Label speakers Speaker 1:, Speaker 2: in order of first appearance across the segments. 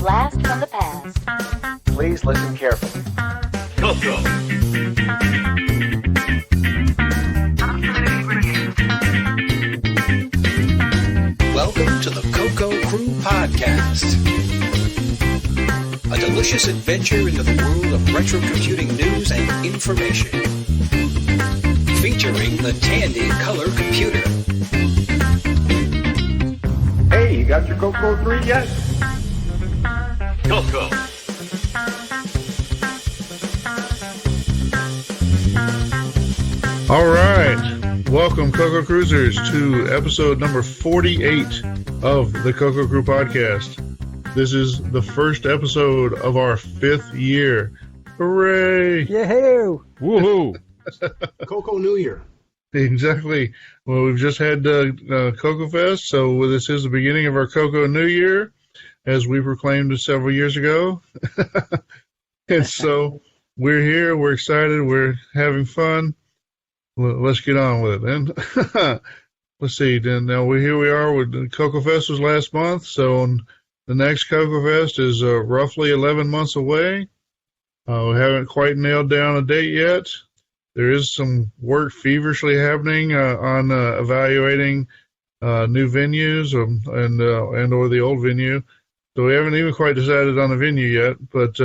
Speaker 1: blast from the past.
Speaker 2: Please listen carefully.
Speaker 3: CoCo.
Speaker 4: Welcome to the CoCo Crew Podcast. A delicious adventure into the world of retro computing news and information. Featuring the Tandy Color Computer.
Speaker 2: Hey, you got your CoCo 3 yet?
Speaker 3: CoCo.
Speaker 5: All right. Welcome, CoCo Cruisers, to episode number 48 of the CoCo Crew Podcast. This is the first episode of our 5th year. Hooray!
Speaker 6: Yahoo!
Speaker 5: Woohoo!
Speaker 7: CoCo New Year.
Speaker 5: Exactly. Well, we've just had CoCo Fest, so this is the beginning of our CoCo New Year, as we proclaimed several years ago. And so we're here, we're excited, we're having fun. Let's get on with it. And let's see. Then now here we are. With CoCo Fest was last month, so the next CoCo Fest is roughly 11 months away. We haven't quite nailed down a date yet. There is some work feverishly happening on evaluating new venues and or the old venue. So we haven't even quite decided on the venue yet, but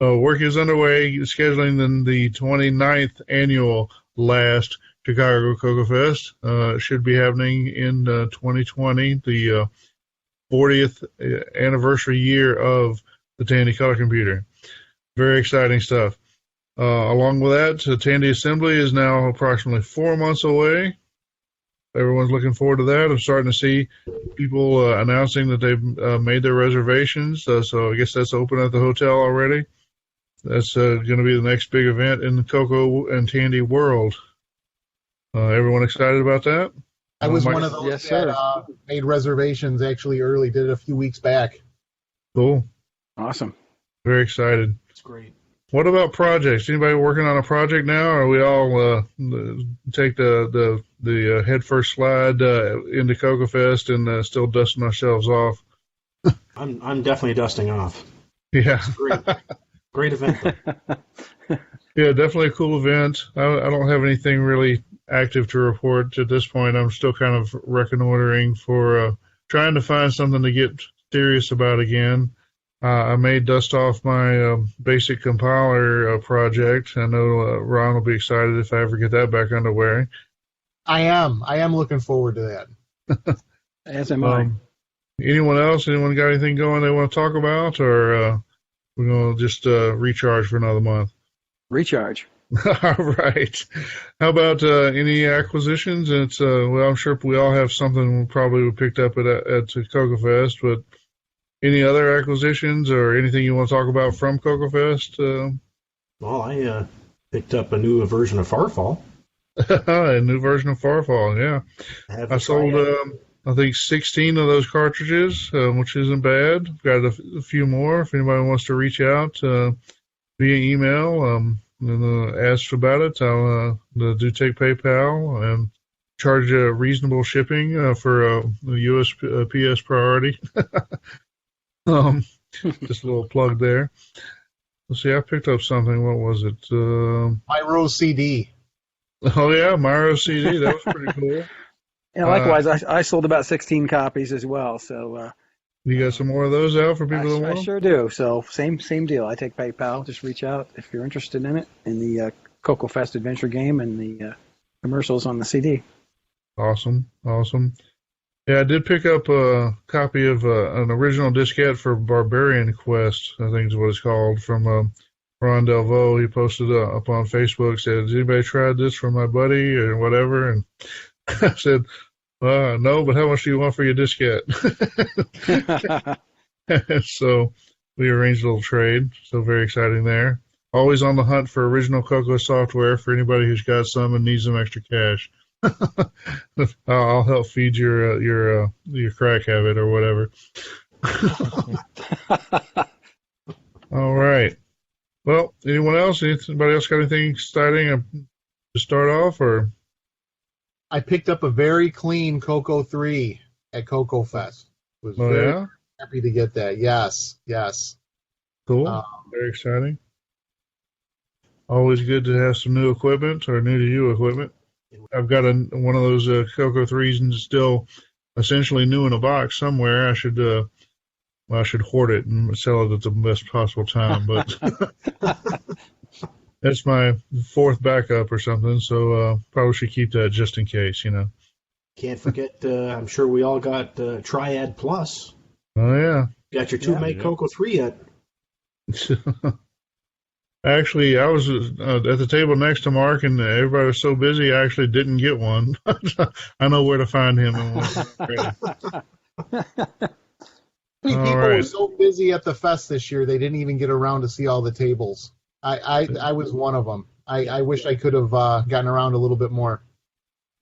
Speaker 5: work is underway, scheduling the 29th annual last Chicago CoCo Fest. It should be happening in 2020, the 40th anniversary year of the Tandy Color Computer. Very exciting stuff. Along with that, Tandy Assembly is now approximately 4 months away. Everyone's looking forward to that. I'm starting to see people announcing that they've made their reservations. So I guess that's open at the hotel already. That's going to be the next big event in the CoCo and Tandy world. Everyone excited about that?
Speaker 7: I was one of those
Speaker 6: yes, sir.
Speaker 7: that made reservations actually early, did it a few weeks back.
Speaker 5: Cool.
Speaker 6: Awesome.
Speaker 5: Very excited.
Speaker 7: It's great.
Speaker 5: What about projects? Anybody working on a project now, or we all take the head first slide into CoCo Fest and still dusting ourselves off?
Speaker 8: I'm definitely dusting off.
Speaker 5: Yeah.
Speaker 8: It's great. Great event.
Speaker 5: Yeah, definitely a cool event. I don't have anything really active to report at this point. I'm still kind of reconnoitering for trying to find something to get serious about again. I may dust off my basic compiler project. I know Ron will be excited if I ever get that back underway.
Speaker 7: I am looking forward to that.
Speaker 6: As am I.
Speaker 5: Anyone else? Anyone got anything going they want to talk about, or we're going to just recharge for another month?
Speaker 6: Recharge.
Speaker 5: All right. How about any acquisitions? It's well, I'm sure we all have something we probably picked up at CoCo Fest, but any other acquisitions or anything you want to talk about from CoCo Fest?
Speaker 8: Well, I picked up a new version of Farfall.
Speaker 5: A new version of Farfall, yeah. I sold, I think, 16 of those cartridges, which isn't bad. Got a few more. If anybody wants to reach out via email and ask about it, I'll do take PayPal and charge reasonable shipping for USPS priority. Just a little plug there. Let's see, I picked up something. What was it?
Speaker 7: Myro CD.
Speaker 5: Oh, yeah, Myro CD. That was pretty cool.
Speaker 6: Yeah, likewise, I sold about 16 copies as well. So
Speaker 5: you got some more of those out for people that want
Speaker 6: I
Speaker 5: them?
Speaker 6: sure do. So same deal. I take PayPal. Just reach out if you're interested in it, in the CoCo Fest adventure game and the commercials on the CD.
Speaker 5: Awesome. Yeah, I did pick up a copy of an original diskette for Barbarian Quest, I think is what it's called, from Ron Delvaux. He posted up on Facebook, said, "Has anybody tried this from my buddy or whatever?" And I said, no, but how much do you want for your diskette? So we arranged a little trade. So very exciting there. Always on the hunt for original CoCo software for anybody who's got some and needs some extra cash. I'll help feed your crack habit or whatever. All right. Well, anyone else? Anybody else got anything exciting to start off, or?
Speaker 7: I picked up a very clean CoCo 3 at CoCo Fest. It was
Speaker 5: Oh,
Speaker 7: very,
Speaker 5: yeah?
Speaker 7: Happy to get that. Yes, yes.
Speaker 5: Cool. Very exciting. Always good to have some new equipment or new to you equipment. I've got one of those CoCo 3s and still essentially new in a box somewhere. I should hoard it and sell it at the best possible time. But that's my fourth backup or something, so probably should keep that just in case,
Speaker 8: Can't forget, I'm sure we all got Triad Plus.
Speaker 5: Oh, yeah.
Speaker 8: Got your 2 meg CoCo 3 yet?
Speaker 5: Actually, I was at the table next to Mark, and everybody was so busy, I actually didn't get one. I know where to find him.
Speaker 7: People were so busy at the fest this year, they didn't even get around to see all the tables. I was one of them. I wish I could have gotten around a little bit more.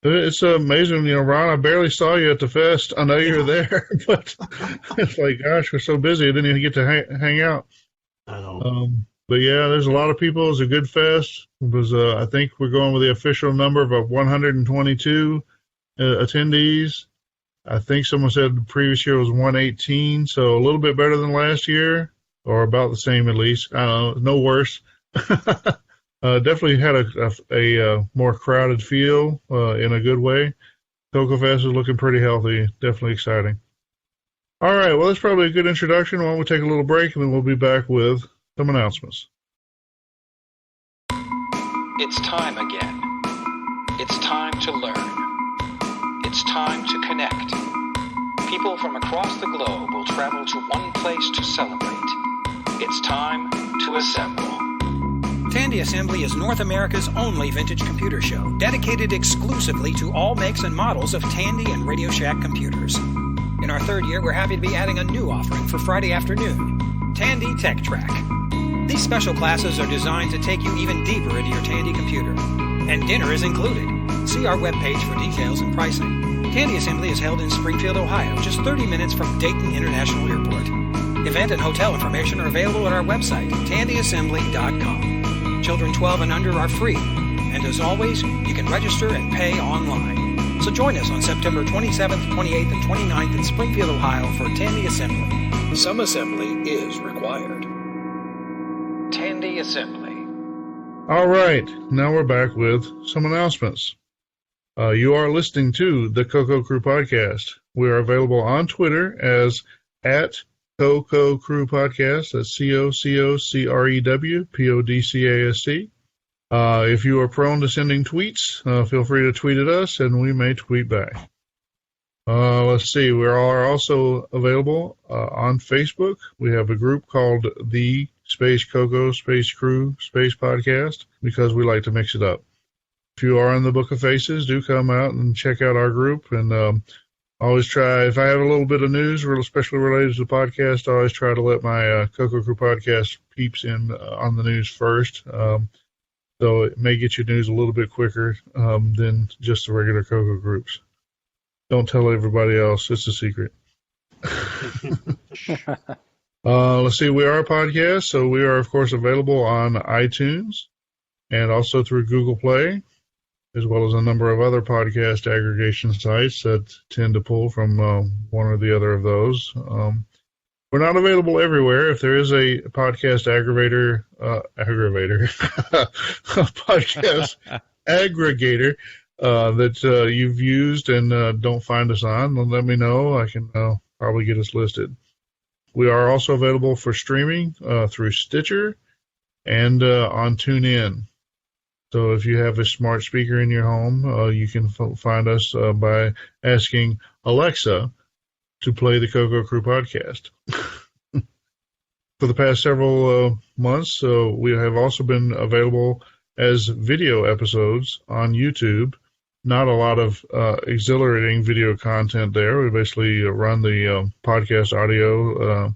Speaker 5: It's amazing, Ron, I barely saw you at the fest. I know you were there, but it's like, gosh, we're so busy, I didn't even get to hang out.
Speaker 8: I know.
Speaker 5: But yeah, there's a lot of people. It was a good fest. It was, I think we're going with the official number of 122 attendees. I think someone said the previous year was 118, so a little bit better than last year, or about the same at least. I don't know, no worse. Definitely had a more crowded feel in a good way. CoCo Fest is looking pretty healthy. Definitely exciting. All right, well, that's probably a good introduction. Why don't we take a little break, and then we'll be back with some announcements.
Speaker 4: It's time again. It's time to learn. It's time to connect. People from across the globe will travel to one place to celebrate. It's time to assemble. Tandy Assembly is North America's only vintage computer show, dedicated exclusively to all makes and models of Tandy and Radio Shack computers. In our third year, we're happy to be adding a new offering for Friday afternoon, Tandy Tech Track. These special classes are designed to take you even deeper into your Tandy computer. And dinner is included. See our webpage for details and pricing. Tandy Assembly is held in Springfield, Ohio, just 30 minutes from Dayton International Airport. Event and hotel information are available at our website, tandyassembly.com. Children 12 and under are free. And as always, you can register and pay online. So join us on September 27th, 28th, and 29th in Springfield, Ohio for Tandy Assembly. Some assembly is required. Tandy Assembly.
Speaker 5: All right, now we're back with some announcements. You are listening to the CoCo Crew Podcast. We are available on Twitter as at CoCo Crew Podcast. That's CoCocrewPodcast. If you are prone to sending tweets, feel free to tweet at us, and we may tweet back. Let's see. We are also available on Facebook. We have a group called the Space CoCo Space Crew Space Podcast because we like to mix it up. If you are in the Book of Faces, do come out and check out our group. And always try, if I have a little bit of news, especially related to the podcast, I always try to let my CoCo Crew Podcast peeps in on the news first. So it may get you news a little bit quicker than just the regular CoCo groups. Don't tell everybody else. It's a secret. Let's see. We are a podcast, so we are, of course, available on iTunes and also through Google Play, as well as a number of other podcast aggregation sites that tend to pull from one or the other of those. We're not available everywhere. If there is a podcast podcast aggregator that you've used and don't find us on, then let me know. I can probably get us listed. We are also available for streaming through Stitcher and on TuneIn. So if you have a smart speaker in your home, you can find us by asking Alexa to play the CoCo Crew Podcast. For the past several months, we have also been available as video episodes on YouTube. Not a lot of exhilarating video content there. We basically run the podcast audio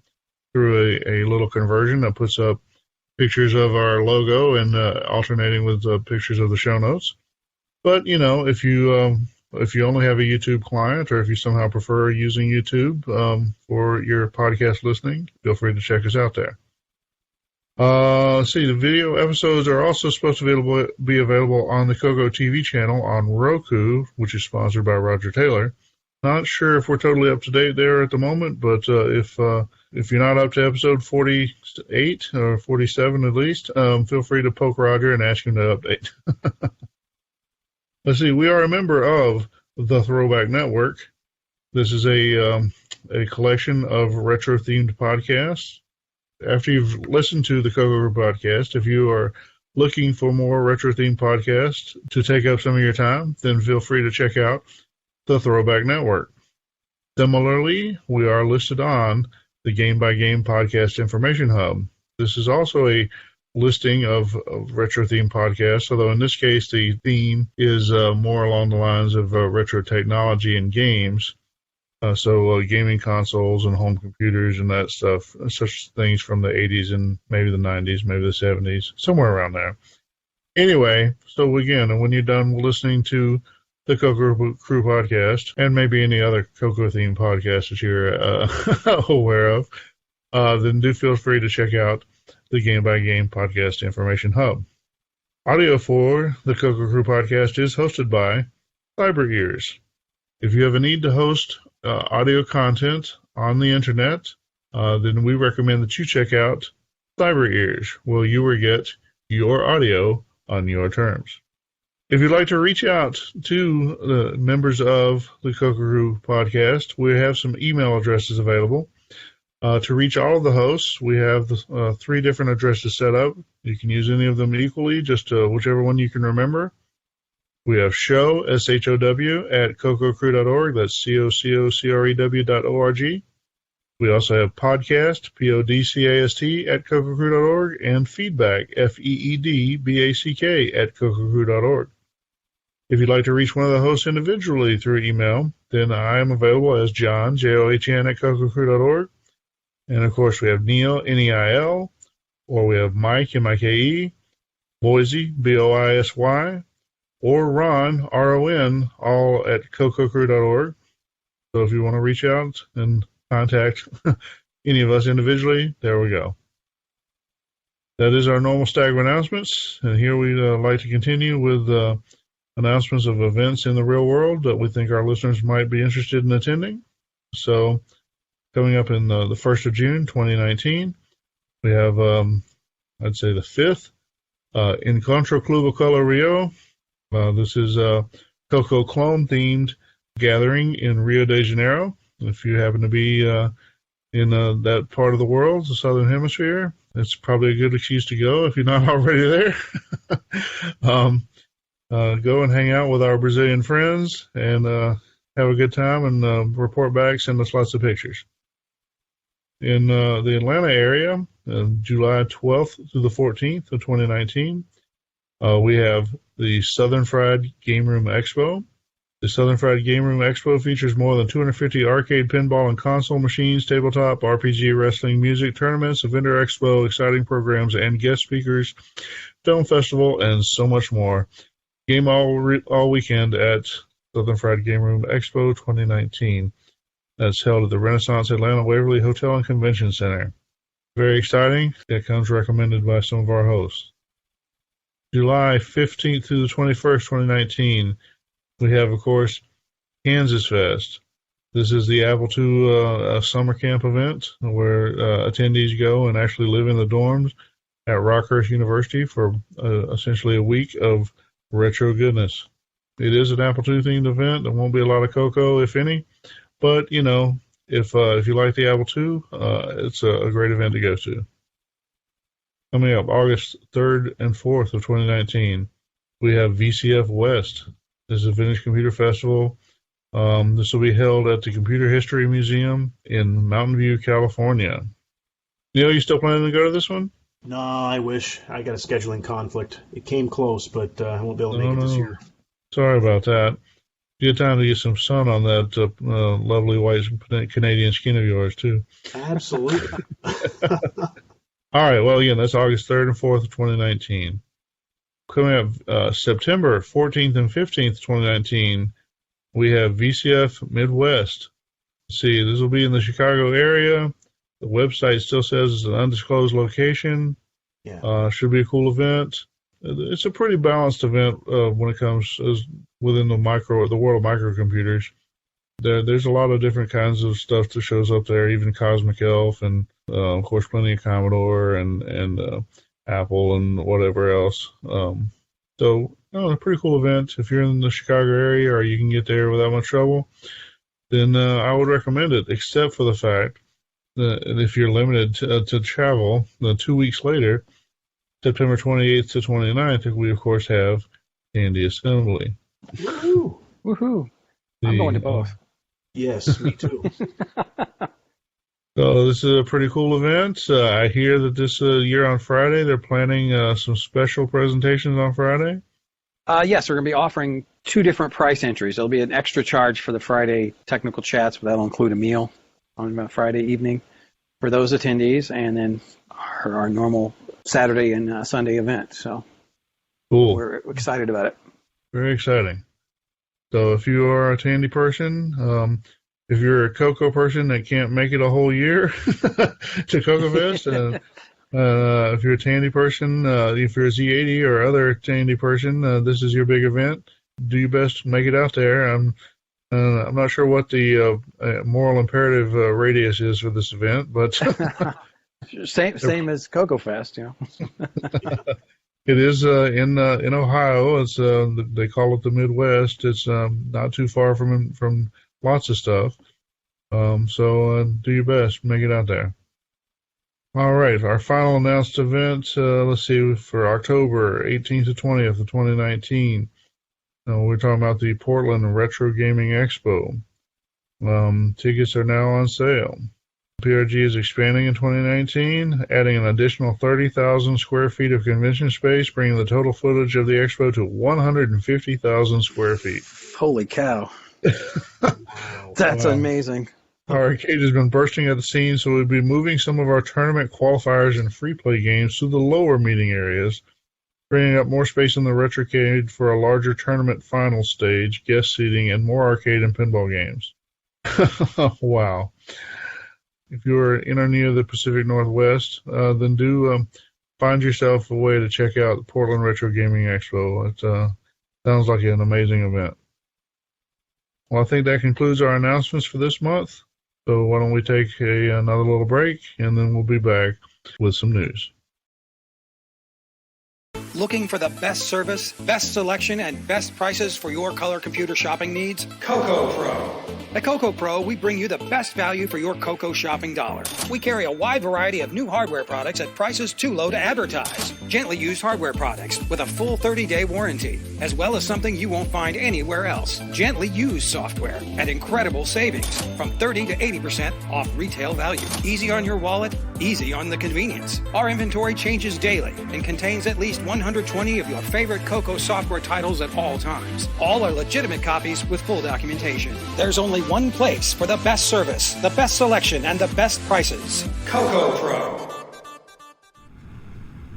Speaker 5: through a little conversion that puts up pictures of our logo and alternating with pictures of the show notes. But, if you only have a YouTube client or if you somehow prefer using YouTube for your podcast listening, feel free to check us out there. Let's see, the video episodes are also supposed to be available on the CoCo TV channel on Roku, which is sponsored by Roger Taylor. Not sure if we're totally up to date there at the moment, but if you're not up to episode 48 or 47 at least, feel free to poke Roger and ask him to update. Let's see. We are a member of the Throwback Network. This is a collection of retro-themed podcasts. After you've listened to the CoCo Crew Podcast, if you are looking for more retro-themed podcasts to take up some of your time, then feel free to check out the Throwback Network. Similarly, we are listed on the Game by Game Podcast Information Hub. This is also a listing of retro-themed podcasts, although in this case the theme is more along the lines of retro technology and games. So gaming consoles and home computers and that stuff, such things from the 80s and maybe the 90s, maybe the 70s, somewhere around there. Anyway, so again, when you're done listening to the CoCo Crew Podcast and maybe any other CoCo-themed podcast that you're aware of, then do feel free to check out the Game by Game Podcast Information Hub. Audio for the CoCo Crew Podcast is hosted by Cyber Ears. If you have a need to host audio content on the internet, then we recommend that you check out Cyber Ears, where you will get your audio on your terms. If you'd like to reach out to the members of the CoCo Crew Podcast, we have some email addresses available. To reach all of the hosts, we have 3 different addresses set up. You can use any of them equally, just whichever one you can remember. We have show, SHOW, at cococrew.org. That's COCOCREW.org. We also have podcast, PODCAST, at cococrew.org, and feedback, FEEDBACK, at cococrew.org. If you'd like to reach one of the hosts individually through email, then I am available as John, JOHN, at cococrew.org. And, of course, we have Neil, NEIL, or we have Mike, MIKE, Boise, BOISY, or Ron, RON, all at cococrew.org. So if you want to reach out and contact any of us individually, there we go. That is our normal stagger of announcements. And here we'd like to continue with announcements of events in the real world that we think our listeners might be interested in attending. So coming up in the 1st of June, 2019, we have, I'd say the 5th, Encontro Club Color Rio. This is a CoCo clone-themed gathering in Rio de Janeiro. If you happen to be in that part of the world, the Southern Hemisphere, it's probably a good excuse to go if you're not already there. Go and hang out with our Brazilian friends and have a good time and report back, send us lots of pictures. In the Atlanta area, July 12th through the 14th of 2019, we have the Southern Fried Game Room Expo. The Southern Fried Game Room Expo features more than 250 arcade, pinball, and console machines, tabletop, RPG, wrestling, music, tournaments, a vendor expo, exciting programs, and guest speakers, film festival, and so much more. Game all weekend at Southern Fried Game Room Expo 2019. That's held at the Renaissance Atlanta Waverly Hotel and Convention Center. Very exciting. That comes recommended by some of our hosts. July 15th through the 21st, 2019, we have, of course, Kansas Fest. This is the Apple II summer camp event where attendees go and actually live in the dorms at Rockhurst University for essentially a week of retro goodness. It is an Apple II themed event. There won't be a lot of CoCo, if any, but you know, if you like the Apple II, it's a great event to go to. Coming up August 3rd and 4th of 2019, we have VCF West. This is a Vintage Computer Festival. This will be held at the Computer History Museum in Mountain View, California. Neil, you still planning to go to this one?
Speaker 8: No, I wish. I got a scheduling conflict. It came close, but I won't be able to make it this year.
Speaker 5: Sorry about that. Good time to get some sun on that lovely white Canadian skin of yours, too.
Speaker 8: Absolutely.
Speaker 5: All right, well, again, that's August 3rd and 4th of 2019. Coming up September 14th and 15th, 2019, we have VCF Midwest. Let's see, this will be in the Chicago area. The website still says it's an undisclosed location.
Speaker 8: Yeah.
Speaker 5: Should be a cool event. It's a pretty balanced event when it comes within the world of microcomputers. There's a lot of different kinds of stuff that shows up there, even Cosmic Elf, and of course plenty of Commodore and Apple and whatever else. So a pretty cool event. If you're in the Chicago area or you can get there without much trouble, then I would recommend it, except for the fact that if you're limited to travel, 2 weeks later, September 28th to 29th, we of course have Tandy Assembly.
Speaker 6: Woohoo! Woohoo! I'm going to both.
Speaker 8: Yes, me too.
Speaker 5: So this is a pretty cool event. I hear that this year on Friday they're planning some special presentations on Friday.
Speaker 6: Yes, we're going to be offering 2 different price entries. There'll be an extra charge for the Friday technical chats, but that'll include a meal on Friday evening for those attendees, and then our normal Saturday and Sunday event. So
Speaker 5: cool.
Speaker 6: We're excited about it.
Speaker 5: Very exciting. So if you are a Tandy person, if you're a CoCo person that can't make it a whole year to CoCo Fest, if you're a Tandy person, if you're a Z80 or other Tandy person, this is your big event. Do your best to make it out there. I'm not sure what the moral imperative radius is for this event, but
Speaker 6: same as CoCo Fest, you know.
Speaker 5: It is in Ohio. It's they call it the Midwest. It's not too far from lots of stuff. So do your best, make it out there. All right, our final announced event. Let's see, for October 18th to 20th of 2019. We're talking about the Portland Retro Gaming Expo. Tickets are now on sale. PRG is expanding in 2019, adding an additional 30,000 square feet of convention space, bringing the total footage of the expo to 150,000 square feet.
Speaker 6: Holy cow. That's amazing.
Speaker 5: Our arcade has been bursting at the seams, so we'll be moving some of our tournament qualifiers and free play games to the lower meeting areas, bringing up more space in the retrocade for a larger tournament final stage, guest seating, and more arcade and pinball games. Wow. If you're in or near the Pacific Northwest, then do find yourself a way to check out the Portland Retro Gaming Expo. It sounds like an amazing event. Well, I think that concludes our announcements for this month. So why don't we take another little break, and then we'll be back with some news.
Speaker 4: Looking for the best service, best selection, and best prices for your color computer shopping needs? CoCo Pro. At CoCo Pro, we bring you the best value for your CoCo shopping dollar. We carry a wide variety of new hardware products at prices too low to advertise. Gently used hardware products with a full 30-day warranty, as well as something you won't find anywhere else. Gently used software at incredible savings, from 30 to 80% off retail value. Easy on your wallet, easy on the convenience. Our inventory changes daily and contains at least 120 of your favorite CoCo software titles at all times. All are legitimate copies with full documentation. There's only one place for the best service, the best selection, and the best prices. CoCo Pro.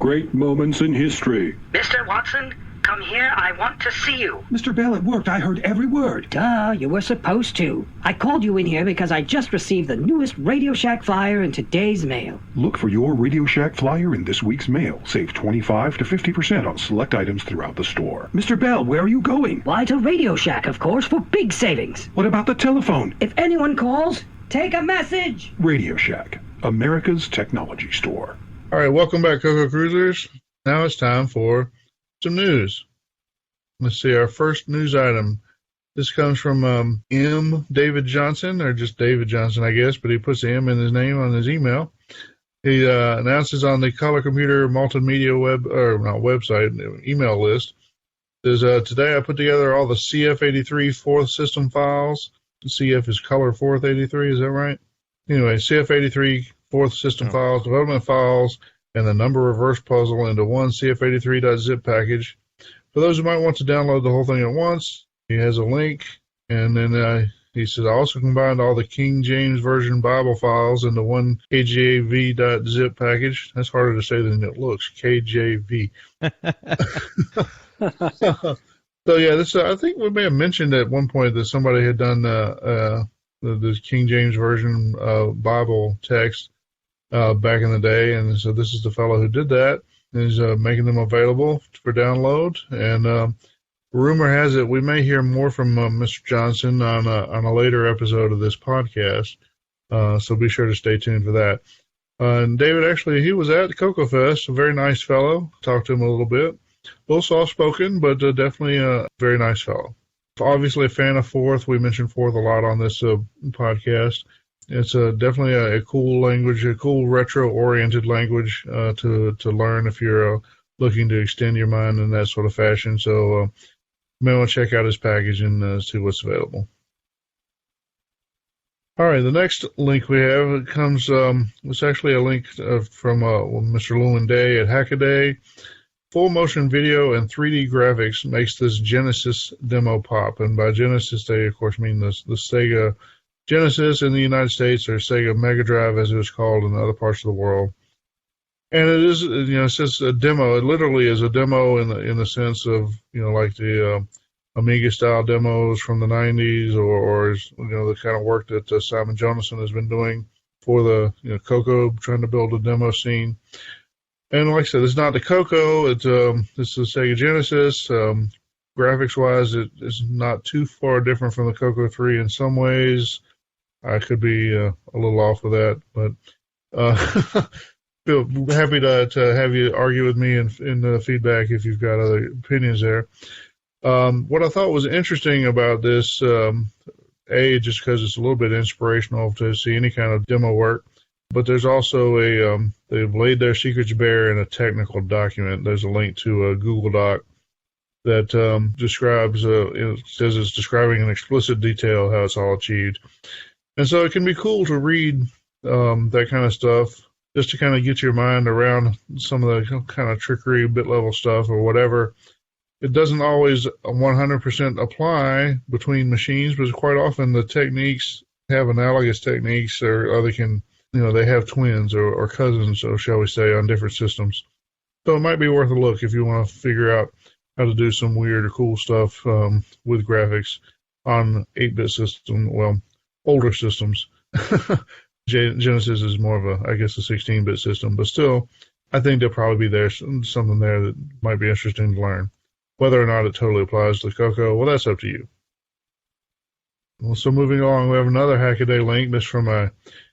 Speaker 3: Great moments in history.
Speaker 1: Mr. Watson, come here. I want to see you.
Speaker 3: Mr. Bell, it worked. I heard every word.
Speaker 9: Duh, you were supposed to. I called you in here because I just received the newest Radio Shack flyer in today's mail.
Speaker 3: Look for your Radio Shack flyer in this week's mail. Save 25 to 50% on select items throughout the store. Mr. Bell, where are you going?
Speaker 9: Why, to Radio Shack, of course, for big savings.
Speaker 3: What about the telephone?
Speaker 9: If anyone calls, take a message.
Speaker 3: Radio Shack, America's technology store.
Speaker 5: All right, welcome back, CoCo Cruisers. Now it's time for some news. Let's see, our first news item. This comes from M. David Johnson, or just David Johnson, I guess, but he puts the M in his name on his email. He announces on the Color Computer Multimedia email list. Says, today I put together all the CF83 fourth system files. CF is color fourth 83, is that right? Anyway, CF83 fourth system files, development files, and the number reverse puzzle into one CF83.zip package. For those who might want to download the whole thing at once, he has a link. And then he says, I also combined all the King James Version Bible files into one KJV.zip package. That's harder to say than it looks, KJV. So, yeah, this I think we may have mentioned at one point that somebody had done the King James Version Bible text back in the day, and so this is the fellow who did that. He's making them available for download, and rumor has it we may hear more from Mr. Johnson on a later episode of this podcast, so be sure to stay tuned for that. And David, actually, he was at the CoCo Fest, a very nice fellow. Talked to him a little bit. A little soft-spoken, but definitely a very nice fellow. Obviously a fan of Fourth. We mentioned Fourth a lot on this podcast. It's definitely a cool language, a cool retro-oriented language to learn if you're looking to extend your mind in that sort of fashion. So you may want to check out his package and see what's available. All right, the next link we have comes, it's actually a link from Mr. Llewellyn Day at Hackaday. Full motion video and 3D graphics makes this Genesis demo pop. And by Genesis, they, of course, mean the Sega Genesis in the United States, or Sega Mega Drive, as it was called in other parts of the world. And it is, it's just a demo. It literally is a demo in the sense of, like the Amiga-style demos from the 90s, or the kind of work that Simon Jonasson has been doing for the CoCo, trying to build a demo scene. And like I said, it's not the CoCo. It's the Sega Genesis. Graphics-wise, it is not too far different from the CoCo 3 in some ways. I could be a little off with that, but feel happy to have you argue with me in the feedback if you've got other opinions there. What I thought was interesting about this, just because it's a little bit inspirational to see any kind of demo work, but there's also they've laid their secrets bare in a technical document. There's a link to a Google Doc that describes, it says it's describing in explicit detail how it's all achieved. And so it can be cool to read that kind of stuff, just to kind of get your mind around some of the kind of trickery, bit level stuff or whatever. It doesn't always 100% apply between machines, but quite often the techniques have analogous techniques, or they can, they have twins or cousins, or shall we say, on different systems. So it might be worth a look if you want to figure out how to do some weird or cool stuff with graphics on 8-bit system, older systems. Genesis is more of a 16-bit system, but still, I think there'll probably be something there that might be interesting to learn. Whether or not it totally applies to the CoCo, well, that's up to you. Well, so moving along, we have another Hackaday link. This from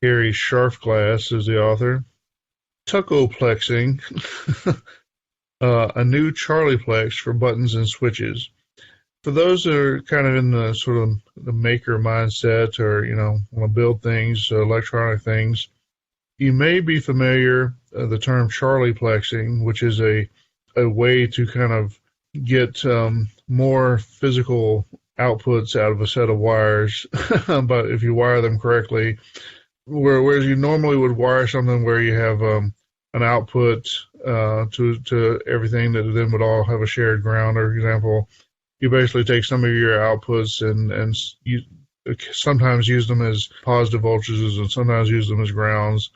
Speaker 5: Harry Scharfglass is the author. Tuckoplexing, a new Charlieplex for buttons and switches. For those that are kind of in the sort of the maker mindset, or want to build things, electronic things, you may be familiar the term Charlieplexing, which is a way to kind of get more physical outputs out of a set of wires, but if you wire them correctly, whereas you normally would wire something where you have an output to everything that then would all have a shared ground, for example, you basically take some of your outputs and you sometimes use them as positive voltages and sometimes use them as grounds,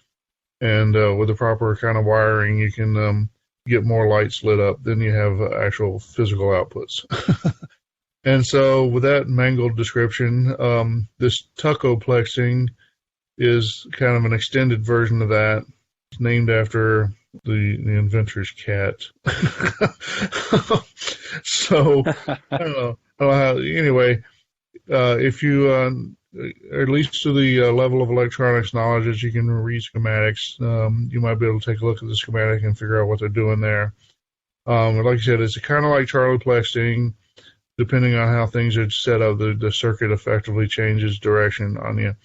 Speaker 5: and with the proper kind of wiring, you can get more lights lit up than you have actual physical outputs. And so with that mangled description, this tuckoplexing is kind of an extended version of that. It's named after the inventor's cat. So, I don't know how, anyway, if you, at least to the level of electronics knowledge that you can read schematics, you might be able to take a look at the schematic and figure out what they're doing there. Like I said, it's kind of like Charlieplexing. Depending on how things are set up, the circuit effectively changes direction on you.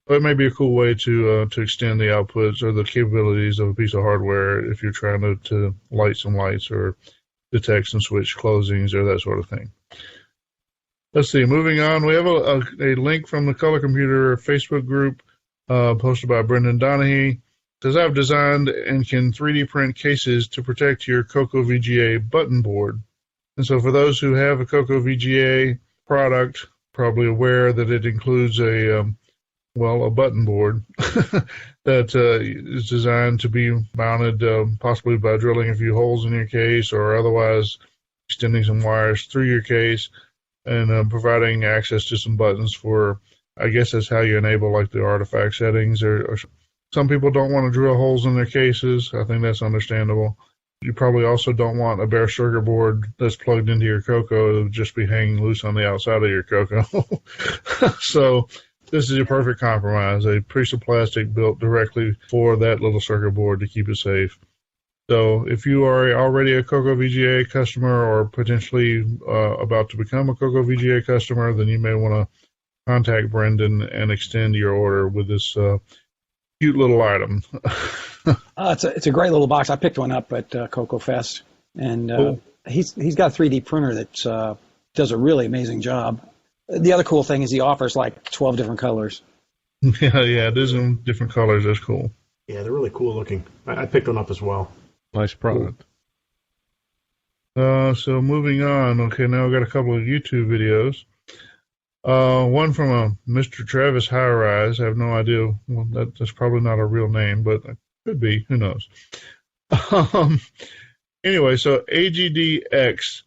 Speaker 5: But it may be a cool way to extend the outputs or the capabilities of a piece of hardware if you're trying to light some lights or detect some switch closings or that sort of thing. Let's see. Moving on, we have a link from the Color Computer Facebook group posted by Brendan Donahue. It says, I've designed and can 3D print cases to protect your CoCo VGA button board. And so for those who have a CoCo VGA product, probably aware that it includes a button board that is designed to be mounted possibly by drilling a few holes in your case or otherwise extending some wires through your case and providing access to some buttons for, I guess that's how you enable like the artifact settings. Or some people don't want to drill holes in their cases. I think that's understandable. You probably also don't want a bare circuit board that's plugged into your CoCo. It'll just be hanging loose on the outside of your CoCo. So this is a perfect compromise, a piece of plastic built directly for that little circuit board to keep it safe. So if you are already a CoCo VGA customer or potentially about to become a CoCo VGA customer, then you may want to contact Brendan and extend your order with this cute little item.
Speaker 6: It's a great little box. I picked one up at CoCo Fest, and
Speaker 5: Cool.
Speaker 6: he's got a 3D printer that does a really amazing job. The other cool thing is he offers like 12 different colors.
Speaker 5: Yeah, it is in different colors. That's cool.
Speaker 8: Yeah, they're really cool looking. I picked one up as well.
Speaker 10: Nice product.
Speaker 5: So moving on. Okay, now I've got a couple of YouTube videos. One from a Mr. Travis High Rise. I have no idea. Well, that's probably not a real name, but it could be. Who knows? Anyway, so AGDX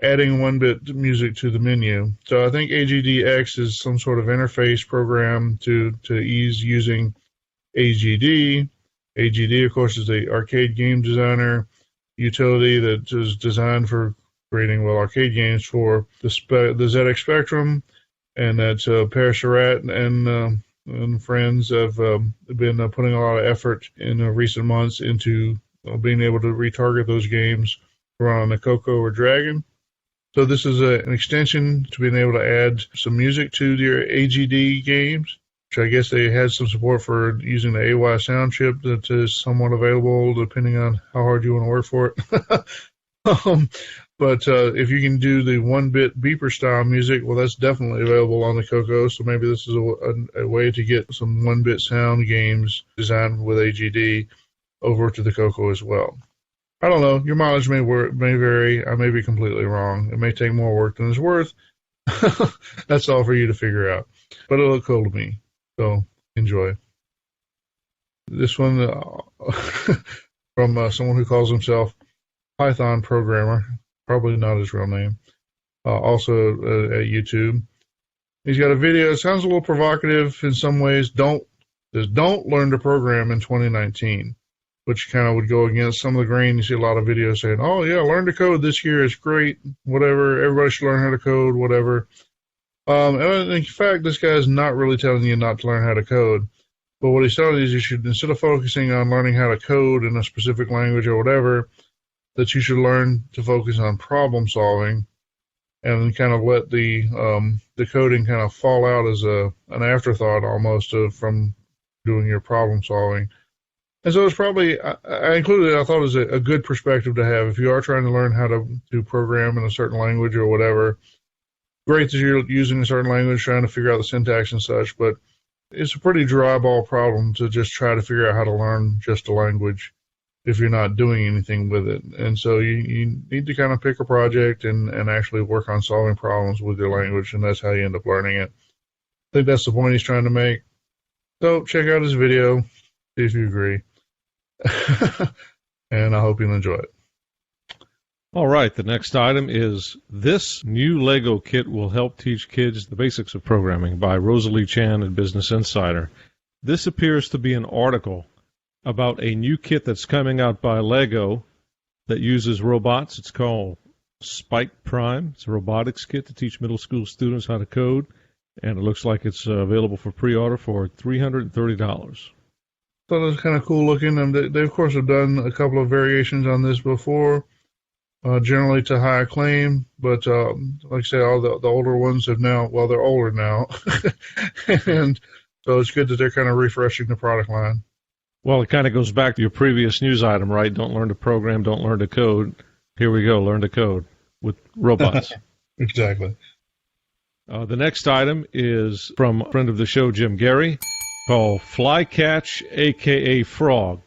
Speaker 5: adding 1-bit music to the menu. So I think AGDX is some sort of interface program to ease using AGD. AGD, of course, is the arcade game designer utility that is designed for creating arcade games for the ZX Spectrum, and that Per Surratt and friends have been putting a lot of effort in recent months into being able to retarget those games to run on the CoCo or Dragon. So this is an extension to being able to add some music to your AGD games, which I guess they had some support for using the AY sound chip that is somewhat available depending on how hard you want to work for it. But if you can do the 1-bit beeper style music, well, that's definitely available on the CoCo. So maybe this is a way to get some 1-bit sound games designed with AGD over to the CoCo as well. I don't know. Your mileage may vary. I may be completely wrong. It may take more work than it's worth. That's all for you to figure out. But it'll look cool to me. So enjoy. This one from someone who calls himself Python programmer. Probably not his real name. Also at YouTube. He's got a video. It sounds a little provocative in some ways. Don't learn to program in 2019. Which kind of would go against some of the grain. You see a lot of videos saying, oh, yeah, learn to code this year. It's great, whatever. Everybody should learn how to code, whatever. And in fact, this guy is not really telling you not to learn how to code. But what he's telling you is you should, instead of focusing on learning how to code in a specific language or whatever, that you should learn to focus on problem solving and kind of let the coding kind of fall out as an afterthought almost from doing your problem solving. And so it's probably, I included it, I thought it was a good perspective to have. If you are trying to learn how to program in a certain language or whatever, great that you're using a certain language, trying to figure out the syntax and such, but it's a pretty dry ball problem to just try to figure out how to learn just a language if you're not doing anything with it. And so you need to kind of pick a project and actually work on solving problems with your language, and that's how you end up learning it. I think that's the point he's trying to make. So check out his video, see if you agree. And I hope you'll enjoy it.
Speaker 10: All right, the next item is This New Lego Kit Will Help Teach Kids the Basics of Programming by Rosalie Chan at Business Insider. This appears to be an article about a new kit that's coming out by Lego that uses robots. It's called Spike Prime. It's a robotics kit to teach middle school students how to code, and it looks like it's available for pre-order for $330.
Speaker 5: Thought it was kind of cool looking. And they of course, have done a couple of variations on this before, generally to high acclaim. But like I say, all the older ones have now, well, they're older now. And so it's good that they're kind of refreshing the product line.
Speaker 10: Well, it kind of goes back to your previous news item, right? Don't learn to program, don't learn to code. Here we go, learn to code with robots.
Speaker 5: Exactly.
Speaker 10: The next item is from a friend of the show, Jim Gary, called Flycatch, a.k.a. Frog.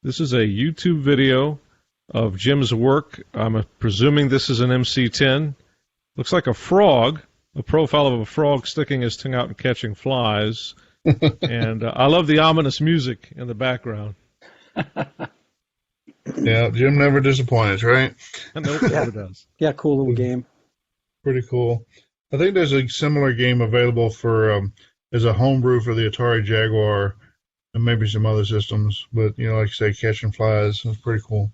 Speaker 10: This is a YouTube video of Jim's work. I'm presuming this is an MC-10. Looks like a frog, a profile of a frog sticking his tongue out and catching flies. And I love the ominous music in the background.
Speaker 5: Yeah, Jim never disappoints, right?
Speaker 10: Nope, never does.
Speaker 6: Yeah, cool little game.
Speaker 5: Pretty cool. I think there's a similar game available for as a homebrew for the Atari Jaguar and maybe some other systems. But, like I say, catching flies is pretty cool.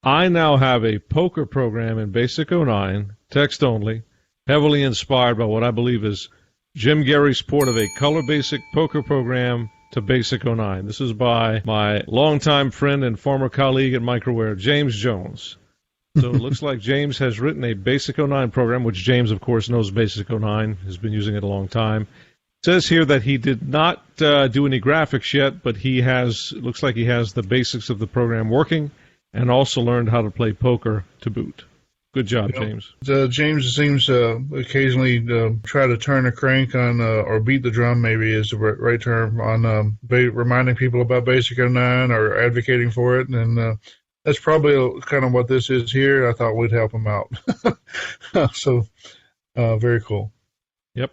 Speaker 10: I now have a poker program in Basic 09, text only, heavily inspired by what I believe is Jim Gary's port of a color basic poker program to Basic 09. This is by my longtime friend and former colleague at Microware, James Jones. So it looks like James has written a Basic 09 program, which James, of course, knows Basic 09, has been using it a long time. It says here that he did not do any graphics yet, but he has, it looks like he has the basics of the program working and also learned how to play poker to boot. Good job, James.
Speaker 5: James seems to occasionally try to turn a crank on, or beat the drum, maybe is the right term, on reminding people about Basic 09 or advocating for it. And that's probably kind of what this is here. I thought we'd help him out. So, very cool.
Speaker 10: Yep.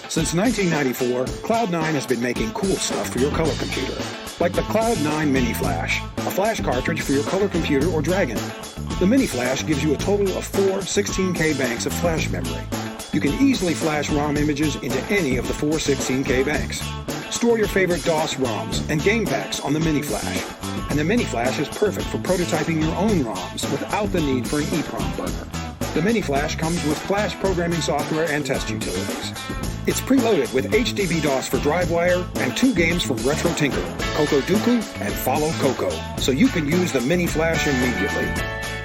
Speaker 11: Since 1994, Cloud9 has been making cool stuff for your color computer. Like the Cloud9 Mini Flash, a flash cartridge for your color computer or Dragon. The Mini Flash gives you a total of 4 16K banks of flash memory. You can easily flash ROM images into any of the 4 16K banks. Store your favorite DOS ROMs and game packs on the Mini Flash. And the Mini Flash is perfect for prototyping your own ROMs without the need for an EEPROM burner. The Mini Flash comes with flash programming software and test utilities. It's preloaded with HDB-DOS for DriveWire and 2 games from Retro Tinker, Coco Dooku and Follow Coco, so you can use the Mini Flash immediately.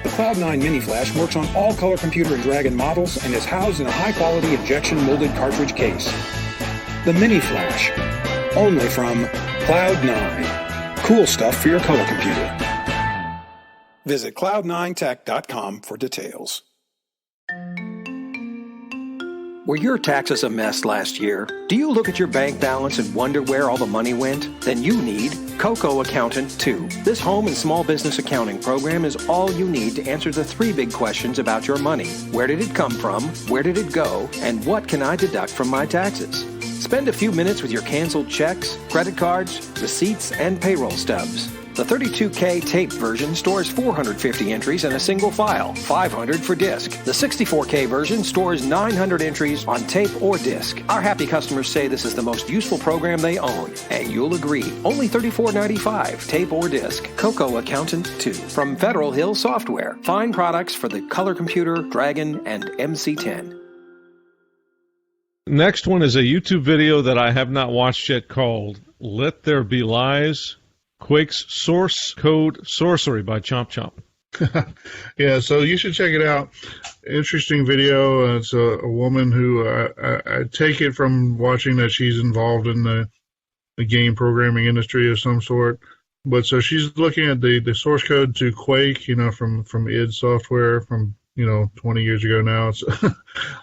Speaker 11: The Cloud9 Mini Flash works on all color computer and Dragon models and is housed in a high-quality injection-molded cartridge case. The Mini Flash, only from Cloud9. Cool stuff for your color computer. Visit cloud9tech.com for details.
Speaker 12: Were your taxes a mess last year? Do you look at your bank balance and wonder where all the money went? Then you need CoCo Accountant 2. This home and small business accounting program is all you need to answer the 3 big questions about your money. Where did it come from? Where did it go? And what can I deduct from my taxes? Spend a few minutes with your canceled checks, credit cards, receipts, and payroll stubs. The 32K tape version stores 450 entries in a single file, 500 for disk. The 64K version stores 900 entries on tape or disk. Our happy customers say this is the most useful program they own, and you'll agree. Only $34.95, tape or disk. CoCo Accountant 2 from Federal Hill Software. Fine products for the color computer, Dragon, and MC10.
Speaker 10: Next one is a YouTube video that I have not watched yet called Let There Be Lies, Quake's Source Code Sorcery by Chomp Chomp.
Speaker 5: Yeah, so you should check it out. Interesting video. It's a woman who I take it from watching that she's involved in the game programming industry of some sort. But so she's looking at the source code to Quake, from id Software from 20 years ago now. It's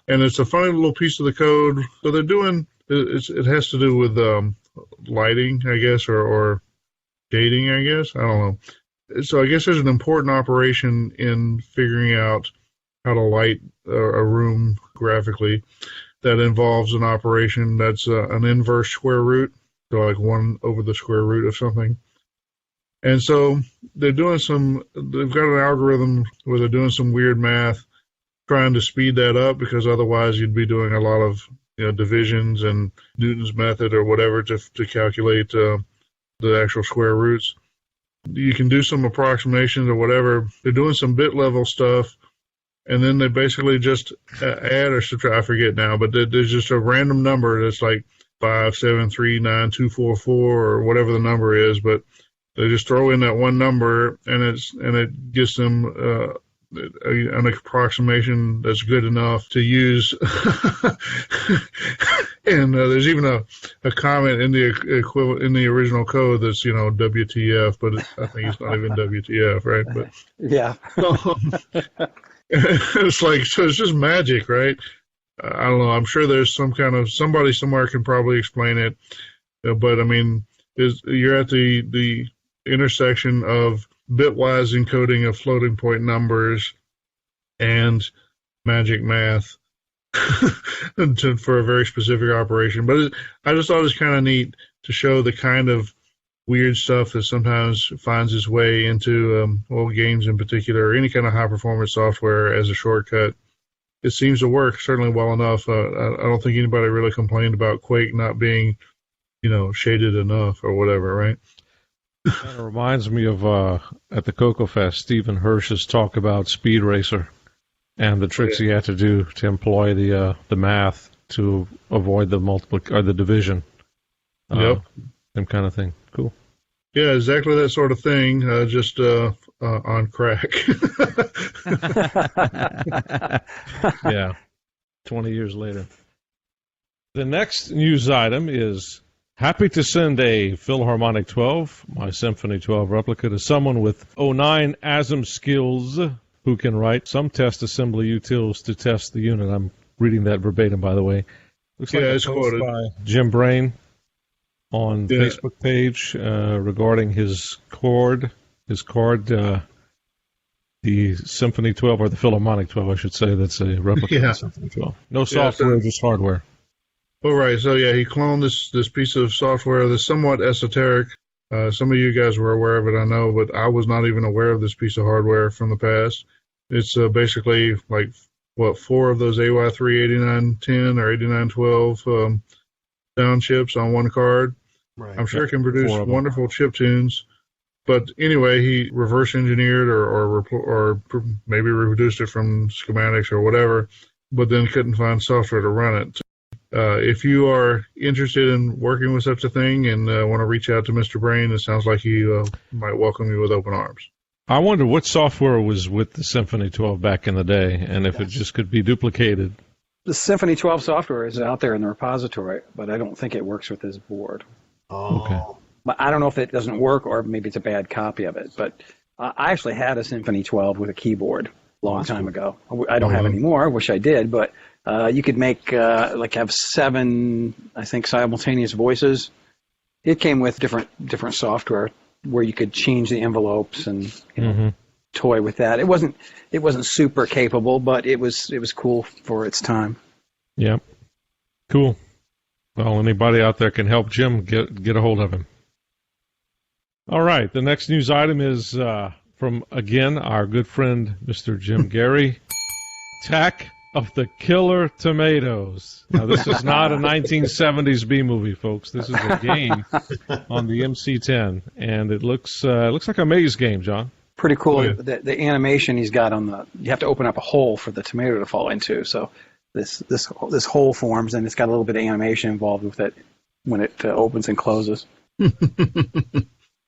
Speaker 5: and it's a funny little piece of the code. So they're doing it has to do with lighting, I guess, or dating, I guess. I don't know. So I guess there's an important operation in figuring out how to light a room graphically that involves an operation that's an inverse square root, so like 1 over the square root of something. And so they've got an algorithm where they're doing some weird math, trying to speed that up, because otherwise you'd be doing a lot of divisions and Newton's method or whatever to calculate the actual square roots. You can do some approximations or whatever. They're doing some bit level stuff, and then they basically just add or subtract. I forget now, but there's just a random number that's like 5739244 or whatever the number is, but they just throw in that one number, and it gives them an approximation that's good enough to use. And there's even a comment in the original code that's WTF, but I think it's not even WTF, right? But
Speaker 6: yeah,
Speaker 5: it's like, so it's just magic, right? I don't know. I'm sure there's somebody somewhere can probably explain it, but I mean, you're at the intersection of bitwise encoding of floating point numbers and magic math for a very specific operation. But I just thought it was kind of neat to show the kind of weird stuff that sometimes finds its way into games in particular, or any kind of high performance software as a shortcut. It seems to work certainly well enough. I don't think anybody really complained about Quake not being shaded enough or whatever, right?
Speaker 10: Kind of reminds me of at the CoCo Fest, Stephen Hirsch's talk about Speed Racer and the tricks he had to do to employ the math to avoid the the division.
Speaker 5: Yep.
Speaker 10: Same kind of thing. Cool.
Speaker 5: Yeah, exactly that sort of thing, just on crack.
Speaker 10: Yeah, 20 years later. The next news item is happy to send a Philharmonic 12, my Symphony 12 replica, to someone with 09 ASM skills who can write some test assembly utils to test the unit. I'm reading that verbatim, by the way. Looks like
Speaker 5: it's quoted
Speaker 10: by Jim Brain on the Facebook page regarding his card, the Symphony 12, or the Philharmonic 12, I should say. That's a replica of the Symphony 12. No software, just hardware.
Speaker 5: Oh, right. So, yeah, he cloned this piece of software that's somewhat esoteric. Some of you guys were aware of it, I know, but I was not even aware of this piece of hardware from the past. It's basically like, 4 of those AY3 8910 or 8912 sound chips on one card.
Speaker 8: Right.
Speaker 5: I'm sure it can produce wonderful chip tunes. But anyway, he reverse engineered or maybe reproduced it from schematics or whatever, but then couldn't find software to run it. If you are interested in working with such a thing and want to reach out to Mr. Brain, it sounds like he might welcome you with open arms.
Speaker 10: I wonder what software was with the Symphony 12 back in the day, and if it just could be duplicated.
Speaker 6: The Symphony 12 software is out there in the repository, but I don't think it works with this board.
Speaker 8: Oh.
Speaker 10: Okay.
Speaker 6: But I don't know if it doesn't work or maybe it's a bad copy of it. But I actually had a Symphony 12 with a keyboard a long time ago. I don't have any more. I wish I did. But you could make, have 7, I think, simultaneous voices. It came with different software where you could change the envelopes and toy with that. It wasn't super capable, but it was cool for its time.
Speaker 10: Yep. Cool. Well, anybody out there can help Jim get a hold of him. All right. The next news item is from, again, our good friend, Mr. Jim Gary. Attack of the Killer Tomatoes. Now, this is not a 1970s B movie, folks. This is a game on the MC-10, and it looks like a maze game, John.
Speaker 6: Pretty cool. Oh, yeah. The animation he's got you have to open up a hole for the tomato to fall into. So this hole forms, and it's got a little bit of animation involved with it when it opens and closes.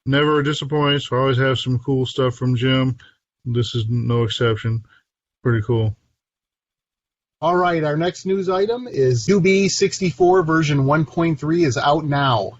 Speaker 5: Never disappoints. We always have some cool stuff from Jim. This is no exception. Pretty cool.
Speaker 7: All right, our next news item is QB64 version 1.3 is out now.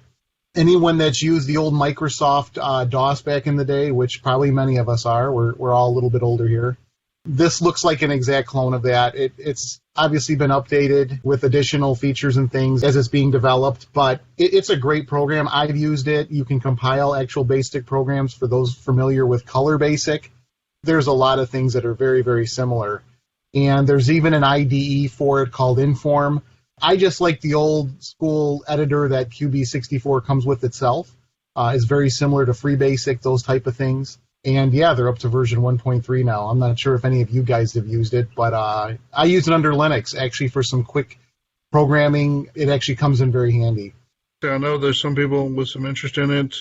Speaker 7: Anyone that's used the old Microsoft DOS back in the day, which probably many of us are, we're all a little bit older here. This looks like an exact clone of that. It's obviously been updated with additional features and things as it's being developed, but it's a great program. I've used it. You can compile actual BASIC programs for those familiar with Color Basic. There's a lot of things that are very, very similar. And there's even an IDE for it called Inform. I just like the old school editor that QB64 comes with itself. It's very similar to FreeBasic, those type of things. And yeah, they're up to version 1.3 now. I'm not sure if any of you guys have used it, but I use it under Linux actually for some quick programming. It actually comes in very handy.
Speaker 5: I know there's some people with some interest in it.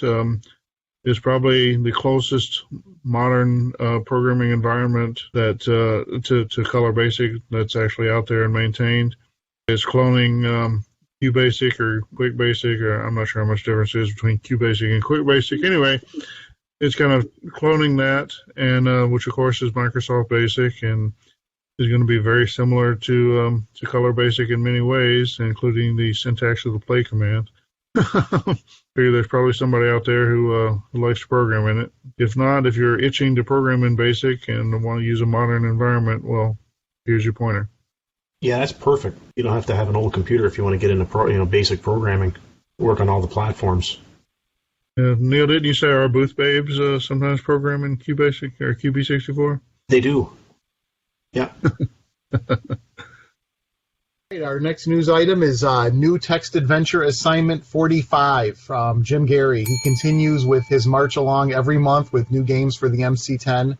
Speaker 5: It's probably the closest modern programming environment that to Color Basic that's actually out there and maintained. It's cloning QBasic or QuickBasic, or I'm not sure how much difference there is between QBasic and QuickBasic. Anyway, it's kind of cloning that, and which of course is Microsoft Basic, and is going to be very similar to Color Basic in many ways, including the syntax of the play command. Figure there's probably somebody out there who likes to program in it. If not, if you're itching to program in BASIC and want to use a modern environment, well, here's your pointer.
Speaker 8: Yeah, that's perfect. You don't have to have an old computer if you want to get into basic programming. Work on all the platforms.
Speaker 5: Neil, didn't you say our booth babes sometimes program in QBasic or QB64?
Speaker 8: They do. Yeah.
Speaker 7: Our next news item is New Text Adventure Assignment 45 from Jim Gary. He continues with his march along every month with new games for the MC-10.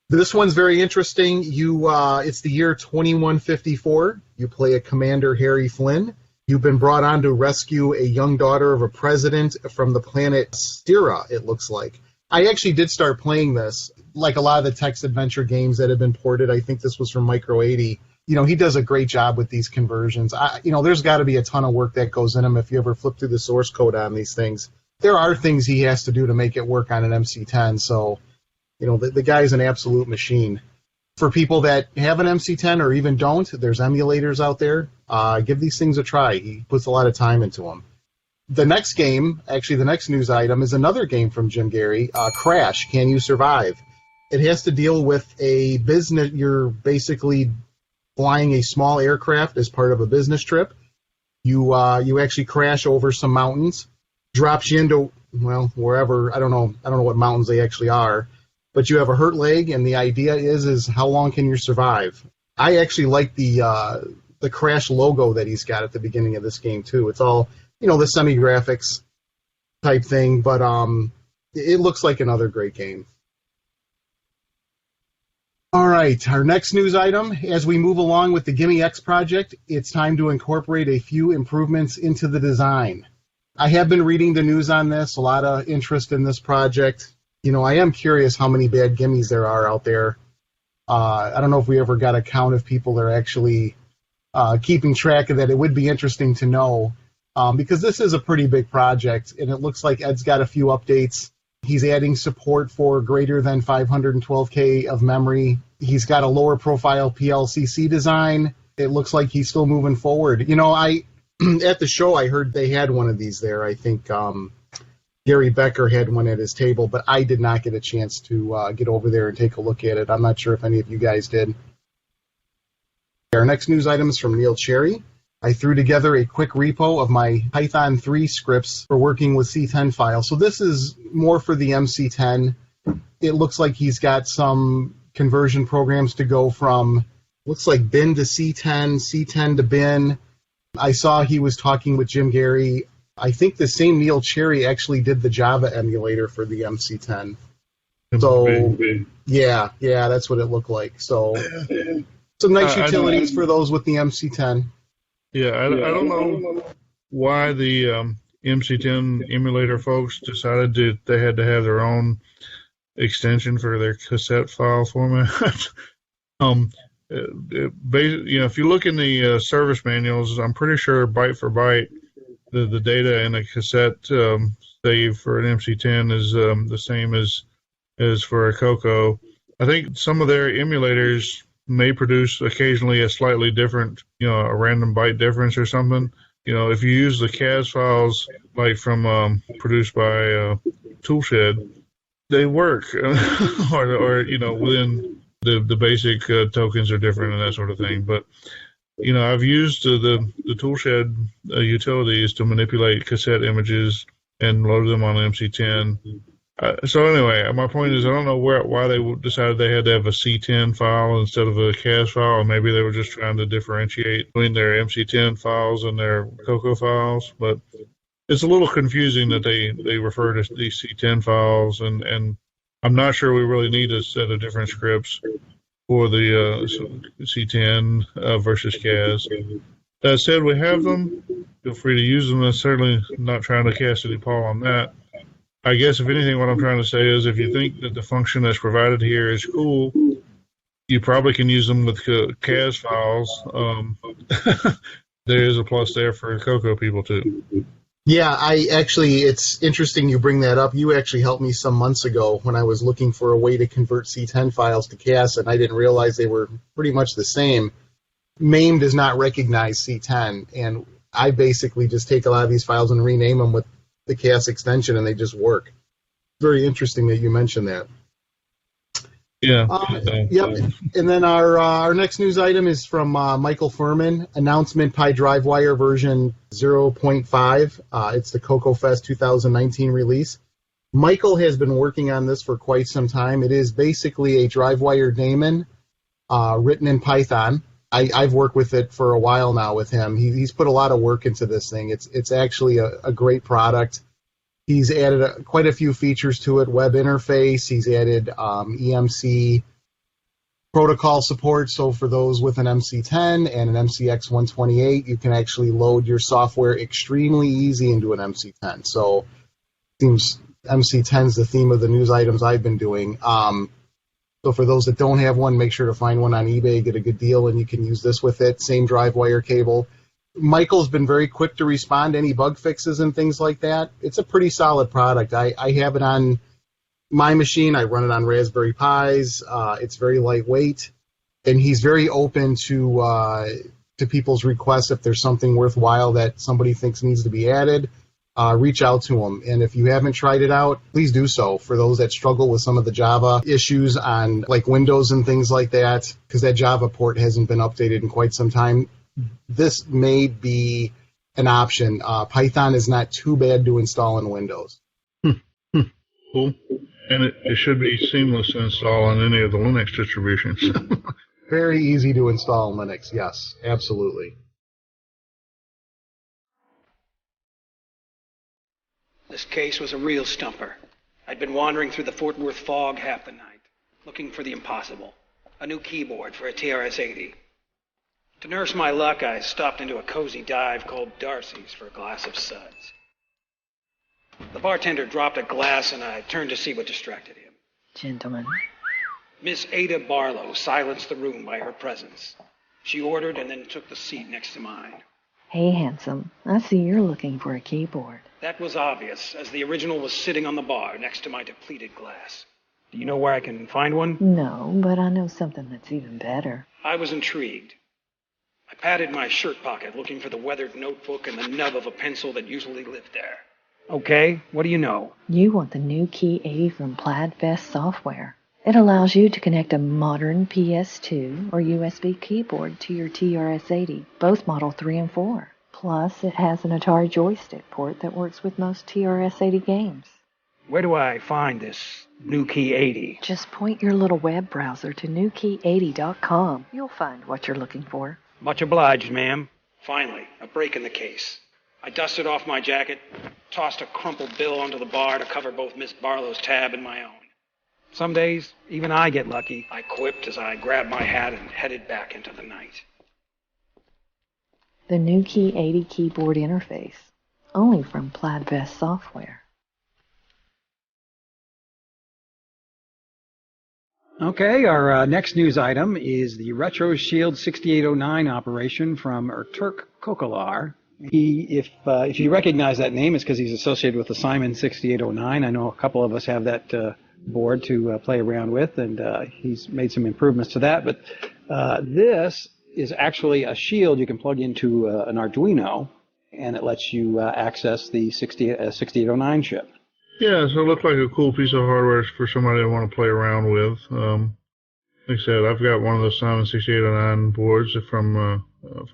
Speaker 7: This one's very interesting. It's the year 2154. You play a Commander Harry Flynn. You've been brought on to rescue a young daughter of a president from the planet Stira, it looks like. I actually did start playing this, like a lot of the text adventure games that have been ported. I think this was from Micro 80. He does a great job with these conversions. There's got to be a ton of work that goes in them if you ever flip through the source code on these things. There are things he has to do to make it work on an MC10, so, the guy's an absolute machine. For people that have an MC10 or even don't, there's emulators out there. Give these things a try. He puts a lot of time into them. The next game, actually the next news item, is another game from Jim Gary, Crash, Can You Survive? It has to deal with a business. You're basically flying a small aircraft as part of a business trip. You actually crash over some mountains, drops you into, wherever. I don't know what mountains they actually are, but you have a hurt leg, and the idea is how long can you survive? I actually like the Crash logo that he's got at the beginning of this game too. It's all, the semi-graphics type thing, but it looks like another great game. All right, our next news item, as we move along with the Gimme X project, it's time to incorporate a few improvements into the design. I have been reading the news on this, a lot of interest in this project. I am curious how many bad gimmies there are out there. I don't know if we ever got a count of people that are actually keeping track of that. It would be interesting to know, because this is a pretty big project, and it looks like Ed's got a few updates. He's adding support for greater than 512K of memory. He's got a lower profile PLCC design. It looks like he's still moving forward. At the show, I heard they had one of these there. I think Gary Becker had one at his table, but I did not get a chance to get over there and take a look at it. I'm not sure if any of you guys did. Our next news item is from Neil Cherry. I threw together a quick repo of my Python 3 scripts for working with C10 files. So this is more for the MC10. It looks like he's got some conversion programs to go from, looks like bin to C10, C10 to bin. I saw he was talking with Jim Gary. I think the same Neil Cherry actually did the Java emulator for the MC10. So, yeah, that's what it looked like. So, some nice utilities for those with the MC10.
Speaker 5: Yeah, I don't know why the MC10 emulator folks decided they had to have their own extension for their cassette file format. If you look in the service manuals, I'm pretty sure byte for byte, the data in a cassette save for an MC10 is the same as for a CoCo. I think some of their emulators may produce occasionally a slightly different, a random byte difference or something. If you use the CAS files like from produced by Toolshed, they work, or within the basic tokens are different and that sort of thing. But I've used the Toolshed utilities to manipulate cassette images and load them on MC10. So anyway, my point is I don't know why they decided they had to have a C10 file instead of a CAS file, or maybe they were just trying to differentiate between their MC10 files and their CoCo files. But it's a little confusing that they refer to these C10 files, and I'm not sure we really need a set of different scripts for the C10 versus CAS. That said, we have them. Feel free to use them. I'm certainly not trying to cast any pall on that. I guess, if anything, what I'm trying to say is if you think that the function that's provided here is cool, you probably can use them with CAS files. There is a plus there for CoCo people, too.
Speaker 7: Yeah, it's interesting you bring that up. You actually helped me some months ago when I was looking for a way to convert C10 files to CAS, and I didn't realize they were pretty much the same. MAME does not recognize C10, and I basically just take a lot of these files and rename them with the CAS extension, and they just work. Very interesting that you mentioned that.
Speaker 5: Yeah.
Speaker 7: Yep. And then our next news item is from Michael Furman. Announcement Pi DriveWire version 0.5. It's the CoCo Fest 2019 release. Michael has been working on this for quite some time. It is basically a DriveWire daemon written in Python. I've worked with it for a while now with him. He's put a lot of work into this thing. It's actually a great product. He's added quite a few features to it. Web interface. He's added EMC protocol support. So for those with an MC10 and an MCX 128, you can actually load your software extremely easy into an MC10. So it seems MC10 is the theme of the news items I've been doing. So for those that don't have one, make sure to find one on eBay, get a good deal, and you can use this with it. Same drive wire cable. Michael's been very quick to respond to any bug fixes and things like that. It's a pretty solid product. I have it on my machine. I run it on Raspberry Pis. It's very lightweight, and he's very open to people's requests. If there's something worthwhile that somebody thinks needs to be added, reach out to him. And if you haven't tried it out, please do so. For those that struggle with some of the Java issues on like Windows and things like that, because that Java port hasn't been updated in quite some time, this may be an option. Python is not too bad to install in Windows.
Speaker 5: Cool. And it should be seamless to install on any of the Linux distributions.
Speaker 7: Very easy to install in Linux, yes, absolutely.
Speaker 11: This case was a real stumper. I'd been wandering through the Fort Worth fog half the night, looking for the impossible, a new keyboard for a TRS-80. To nurse my luck, I stopped into a cozy dive called Darcy's for a glass of suds. The bartender dropped a glass, and I turned to see what distracted him.
Speaker 13: Gentlemen.
Speaker 11: Miss Ada Barlow silenced the room by her presence. She ordered and then took the seat next to mine.
Speaker 13: Hey, handsome. I see you're looking for a keyboard.
Speaker 11: That was obvious, as the original was sitting on the bar next to my depleted glass. Do you know where I can find one?
Speaker 13: No, but I know something that's even better.
Speaker 11: I was intrigued. I patted my shirt pocket, looking for the weathered notebook and the nub of a pencil that usually lived there. Okay, what do you know?
Speaker 13: You want the new Key 80 from PlaidVest software. It allows you to connect a modern PS2 or USB keyboard to your TRS-80, both Model 3 and 4. Plus, it has an Atari joystick port that works with most TRS-80 games.
Speaker 11: Where do I find this new Key 80?
Speaker 13: Just point your little web browser to newkey80.com. You'll find what you're looking for.
Speaker 11: Much obliged, ma'am. Finally, a break in the case. I dusted off my jacket, tossed a crumpled bill onto the bar to cover both Miss Barlow's tab and my own. Some days, even I get lucky, I quipped as I grabbed my hat and headed back into the night.
Speaker 13: The new Key 80 keyboard interface, only from PlaidVest software.
Speaker 6: Okay, our next news item is the Retro Shield 6809 operation from Erturk Kokolar. If you recognize that name, it's because he's associated with the Simon 6809. I know a couple of us have that board to play around with, and he's made some improvements to that. But this is actually a shield you can plug into an Arduino, and it lets you access the 6809 chip.
Speaker 5: Yeah, so it looked like a cool piece of hardware for somebody to want to play around with. Like I said, I've got one of those Simon 6809 boards from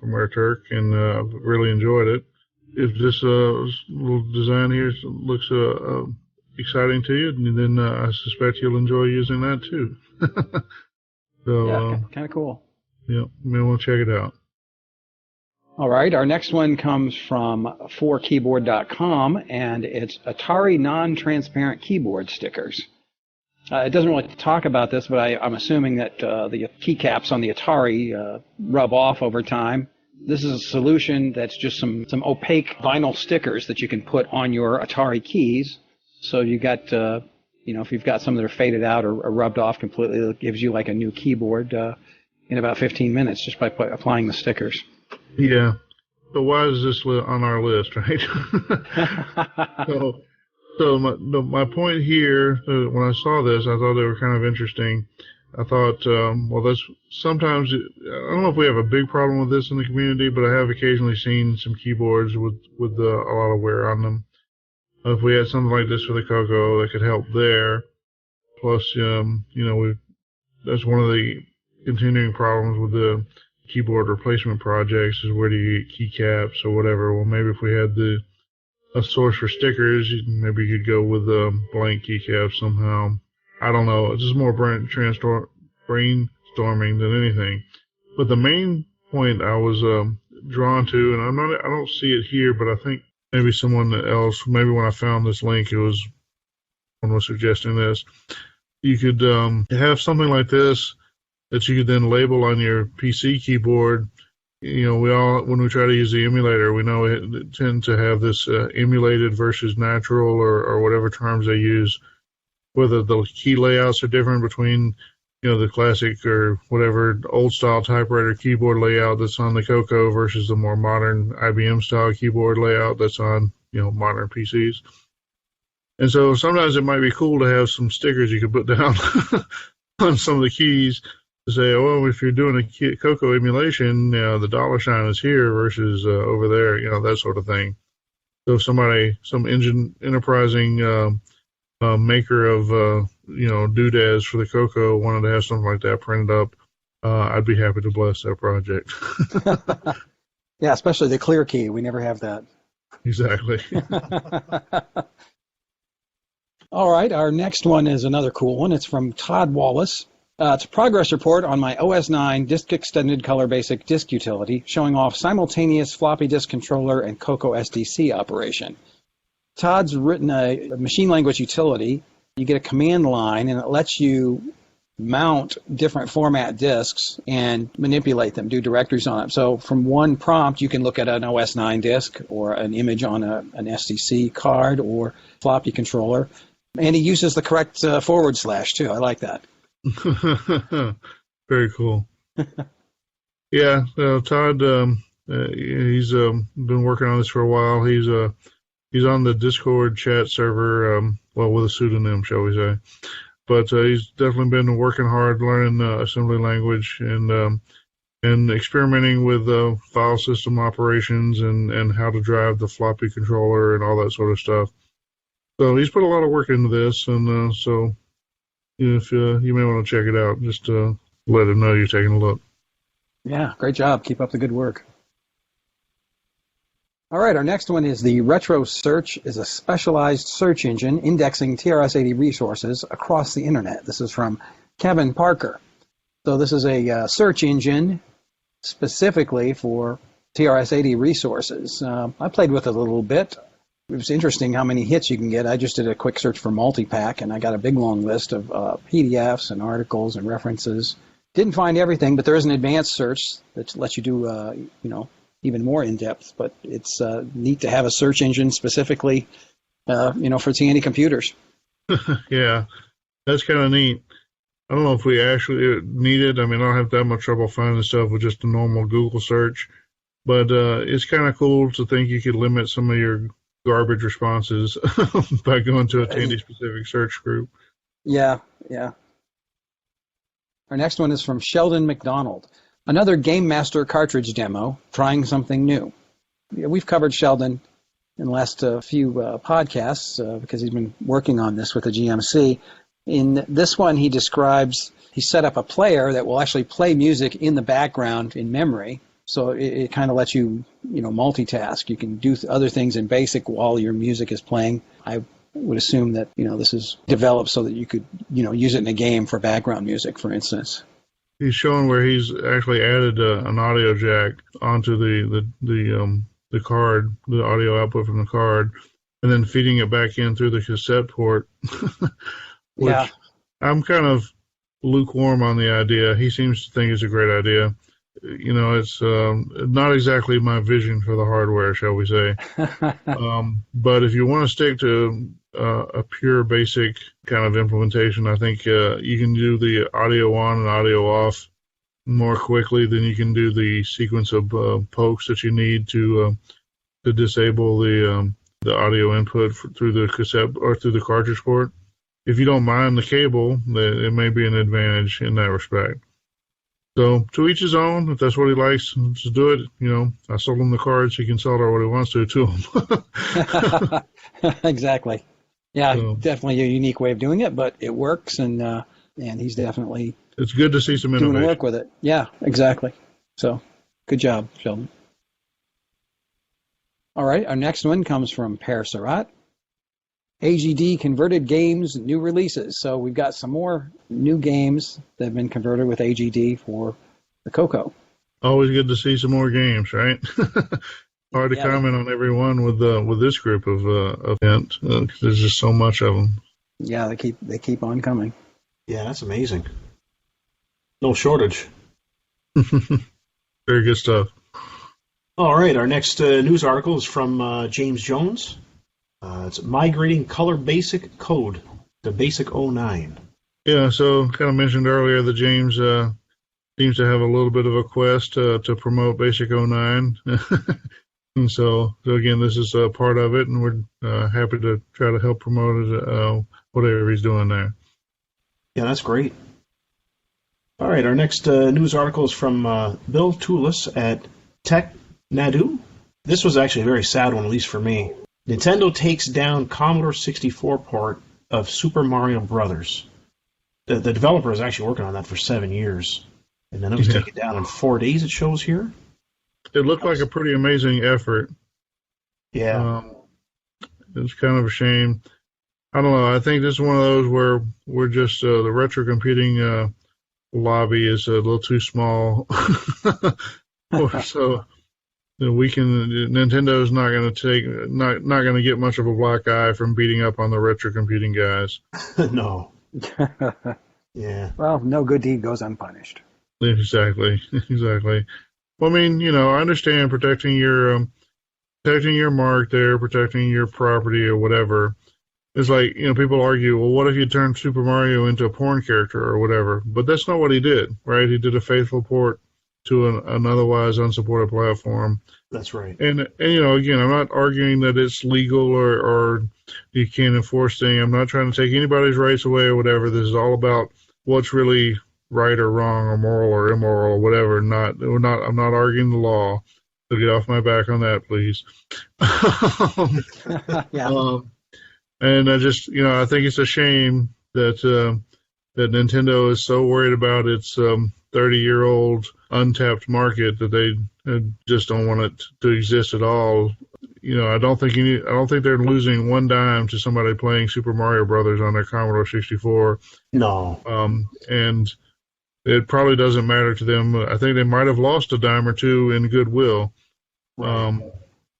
Speaker 5: Erturk, and I've really enjoyed it. If this little design here looks exciting to you, then I suspect you'll enjoy using that too. So,
Speaker 6: yeah, kind of cool.
Speaker 5: Yeah, you may want to check it out.
Speaker 6: All right, our next one comes from 4keyboard.com, and it's Atari non-transparent keyboard stickers. It doesn't really talk about this, but I'm assuming that the keycaps on the Atari rub off over time. This is a solution that's just some opaque vinyl stickers that you can put on your Atari keys. So you got, if you've got some that are faded out or rubbed off completely, it gives you like a new keyboard in about 15 minutes just by applying the stickers.
Speaker 5: Yeah. So why is this on our list, right? So my point here, when I saw this, I thought they were kind of interesting. I thought, that's sometimes, I don't know if we have a big problem with this in the community, but I have occasionally seen some keyboards with a lot of wear on them. If we had something like this for the CoCo, that could help there. Plus, that's one of the continuing problems with the keyboard replacement projects is where do you get keycaps or whatever. Well, maybe if we had a source for stickers, maybe you could go with blank keycaps somehow. I don't know. It's just more brainstorming than anything. But the main point I was drawn to, and I don't see it here, but I think maybe someone else, maybe when I found this link, someone was suggesting this. You could have something like this that you could then label on your PC keyboard. You know, when we try to use the emulator, we know it tend to have this emulated versus natural or whatever terms they use, whether the key layouts are different between, you know, the classic or whatever old style typewriter keyboard layout that's on the CoCo versus the more modern IBM style keyboard layout that's on, you know, modern PCs. And so sometimes it might be cool to have some stickers you could put down on some of the keys to say, oh, well, if you're doing a CoCo emulation, you know, the $ is here versus over there, you know, that sort of thing. So if some enterprising maker of, you know, doodads for the CoCo wanted to have something like that printed up, I'd be happy to bless that project.
Speaker 6: Yeah, especially the clear key. We never have that.
Speaker 5: Exactly.
Speaker 6: All right, our next one is another cool one. It's from Todd Wallace. It's a progress report on my OS 9 Disk Extended Color Basic Disk Utility, showing off simultaneous floppy disk controller and CoCo SDC operation. Todd's written a machine language utility. You get a command line, and it lets you mount different format disks and manipulate them, do directories on them. So from one prompt, you can look at an OS 9 disk or an image on an SDC card or floppy controller. And he uses the correct / too. I like that.
Speaker 5: Very cool. Yeah, Todd, he's been working on this for a while. He's on the Discord chat server, with a pseudonym, shall we say. But he's definitely been working hard, learning assembly language and experimenting with file system operations and how to drive the floppy controller and all that sort of stuff. So he's put a lot of work into this, and so if you may want to check it out, just let him know you're taking a look.
Speaker 6: Yeah, great job. Keep up the good work. All right, our next one is the Retro Search is a specialized search engine indexing TRS-80 resources across the internet. This is from Kevin Parker. So this is a search engine specifically for TRS-80 resources. I played with it a little bit. It was interesting how many hits you can get. I just did a quick search for multipack, and I got a big long list of PDFs and articles and references. Didn't find everything, but there is an advanced search that lets you do, even more in-depth. But it's neat to have a search engine specifically, for Tandy computers.
Speaker 5: Yeah, that's kind of neat. I don't know if we actually need it. I mean, I don't have that much trouble finding stuff with just a normal Google search. But it's kind of cool to think you could limit some of your garbage responses by going to a Tandy-specific search group.
Speaker 6: Yeah. Our next one is from Sheldon McDougall. Another Game Master cartridge demo, trying something new. Yeah, we've covered Sheldon in the last few podcasts because he's been working on this with the GMC. In this one, he set up a player that will actually play music in the background in memory. So it kind of lets you, multitask. You can do other things in BASIC while your music is playing. I would assume that, this is developed so that you could, use it in a game for background music, for instance.
Speaker 5: He's showing where he's actually added an audio jack onto the card, the audio output from the card, and then feeding it back in through the cassette port. Which yeah. I'm kind of lukewarm on the idea. He seems to think it's a great idea. It's not exactly my vision for the hardware, shall we say. But if you want to stick to a pure BASIC kind of implementation, I think you can do the audio on and audio off more quickly than you can do the sequence of pokes that you need to disable the audio input through the cassette or through the cartridge port. If you don't mind the cable, it may be an advantage in that respect. So to each his own. If that's what he likes, just do it. I sold him the cards. He can sell it what he wants to him.
Speaker 6: Exactly. Yeah, so, definitely a unique way of doing it, but it works, and he's definitely
Speaker 5: it's good to see some innovation.
Speaker 6: Doing work with it. Yeah, exactly. So good job, Sheldon. All right, our next one comes from Per Surratt. AGD converted games, new releases. So we've got some more new games that have been converted with AGD for the CoCo.
Speaker 5: Always good to see some more games, right? Hard to comment on every one with this group of event. There's just so much of them.
Speaker 6: Yeah, they keep on coming.
Speaker 8: Yeah, that's amazing. No shortage.
Speaker 5: Very good stuff.
Speaker 8: All right, our next news article is from James Jones. It's migrating color basic code to basic 09.
Speaker 5: Yeah, so kind of mentioned earlier that James seems to have a little bit of a quest to promote basic 09. And so again, this is part of it, and we're happy to try to help promote it, whatever he's doing there.
Speaker 8: Yeah, that's great. All right, our next news article is from Bill Toulis at Tech Nadu. This was actually a very sad one, at least for me. Nintendo takes down Commodore 64 port of Super Mario Brothers. The developer was actually working on that for 7 years, and then it was taken down in 4 days, it shows here.
Speaker 5: It looked like a pretty amazing effort.
Speaker 8: Yeah.
Speaker 5: It's kind of a shame. I don't know. I think this is one of those where we're just the retro computing lobby is a little too small. So Nintendo's not going to get much of a black eye from beating up on the retro computing guys.
Speaker 8: No. Yeah.
Speaker 6: Well, no good deed goes unpunished.
Speaker 5: Exactly. Well, I mean, I understand protecting your mark there, protecting your property or whatever. It's like, people argue, well, what if you turned Super Mario into a porn character or whatever? But that's not what he did, right? He did a faithful port to an otherwise unsupported platform.
Speaker 8: That's right.
Speaker 5: And again, I'm not arguing that it's legal or you can't enforce things. I'm not trying to take anybody's rights away or whatever. This is all about what's really right or wrong or moral or immoral or whatever. I'm not arguing the law. So get off my back on that, please.
Speaker 6: Yeah.
Speaker 5: And I think it's a shame that Nintendo is so worried about its 30-year-old untapped market that they just don't want it to exist at all. I don't think they're losing one dime to somebody playing Super Mario Brothers on their Commodore 64.
Speaker 8: No.
Speaker 5: And it probably doesn't matter to them. I think they might have lost a dime or two in goodwill.
Speaker 8: Right.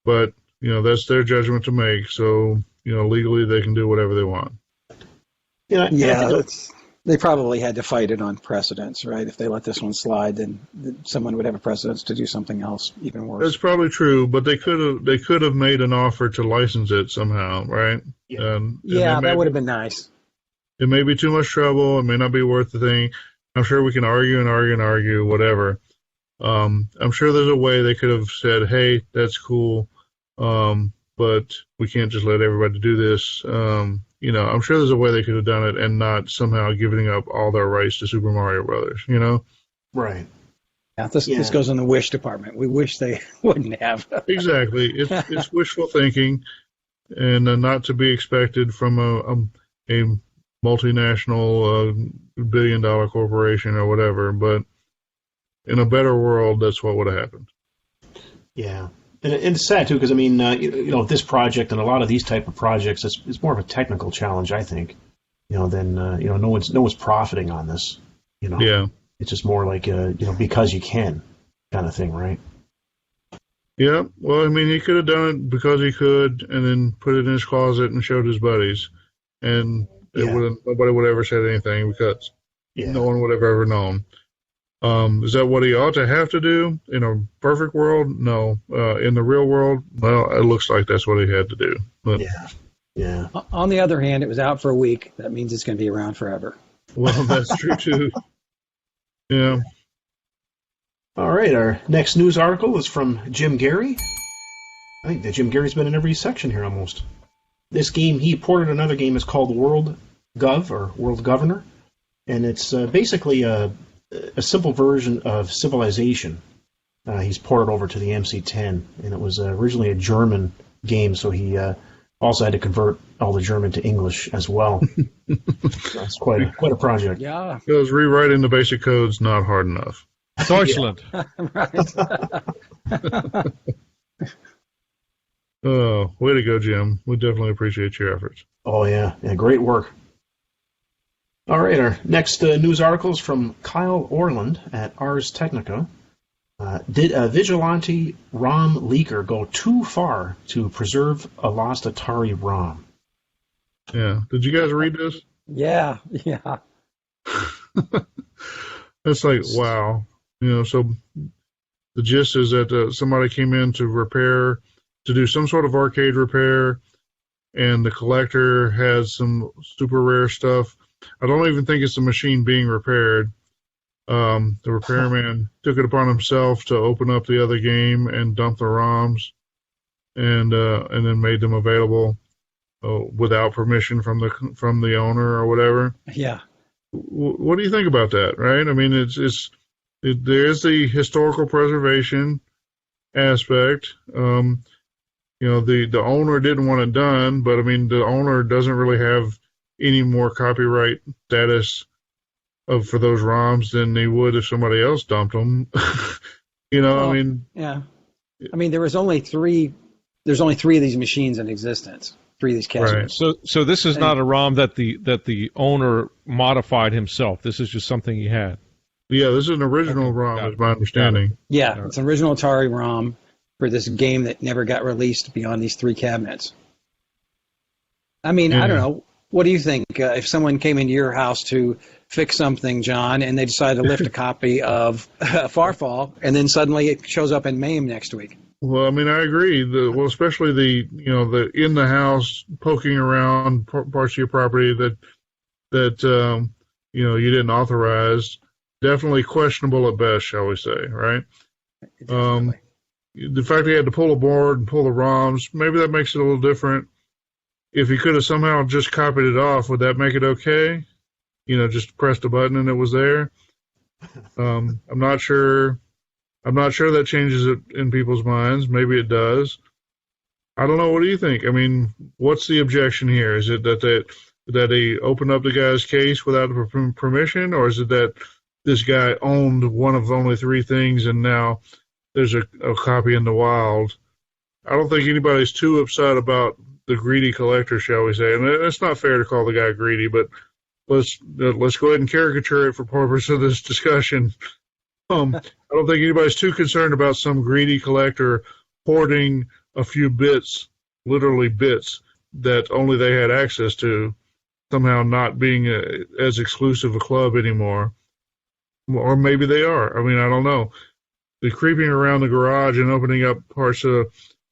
Speaker 5: But that's their judgment to make. So legally they can do whatever they want.
Speaker 6: They probably had to fight it on precedence, right? If they let this one slide, then someone would have a precedence to do something else even worse.
Speaker 5: That's probably true, but they could have made an offer to license it somehow, right?
Speaker 6: Yeah, that would have been nice.
Speaker 5: It may be too much trouble. It may not be worth the thing. I'm sure we can argue, whatever. I'm sure there's a way they could have said, hey, that's cool, but we can't just let everybody do this. I'm sure there's a way they could have done it and not somehow giving up all their rights to Super Mario Brothers,
Speaker 8: Right.
Speaker 6: Yeah, this goes in the wish department. We wish they wouldn't have.
Speaker 5: Exactly. It's wishful thinking and not to be expected from a multinational billion-dollar corporation or whatever, but in a better world, that's what would have happened.
Speaker 8: Yeah. And it's sad, too, because, this project and a lot of these type of projects, it's more of a technical challenge, I think, than, no one's profiting on this,
Speaker 5: Yeah.
Speaker 8: It's just more like, because you can kind of thing, right?
Speaker 5: Yeah. Well, he could have done it because he could and then put it in his closet and showed his buddies. And nobody would ever said anything because no one would have ever known. Is that what he ought to have to do in a perfect world? No. In the real world, well, it looks like that's what he had to do. But,
Speaker 8: yeah.
Speaker 6: On the other hand, it was out for a week. That means it's going to be around forever.
Speaker 5: Well, that's true too. Yeah.
Speaker 8: All right. Our next news article is from Jim Gary. I think that Jim Gary's been in every section here almost. This game, he ported another game. It's called World Gov or World Governor, and it's basically a simple version of Civilization. He's ported over to the MC-10, and it was originally a German game, so he also had to convert all the German to English as well. That's quite a project.
Speaker 6: Yeah.
Speaker 5: Because rewriting the basic code's not hard enough.
Speaker 10: Deutschland.
Speaker 5: Oh, way to go, Jim. We definitely appreciate your efforts.
Speaker 8: Oh, yeah. Great work. All right, our next news article is from Kyle Orland at Ars Technica. Did a vigilante ROM leaker go too far to preserve a lost Atari ROM?
Speaker 5: Yeah. Did you guys read this?
Speaker 6: Yeah.
Speaker 5: That's like, wow. So the gist is that somebody came in to do some sort of arcade repair, and the collector has some super rare stuff. I don't even think it's the machine being repaired. The repairman took it upon himself to open up the other game and dump the ROMs, and then made them available without permission from the owner or whatever.
Speaker 6: Yeah.
Speaker 5: What do you think about that? Right? I mean, there's the historical preservation aspect. The owner didn't want it done, but I mean, the owner doesn't really have any more copyright status for those ROMs than they would if somebody else dumped them. I mean,
Speaker 6: yeah. I mean, there's only three of these machines in existence. 3 of these cabinets.
Speaker 10: Right. So this is not a ROM that the owner modified himself. This is just something he had.
Speaker 5: Yeah, this is an original ROM, is my understanding.
Speaker 6: Yeah, it's an original Atari ROM for this game that never got released beyond these 3 cabinets. I mean, I don't know. What do you think? If someone came into your house to fix something, John, and they decided to lift a copy of Farfall, and then suddenly it shows up in MAME next week?
Speaker 5: Well, I mean, I agree. Especially the in the house poking around parts of your property that you didn't authorize. Definitely questionable at best, shall we say? Right. The fact he had to pull a board and pull the ROMs, maybe that makes it a little different. If he could have somehow just copied it off, would that make it okay? Just pressed a button and it was there. I'm not sure. I'm not sure that changes it in people's minds. Maybe it does. I don't know. What do you think? I mean, what's the objection here? Is it that they opened up the guy's case without permission, or is it that this guy owned one of only 3 things and now there's a copy in the wild? I don't think anybody's too upset about the greedy collector, shall we say. And it's not fair to call the guy greedy, but let's go ahead and caricature it for purpose of this discussion. I don't think anybody's too concerned about some greedy collector hoarding a few bits, literally bits, that only they had access to, somehow not being as exclusive a club anymore. Or maybe they are. I mean, I don't know. The creeping around the garage and opening up parts of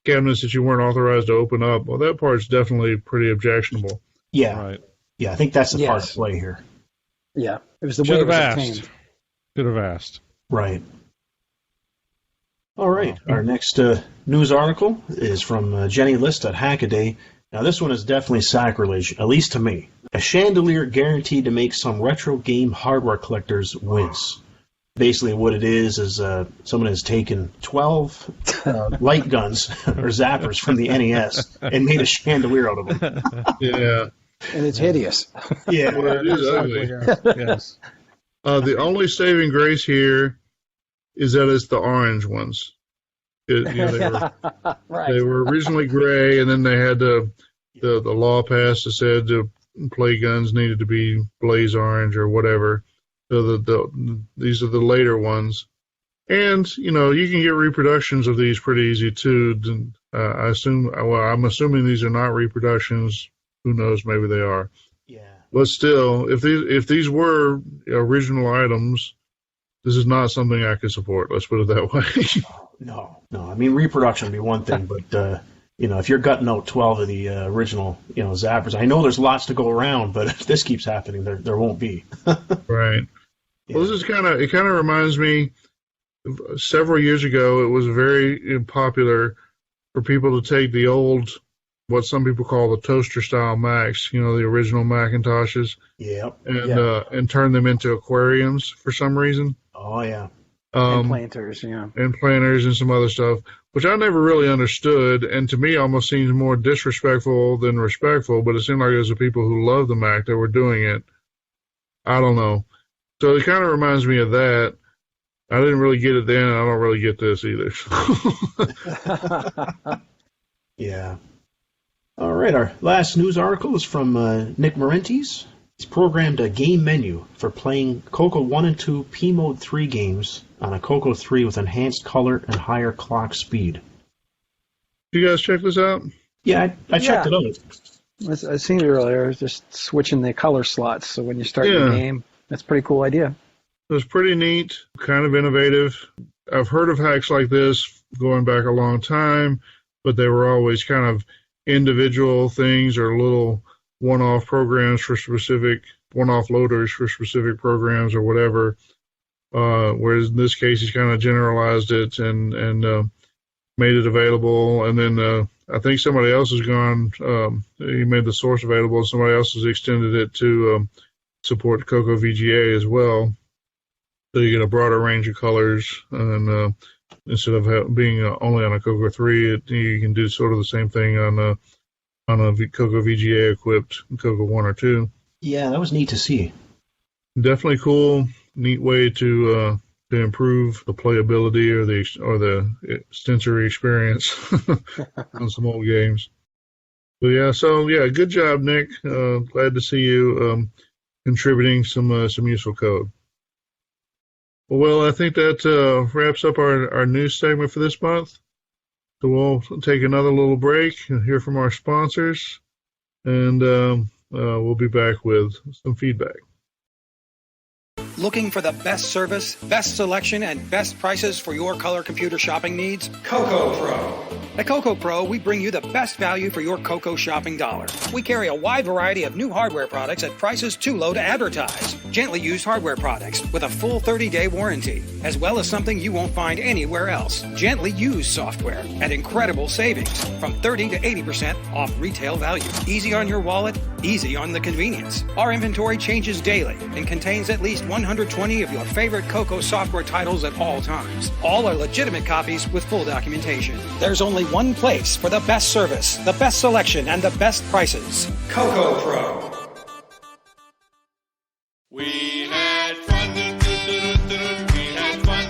Speaker 5: cabinets that you weren't authorized to open up, well, that part's definitely pretty objectionable.
Speaker 8: Yeah.
Speaker 10: Right.
Speaker 8: Yeah, I think that's the part of play here.
Speaker 6: Yeah. It was the way it was obtained.
Speaker 10: Should have asked.
Speaker 8: Right. All right. Our next news article is from Jenny List at Hackaday. Now, this one is definitely sacrilege, at least to me. A chandelier guaranteed to make some retro game hardware collectors wince. Basically, what it is someone has taken 12 light guns or zappers from the NES and made a chandelier out of them.
Speaker 5: Yeah.
Speaker 6: And it's hideous.
Speaker 8: Yeah.
Speaker 5: Well, it is ugly. Yes. The only saving grace here is that it's the orange ones. They were originally gray, and then they had the law passed that said the play guns needed to be blaze orange or whatever. So these are the later ones, and you can get reproductions of these pretty easy too. I'm assuming these are not reproductions. Who knows? Maybe they are.
Speaker 8: Yeah.
Speaker 5: But still, if these were original items, this is not something I could support. Let's put it that way.
Speaker 8: No. I mean, reproduction would be one thing, but if you're gutting out 12 of the original, zappers, I know there's lots to go around, but if this keeps happening, there won't be.
Speaker 5: Right. Yeah. Well, this is kind of reminds me. Several years ago, it was very popular for people to take the old, what some people call the toaster-style Macs, the original Macintoshes, and turn them into aquariums for some reason.
Speaker 8: Oh, yeah.
Speaker 6: And planters, yeah.
Speaker 5: And planters and some other stuff, which I never really understood, and to me almost seems more disrespectful than respectful, but it seemed like it was the people who loved the Mac that were doing it. I don't know. So it kind of reminds me of that. I didn't really get it then, and I don't really get this either.
Speaker 8: Yeah. All right, our last news article is from Nick Marentes. He's programmed a game menu for playing CoCo 1 and 2 P-Mode 3 games on a CoCo 3 with enhanced color and higher clock speed.
Speaker 5: You guys check this out?
Speaker 8: Yeah, I checked it out.
Speaker 6: I seen it earlier. Just switching the color slots, so when you start your game, that's a pretty cool idea.
Speaker 5: It was pretty neat, kind of innovative. I've heard of hacks like this going back a long time, but they were always kind of individual things or little one-off programs for specific, one-off loaders for specific programs or whatever. Whereas in this case, he's kind of generalized it and made it available. And then I think somebody else has gone, he made the source available. Somebody else has extended it to support CoCo VGA as well. So you get a broader range of colors. And instead of being only on a CoCo 3, you can do sort of the same thing on a CoCo VGA equipped CoCo 1 or 2.
Speaker 8: Yeah, that was neat to see.
Speaker 5: Definitely cool. Neat way to improve the playability or the sensory experience on some old games. But yeah, good job, Nick. Glad to see you contributing some useful code. Well, I think that wraps up our news segment for this month. So we'll take another little break and hear from our sponsors, and we'll be back with some feedback.
Speaker 12: Looking for the best service, best selection, and best prices for your color computer shopping needs? CoCo Pro. At CoCo Pro, we bring you the best value for your CoCo shopping dollar. We carry a wide variety of new hardware products at prices too low to advertise. Gently used hardware products with a full 30-day warranty, as well as something you won't find anywhere else. Gently used software at incredible savings, from 30 to 80% off retail value. Easy on your wallet, easy on the convenience. Our inventory changes daily and contains at least 120 of your favorite CoCo software titles at all times. All are legitimate copies with full documentation. There's only one place for the best service, the best selection, and the best prices. CoCo Pro.
Speaker 14: We had fun, we had fun,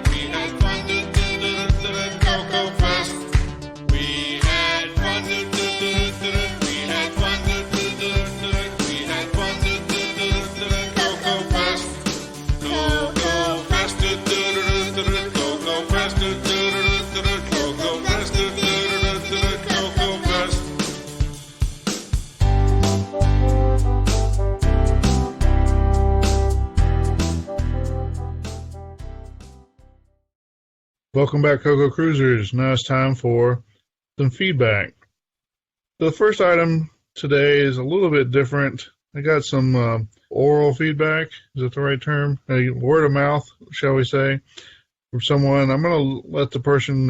Speaker 14: we had fun, CoCo Fest. We had fun, we had fun, we had fun, CoCo Fest. CoCo Fest, CoCo Fest, CoCo Fest, CoCo Fest.
Speaker 5: Welcome back, CoCo Cruisers. Now it's time for some feedback. The first item today is a little bit different. I got some oral feedback. Is that the right term? Word of mouth, shall we say, from someone. I'm going to let the person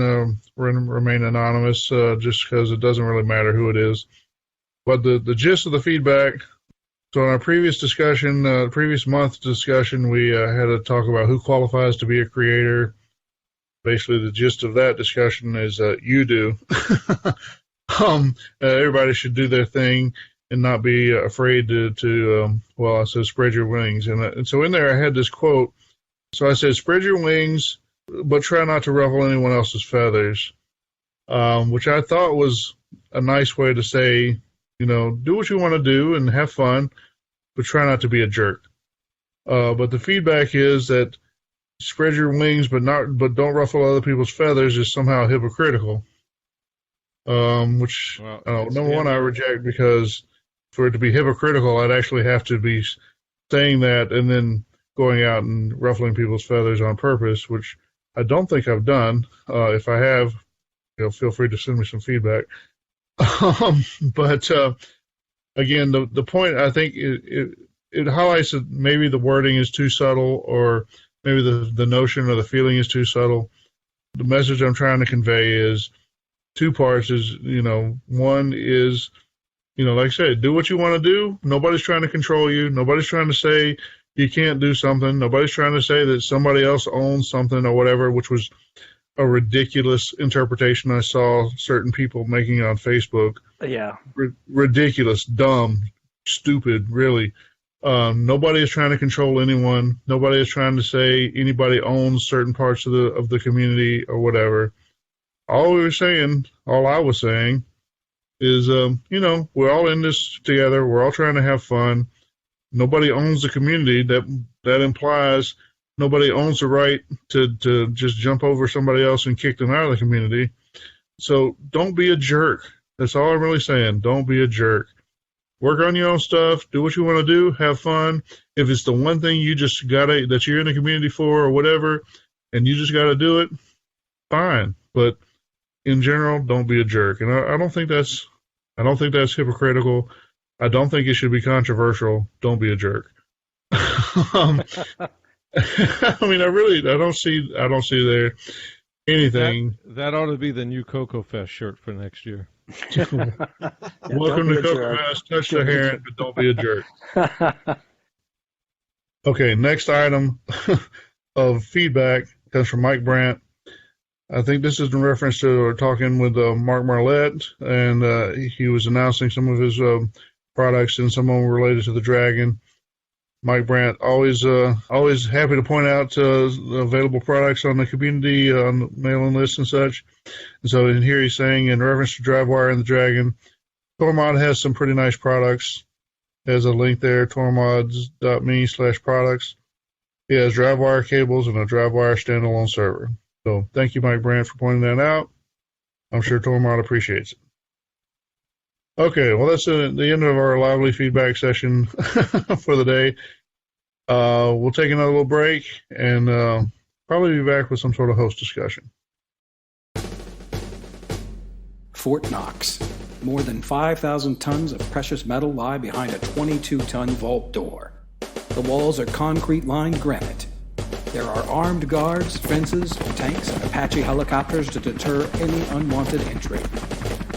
Speaker 5: remain anonymous just because it doesn't really matter who it is. But the gist of the feedback, so in our previous discussion, previous month discussion, we had to talk about who qualifies to be a creator. Basically, the gist of that discussion is you do. Everybody should do their thing and not be afraid to I said spread your wings. And so in there I had this quote. So I said, spread your wings, but try not to ruffle anyone else's feathers, which I thought was a nice way to say, do what you want to do and have fun, but try not to be a jerk. But the feedback is that spread your wings, but don't ruffle other people's feathers is somehow hypocritical. Which number one I reject, because for it to be hypocritical, I'd actually have to be saying that and then going out and ruffling people's feathers on purpose, which I don't think I've done. If I have, feel free to send me some feedback. But again, the point, I think it highlights that maybe the wording is too subtle, or maybe the notion or the feeling is too subtle. The message I'm trying to convey is two parts. Is, one is, like I said, do what you want to do. Nobody's trying to control you. Nobody's trying to say you can't do something. Nobody's trying to say that somebody else owns something or whatever, which was a ridiculous interpretation I saw certain people making on Facebook.
Speaker 6: Yeah.
Speaker 5: Ridiculous, dumb, stupid, really. Nobody is trying to control anyone. Nobody is trying to say anybody owns certain parts of the community or whatever. All I was saying is, we're all in this together. We're all trying to have fun. Nobody owns the community. That implies nobody owns the right to just jump over somebody else and kick them out of the community. So don't be a jerk. That's all I'm really saying. Don't be a jerk. work on your own stuff, do what you want to do, have fun. If it's the one thing you just that you're in the community for or whatever, and you just gotta do it, fine. But in general, don't be a jerk. And I don't think that's hypocritical. I don't think it should be controversial. Don't be a jerk. I mean, I don't see there anything.
Speaker 10: That ought to be the new CoCo Fest shirt for next year.
Speaker 5: Welcome to CoCo Fest. Touch the hair, but don't be a jerk. Okay, next item of feedback comes from Mike Brandt. I think this is in reference to talking with Mark Marlette, and he was announcing some of his products, and some of them related to the Dragon. Mike Brandt, always happy to point out the available products on the community, on the mailing list and such. And so in here he's saying, in reference to DriveWire and the Dragon, Tormod has some pretty nice products. There's a link there, tormods.me/products. He has DriveWire cables and a DriveWire standalone server. So thank you, Mike Brandt, for pointing that out. I'm sure Tormod appreciates it. Okay, well, that's the end of our lively feedback session for the day. We'll take another little break and probably be back with some sort of host discussion.
Speaker 12: Fort Knox. More than 5,000 tons of precious metal lie behind a 22-ton vault door. The walls are concrete-lined granite. There are armed guards, fences, tanks, and Apache helicopters to deter any unwanted entry.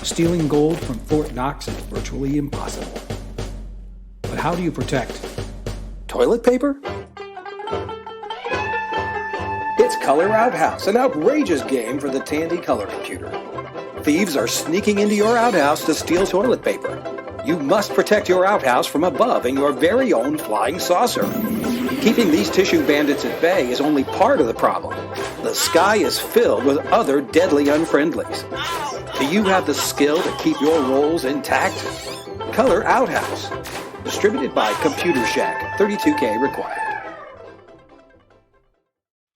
Speaker 12: Stealing gold from Fort Knox is virtually impossible. But how do you protect? Toilet paper? It's Color Outhouse, an outrageous game for the Tandy color computer. Thieves are sneaking into your outhouse to steal toilet paper. You must protect your outhouse from above in your very own flying saucer. Keeping these tissue bandits at bay is only part of the problem. The sky is filled with other deadly unfriendlies. Do you have the skill to keep your rolls intact? Color Outhouse. Distributed by Computer Shack. 32K required.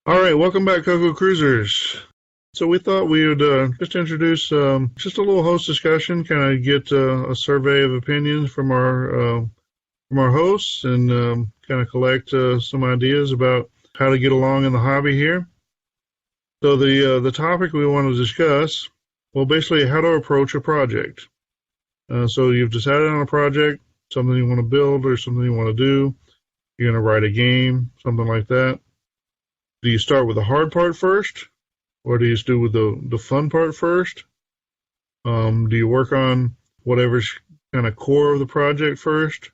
Speaker 5: All right, welcome back, CoCo Cruisers. So we thought we would just introduce just a little host discussion, kind of get a survey of opinions from our hosts, and kind of collect some ideas about how to get along in the hobby here. So the topic we want to discuss, well, basically how to approach a project. So you've decided on a project, something you want to build or something you want to do. You're going to write a game, something like that. Do you start with the hard part first? Or do you do with the fun part first? Do you work on whatever's kind of core of the project first?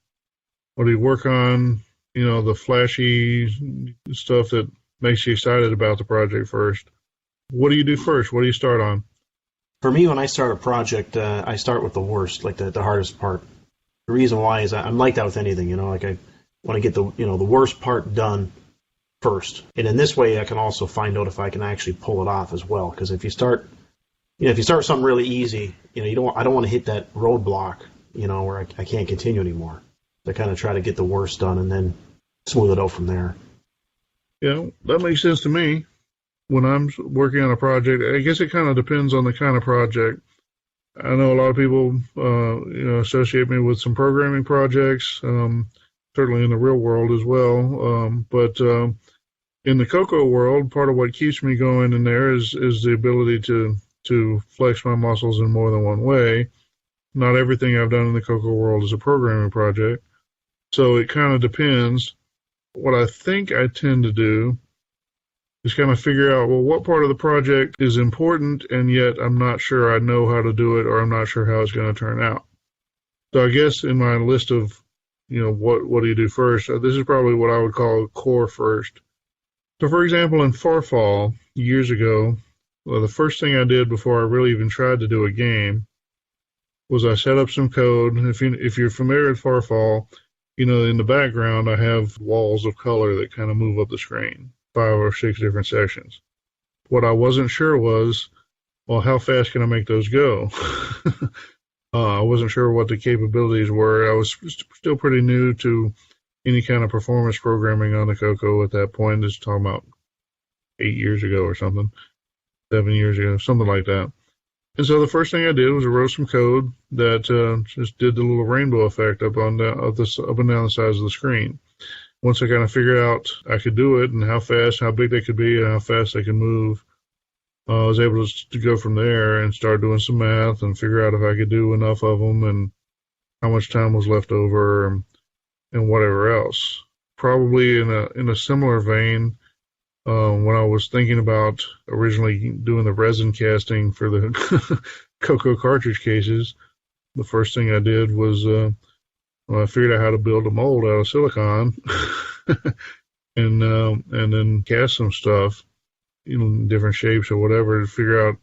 Speaker 5: Or do you work on, the flashy stuff that makes you excited about the project first? What do you do first? What do you start on?
Speaker 8: For me, when I start a project, I start with the worst, like the hardest part. The reason why is I'm like that with anything, like I want to get the worst part done first, and in this way I can also find out if I can actually pull it off as well. Because if you start something really easy, I don't want to hit that roadblock, where I can't continue anymore. So I kind of try to get the worst done and then smooth it out from there.
Speaker 5: Yeah, that makes sense to me. When I'm working on a project, I guess it kind of depends on the kind of project. I know a lot of people, associate me with some programming projects, certainly in the real world as well, but in the CoCo world, part of what keeps me going in there is the ability to flex my muscles in more than one way. Not everything I've done in the CoCo world is a programming project, so it kind of depends. What I think I tend to do is kind of figure out, well, what part of the project is important, and yet I'm not sure I know how to do it, or I'm not sure how it's going to turn out. So I guess in my list of, what do you do first, this is probably what I would call core first. So, for example, in Farfall, years ago, the first thing I did before I really even tried to do a game was I set up some code. If you're familiar with Farfall, in the background I have walls of color that kind of move up the screen, 5 or 6 different sections. What I wasn't sure was, well, how fast can I make those go? I wasn't sure what the capabilities were. I was still pretty new to any kind of performance programming on the CoCo at that point. Just talking about 8 years ago or something, 7 years ago, something like that. And so the first thing I did was I wrote some code that just did the little rainbow effect up and down the sides of the screen. Once I kind of figured out I could do it and how fast, how big they could be, and how fast they could move, I was able to go from there and start doing some math and figure out if I could do enough of them and how much time was left over and whatever else. Probably in a similar vein, when I was thinking about originally doing the resin casting for the CoCo cartridge cases, the first thing I did was I figured out how to build a mold out of silicon and then cast some stuff in different shapes or whatever to figure out,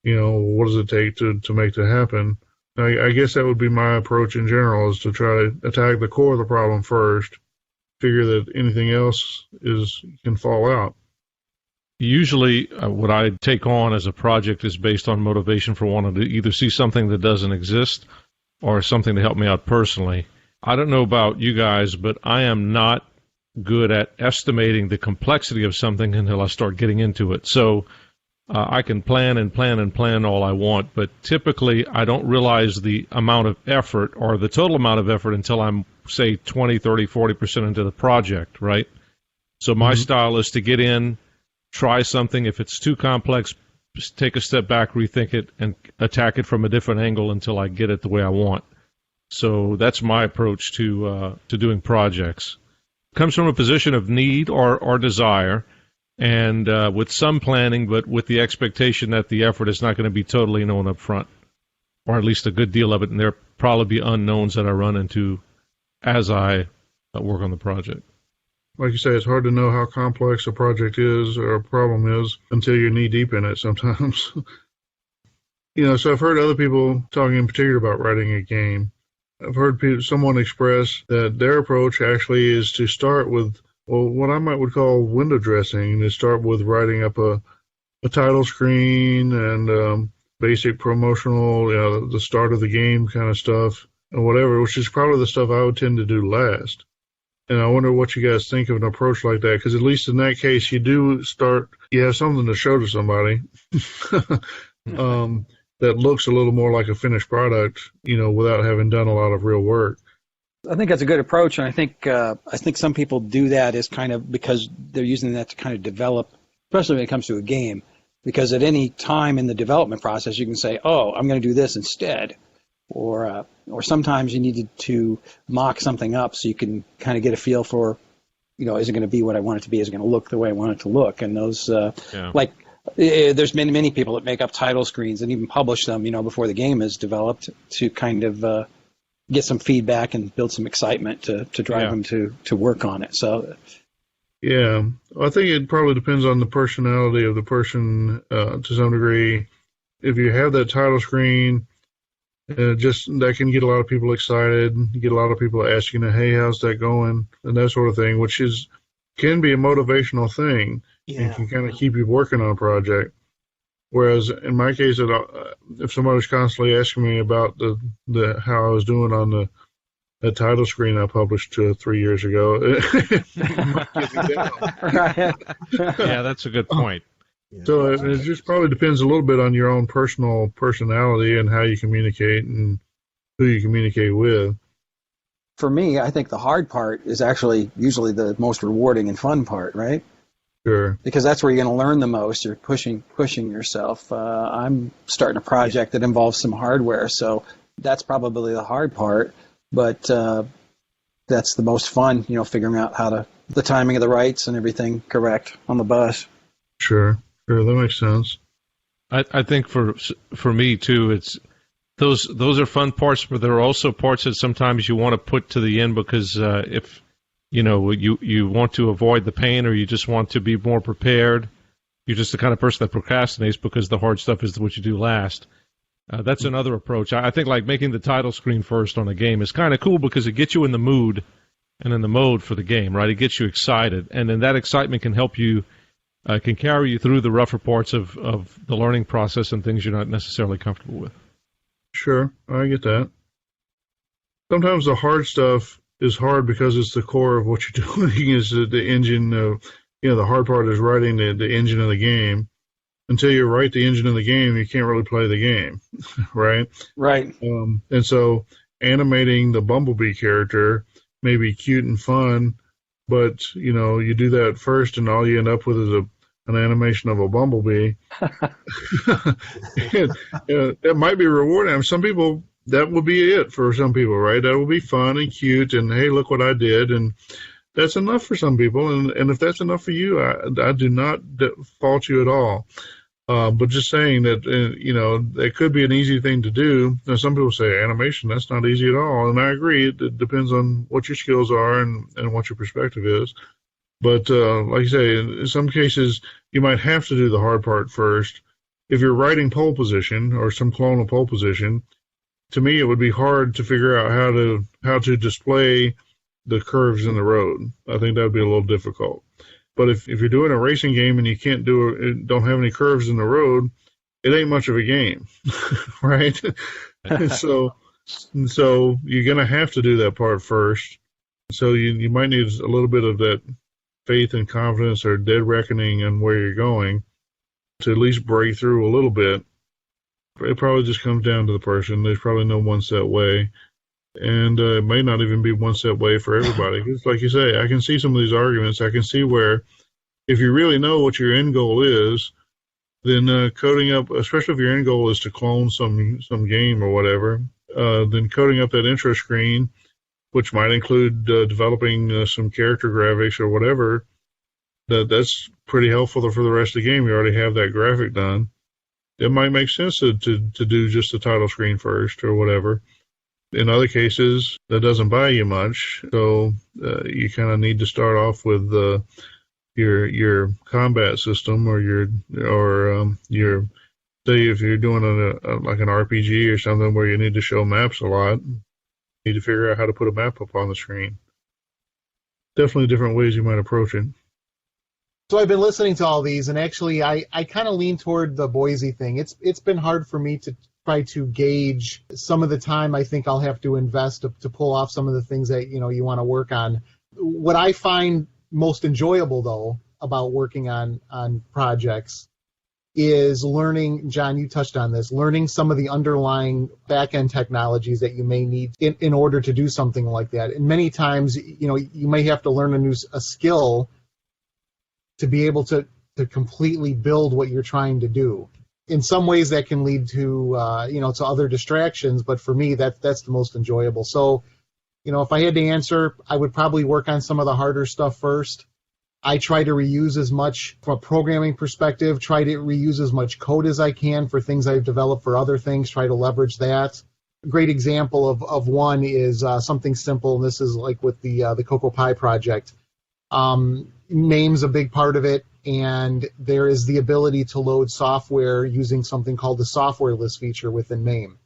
Speaker 5: what does it take to make that happen. I guess that would be my approach in general, is to try to attack the core of the problem first, figure that anything else can fall out.
Speaker 10: Usually what I take on as a project is based on motivation for wanting to either see something that doesn't exist or something to help me out personally. I don't know about you guys, but I am not good at estimating the complexity of something until I start getting into it. So I can plan and plan and plan all I want, but typically I don't realize the amount of effort or the total amount of effort until I'm, say, 20, 30, 40% into the project, right? So my style is to get in, try something. If it's too complex, just take a step back, rethink it, and attack it from a different angle until I get it the way I want. So that's my approach to doing projects. It comes from a position of need or desire, and with some planning, but with the expectation that the effort is not going to be totally known up front, or at least a good deal of it, and there'll probably be unknowns that I run into as I work on the project.
Speaker 5: Like you say, it's hard to know how complex a project is or a problem is until you're knee-deep in it sometimes. So I've heard other people talking in particular about writing a game. I've heard someone express that their approach actually is to start with, what I would call window dressing, to start with writing up a title screen and basic promotional, the start of the game kind of stuff and whatever, which is probably the stuff I would tend to do last. And I wonder what you guys think of an approach like that, because at least in that case, you have something to show to somebody that looks a little more like a finished product, without having done a lot of real work.
Speaker 6: I think that's a good approach, and I think some people do that as kind of because they're using that to kind of develop, especially when it comes to a game, because at any time in the development process, you can say, "Oh, I'm going to do this instead," or sometimes you need to mock something up so you can kind of get a feel for, is it going to be what I want it to be? Is it going to look the way I want it to look? And those, there's many people that make up title screens and even publish them, before the game is developed to kind of get some feedback and build some excitement to drive them to work on it. So,
Speaker 5: yeah, I think it probably depends on the personality of the person to some degree. If you have that title screen, that can get a lot of people excited, get a lot of people asking, "Hey, how's that going?" and that sort of thing, which can be a motivational thing and can kind of keep you working on a project. Whereas in my case, if somebody was constantly asking me about the how I was doing on the title screen I published 3 years ago,
Speaker 10: yeah, that's a good point.
Speaker 5: So it just probably depends a little bit on your own personal personality and how you communicate and who you communicate with.
Speaker 6: For me, I think the hard part is actually usually the most rewarding and fun part, right?
Speaker 5: Sure.
Speaker 6: Because that's where you're going to learn the most. You're pushing yourself. I'm starting a project that involves some hardware, so that's probably the hard part. But that's the most fun, figuring out the timing of the writes and everything correct on the bus.
Speaker 5: Sure, that makes sense.
Speaker 10: I think for me too, it's those are fun parts, but there are also parts that sometimes you want to put to the end because if you want to avoid the pain or you just want to be more prepared, you're just the kind of person that procrastinates because the hard stuff is what you do last. That's another approach. I think like making the title screen first on a game is kind of cool because it gets you in the mood and in the mode for the game, right? It gets you excited, and then that excitement can help you. Can carry you through the rougher parts of the learning process and things you're not necessarily comfortable with.
Speaker 5: Sure, I get that. Sometimes the hard stuff is hard because it's the core of what you're doing is the engine. The hard part is writing the engine of the game. until you write the engine of the game, you can't really play the game, right?
Speaker 6: Right.
Speaker 5: And so animating the Bumblebee character may be cute and fun, but, you do that first and all you end up with is an animation of a bumblebee. It might be rewarding. Some people, that would be it for some people, right? That will be fun and cute and, hey, look what I did. And that's enough for some people. And if that's enough for you, I do not fault you at all. But just saying that, it could be an easy thing to do. Now, some people say animation, that's not easy at all. And I agree. It depends on what your skills are and what your perspective is. But like you say, in some cases, you might have to do the hard part first. If you're writing pole position or some clone of pole position, to me, it would be hard to figure out how to display the curves in the road. I think that would be a little difficult. But if you're doing a racing game and you don't have any curves in the road, it ain't much of a game, right? And so you're going to have to do that part first. So you might need a little bit of that faith and confidence or dead reckoning on where you're going to at least break through a little bit. It probably just comes down to the person. There's probably no one set way. And it may not even be one set way for everybody. It's like you say, I can see some of these arguments. I can see where if you really know what your end goal is, then coding up, especially if your end goal is to clone some game or whatever, then coding up that intro screen, which might include developing some character graphics or whatever, that's pretty helpful for the rest of the game. You already have that graphic done. It might make sense to do just the title screen first or whatever. In other cases, that doesn't buy you much, so you kind of need to start off with your combat system or your say if you're doing like an RPG or something where you need to show maps a lot, you need to figure out how to put a map up on the screen. Definitely different ways you might approach it.
Speaker 7: So I've been listening to all these, and actually I kind of lean toward the Boise thing. It's been hard for me to try to gauge some of the time I think I'll have to invest to pull off some of the things that you want to work on. What I find most enjoyable, though, about working on projects is learning, John, you touched on this, learning some of the underlying back-end technologies that you may need in order to do something like that. And many times, you may have to learn a skill to be able to completely build what you're trying to do. In some ways that can lead to, to other distractions, but for me, that's the most enjoyable. So, if I had to answer, I would probably work on some of the harder stuff first. I try to reuse as much from a programming perspective, try to reuse as much code as I can for things I've developed for other things, try to leverage that. A great example of one is something simple, and this is like with the CoCo Pie project. MAME's a big part of it, and there is the ability to load software using something called the software list feature within MAME.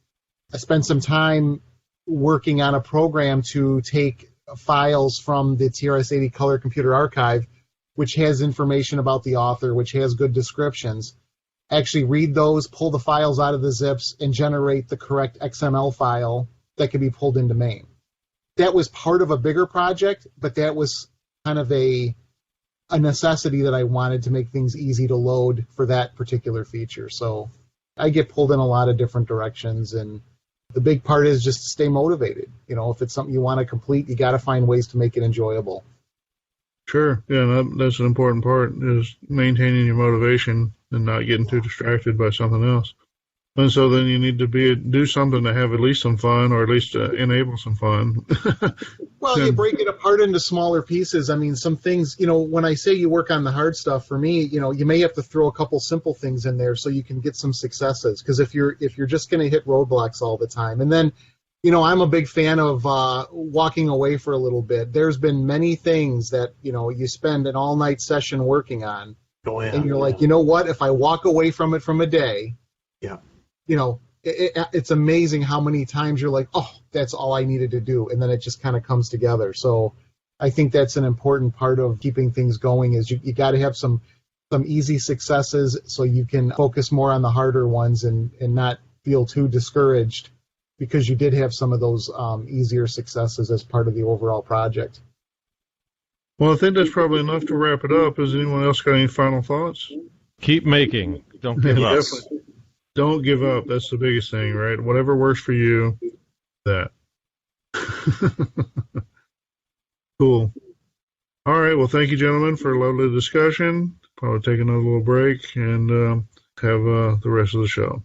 Speaker 7: I spent some time working on a program to take files from the TRS-80 Color Computer Archive, which has information about the author, which has good descriptions, actually read those, pull the files out of the zips, and generate the correct XML file that can be pulled into MAME. That was part of a bigger project, but that was kind of a necessity that I wanted to make things easy to load for that particular feature. So I get pulled in a lot of different directions, and the big part is just to stay motivated. If it's something you want to complete, you got to find ways to make it enjoyable.
Speaker 5: Sure. Yeah, that's an important part, is maintaining your motivation and not getting too distracted by something else. And so then you need to do something to have at least some fun, or at least enable some fun.
Speaker 7: Well, you break it apart into smaller pieces. I mean, some things, when I say you work on the hard stuff, for me, you may have to throw a couple simple things in there so you can get some successes. Because if you're just going to hit roadblocks all the time, and then, I'm a big fan of walking away for a little bit. There's been many things that, you spend an all-night session working on, and you're like, what? If I walk away from it from a day,
Speaker 8: yeah.
Speaker 7: It's amazing how many times you're like, oh, that's all I needed to do. And then it just kind of comes together. So I think that's an important part of keeping things going, is you got to have some easy successes so you can focus more on the harder ones and not feel too discouraged because you did have some of those easier successes as part of the overall project.
Speaker 5: Well, I think that's probably enough to wrap it up. Has anyone else got any final thoughts?
Speaker 10: Keep making. Don't give up.
Speaker 5: Definitely. Don't give up. That's the biggest thing, right? Whatever works for you, that. Cool. All right. Well, thank you, gentlemen, for a lovely discussion. Probably take another little break and have the rest of the show.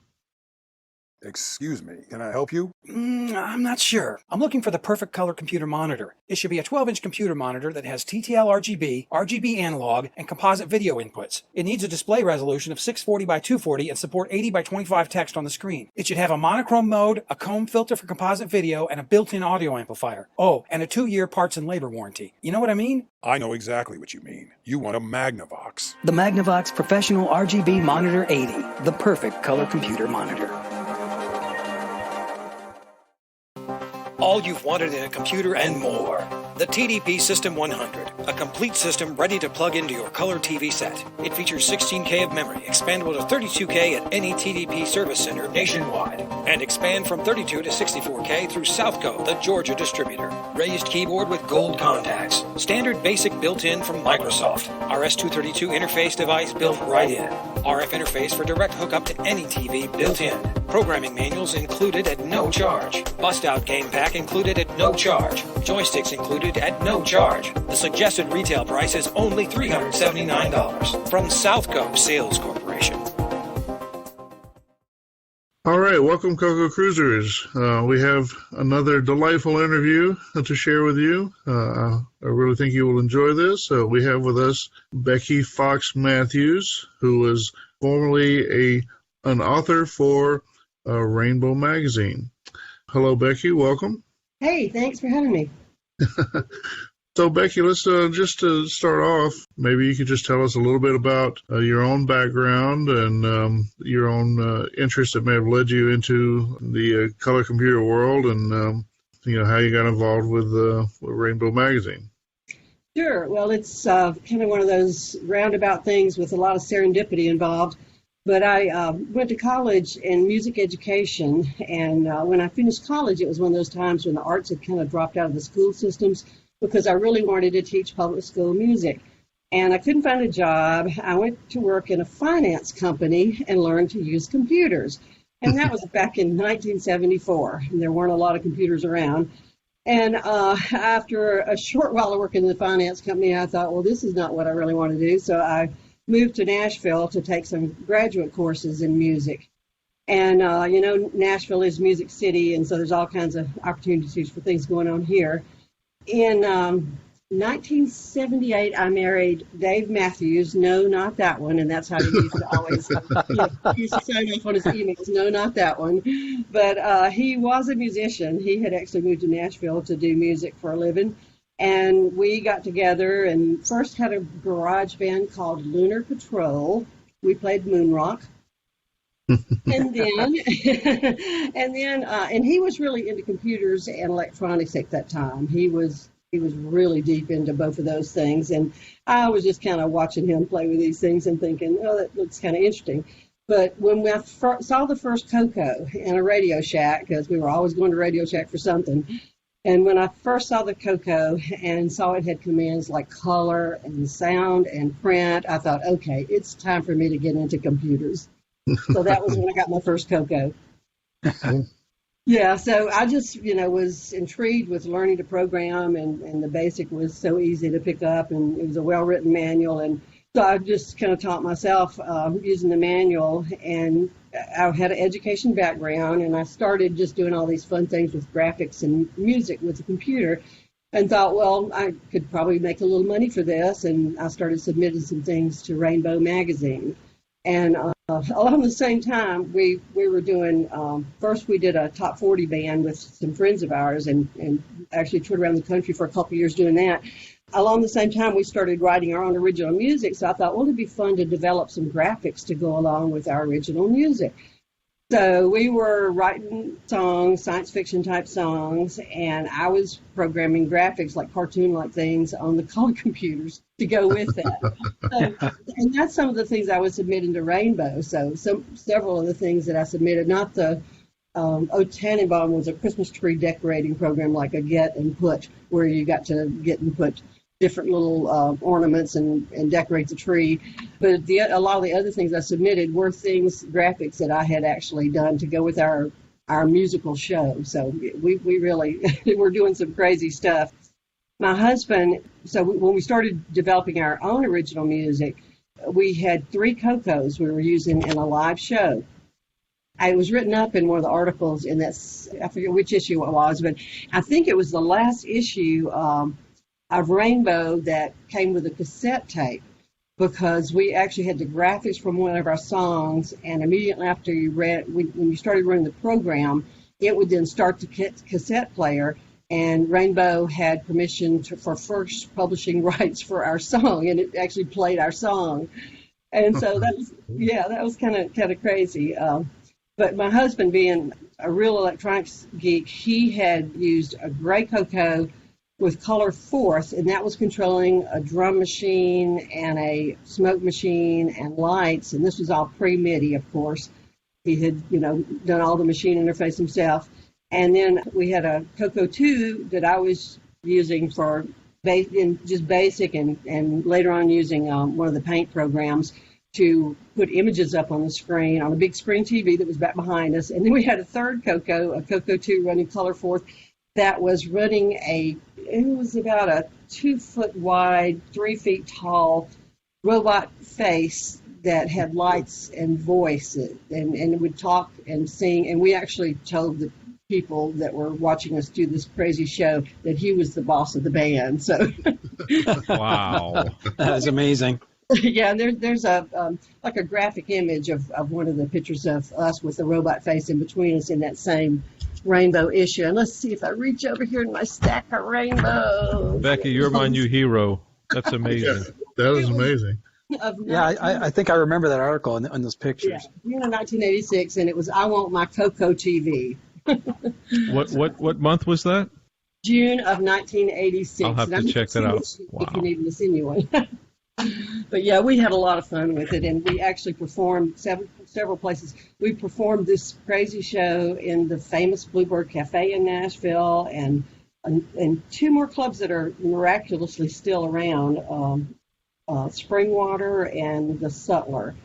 Speaker 11: Excuse me, can I help you?
Speaker 4: I'm not sure. I'm looking for the perfect color computer monitor. It should be a 12-inch computer monitor that has TTL RGB, RGB analog, and composite video inputs. It needs a display resolution of 640 by 240 and support 80 by 25 text on the screen. It should have a monochrome mode, a comb filter for composite video, and a built-in audio amplifier. Oh, and a 2-year parts and labor warranty. You know what I mean?
Speaker 11: I know exactly what you mean. You want a Magnavox.
Speaker 1: The Magnavox Professional RGB Monitor 80, the perfect color computer monitor.
Speaker 12: All you've wanted in a computer and more. The TDP System 100, a complete system ready to plug into your color TV set. It features 16K of memory, expandable to 32K at any TDP service center nationwide, and expand from 32 to 64K through Southco, the Georgia distributor. Raised keyboard with gold contacts. Standard basic built-in from Microsoft. RS-232 interface device built right in. RF interface for direct hookup to any TV built in. Programming manuals included at no charge. Bust-out game pack included at no charge. Joysticks included at no charge. The suggested retail price is only $379 from Southco Sales Corporation.
Speaker 5: All right, welcome, CoCo Cruisers. We have another delightful interview to share with you. I really think you will enjoy this. We have with us Becky Fox Matthews, who was formerly an author for Rainbow Magazine. Hello, Becky. Welcome.
Speaker 15: Hey, thanks for having me.
Speaker 5: So, Becky, let's just to start off, maybe you could just tell us a little bit about your own background and your own interests that may have led you into the color computer world, and how you got involved with Rainbow Magazine.
Speaker 15: Sure. Well, it's kind of one of those roundabout things with a lot of serendipity involved. But I went to college in music education, and when I finished college, it was one of those times when the arts had kind of dropped out of the school systems, because I really wanted to teach public school music. And I couldn't find a job. I went to work in a finance company and learned to use computers. And that was back in 1974. And there weren't a lot of computers around. And after a short while of working in the finance company, I thought, well, this is not what I really want to do. So I moved to Nashville to take some graduate courses in music. And, Nashville is Music City, and so there's all kinds of opportunities for things going on here. In 1978, I married Dave Matthews. No, not that one. And that's how he used to always he used to sign off on his emails. No, not that one. But he was a musician. He had actually moved to Nashville to do music for a living. And we got together and first had a garage band called Lunar Patrol. We played moon rock. And then he was really into computers and electronics at that time. He was really deep into both of those things, and I was just kind of watching him play with these things and thinking, oh, that looks kind of interesting. But when I saw the first CoCo in a Radio Shack, because we were always going to Radio Shack for something, and when I first saw the CoCo and saw it had commands like color and sound and print, I thought, okay, it's time for me to get into computers. So that was when I got my first CoCo. Yeah, so I just, was intrigued with learning to program, and the BASIC was so easy to pick up, and it was a well-written manual. And so I just kind of taught myself using the manual, and I had an education background, and I started just doing all these fun things with graphics and music with the computer, and thought, well, I could probably make a little money for this, and I started submitting some things to Rainbow Magazine. And along the same time, we were doing, first we did a top 40 band with some friends of ours and actually toured around the country for a couple of years doing that. Along the same time, we started writing our own original music, so I thought, well, it'd be fun to develop some graphics to go along with our original music. So we were writing songs, science fiction type songs, and I was programming graphics like cartoon-like things on the color computers to go with that. And that's some of the things I was submitting to Rainbow. So several of the things that I submitted, not the Tannenbaum was a Christmas tree decorating program like a get and put, where you got to get and put different little ornaments and decorate the tree. But a lot of the other things I submitted were graphics that I had actually done to go with our musical show. So we really were doing some crazy stuff. My husband, when we started developing our own original music, we had 3 CoCos we were using in a live show. It was written up in one of the articles in that, I forget which issue it was, but I think it was the last issue of Rainbow that came with a cassette tape, because we actually had the graphics from one of our songs, and immediately after when you started running the program, it would then start the cassette player, and Rainbow had permission for first publishing rights for our song, and it actually played our song. And so that was kind of crazy. But my husband, being a real electronics geek, he had used a gray CoCo with color fourth, and that was controlling a drum machine and a smoke machine and lights. And this was all pre-MIDI, of course. He had, done all the machine interface himself. And then we had a CoCo 2 that I was using for just basic, and later on using one of the paint programs to put images up on the screen, on a big screen TV that was back behind us. And then we had a third CoCo, a CoCo 2 running color fourth, that was running it was about a 2 foot wide, 3 feet tall robot face that had lights and voice, and it would talk and sing. And we actually told the people that were watching us do this crazy show that he was the boss of the band. So
Speaker 10: Wow.
Speaker 6: That is amazing.
Speaker 15: Yeah, and there's a like a graphic image of one of the pictures of us with the robot face in between us in that same Rainbow issue. And let's see if I reach over here in my stack of rainbows.
Speaker 10: Becky, you're my new hero. That's amazing.
Speaker 5: That is amazing.
Speaker 6: Yeah, I think I remember that article in those pictures.
Speaker 15: Yeah, 1986, and it was I Want My CoCo TV.
Speaker 10: What month was that?
Speaker 15: June of 1986.
Speaker 10: I'll have to check that out.
Speaker 15: If you need me to send you one. But yeah, we had a lot of fun with it, and we actually performed several places. We performed this crazy show in the famous Bluebird Cafe in Nashville, and 2 more clubs that are miraculously still around, Springwater and the Sutler.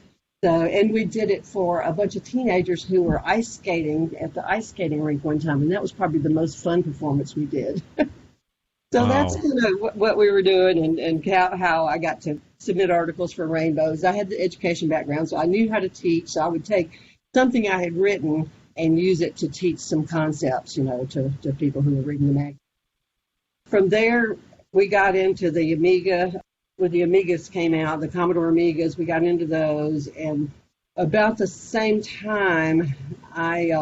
Speaker 15: And we did it for a bunch of teenagers who were ice skating at the ice skating rink one time, and that was probably the most fun performance we did. So
Speaker 10: Wow.
Speaker 15: That's what we were doing, and how I got to submit articles for Rainbows. I had the education background, so I knew how to teach. So I would take something I had written and use it to teach some concepts, to people who were reading the magazine. From there, we got into the Amiga. When the Amigas came out, the Commodore Amigas, we got into those. And about the same time, I